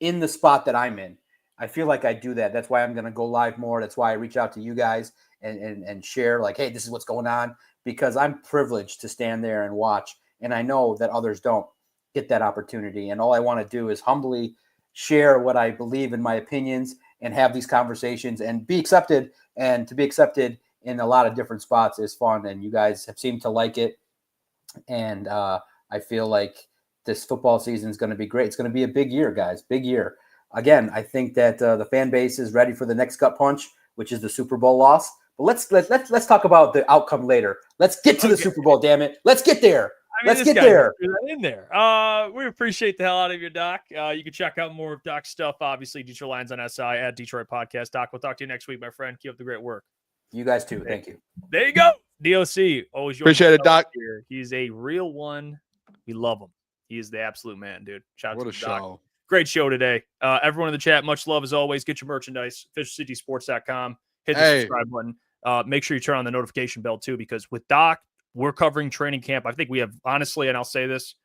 in the spot that I'm in, I feel like I do that. That's why I'm going to go live more. That's why I reach out to you guys and share like, hey, this is what's going on, because I'm privileged to stand there and watch. And I know that others don't get that opportunity. And all I want to do is humbly share what I believe in my opinions and have these conversations and be accepted. And to be accepted in a lot of different spots is fun. And you guys have seemed to like it. And I feel like this football season is going to be great. It's going to be a big year, guys. Big year. Again, I think that the fan base is ready for the next gut punch, which is the Super Bowl loss. But let's talk about the outcome later. Let's get to the Super Bowl, damn it. Let's get there. Let's get there. In there. We appreciate the hell out of you, Doc. You can check out more of Doc's stuff, obviously, Detroit Lions on SI at Detroit Podcast. Doc, we'll talk to you next week, my friend. Keep up the great work. You guys too. Thank you. There you go. DOC. Always appreciate it, Doc. Here. He's a real one. We love him. He is the absolute man, dude. Shout out what to a Doc. show. Great show today. Everyone in the chat, much love as always. Get your merchandise, FisherCitySports.com. hit the subscribe button. Make sure you turn on the notification bell too, because with Doc, we're covering training camp. I think we have, honestly, and I'll say this,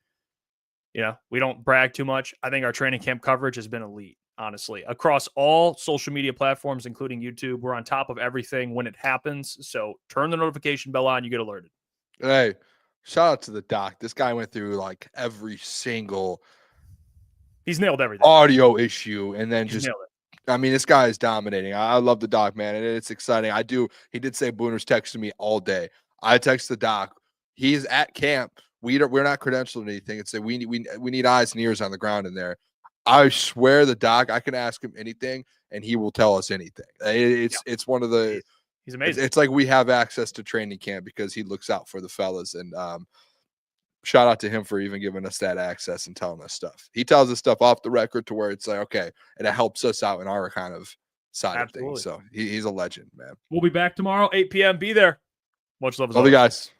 we don't brag too much. I think our training camp coverage has been elite, honestly, across all social media platforms, including YouTube. We're on top of everything when it happens. So turn the notification bell on, you get alerted. Hey, shout out to the Doc. This guy went through like every single He's nailed everything. audio issue, and then He's just nailed it. I mean, this guy is dominating. I love the Doc, man, and it's exciting. He did say Booner's texting me all day. I text the Doc. He's at camp. We're not credentialed or anything. It's we need eyes and ears on the ground in there. I swear the Doc, I can ask him anything and he will tell us anything. It's one of the he's amazing. It's like we have access to training camp because he looks out for the fellas, and shout out to him for even giving us that access and telling us stuff. He tells us stuff off the record to where it's like, okay, and it helps us out in our kind of side of things. So he's a legend, man. We'll be back tomorrow, 8 p.m. Be there. Much love. Love you guys.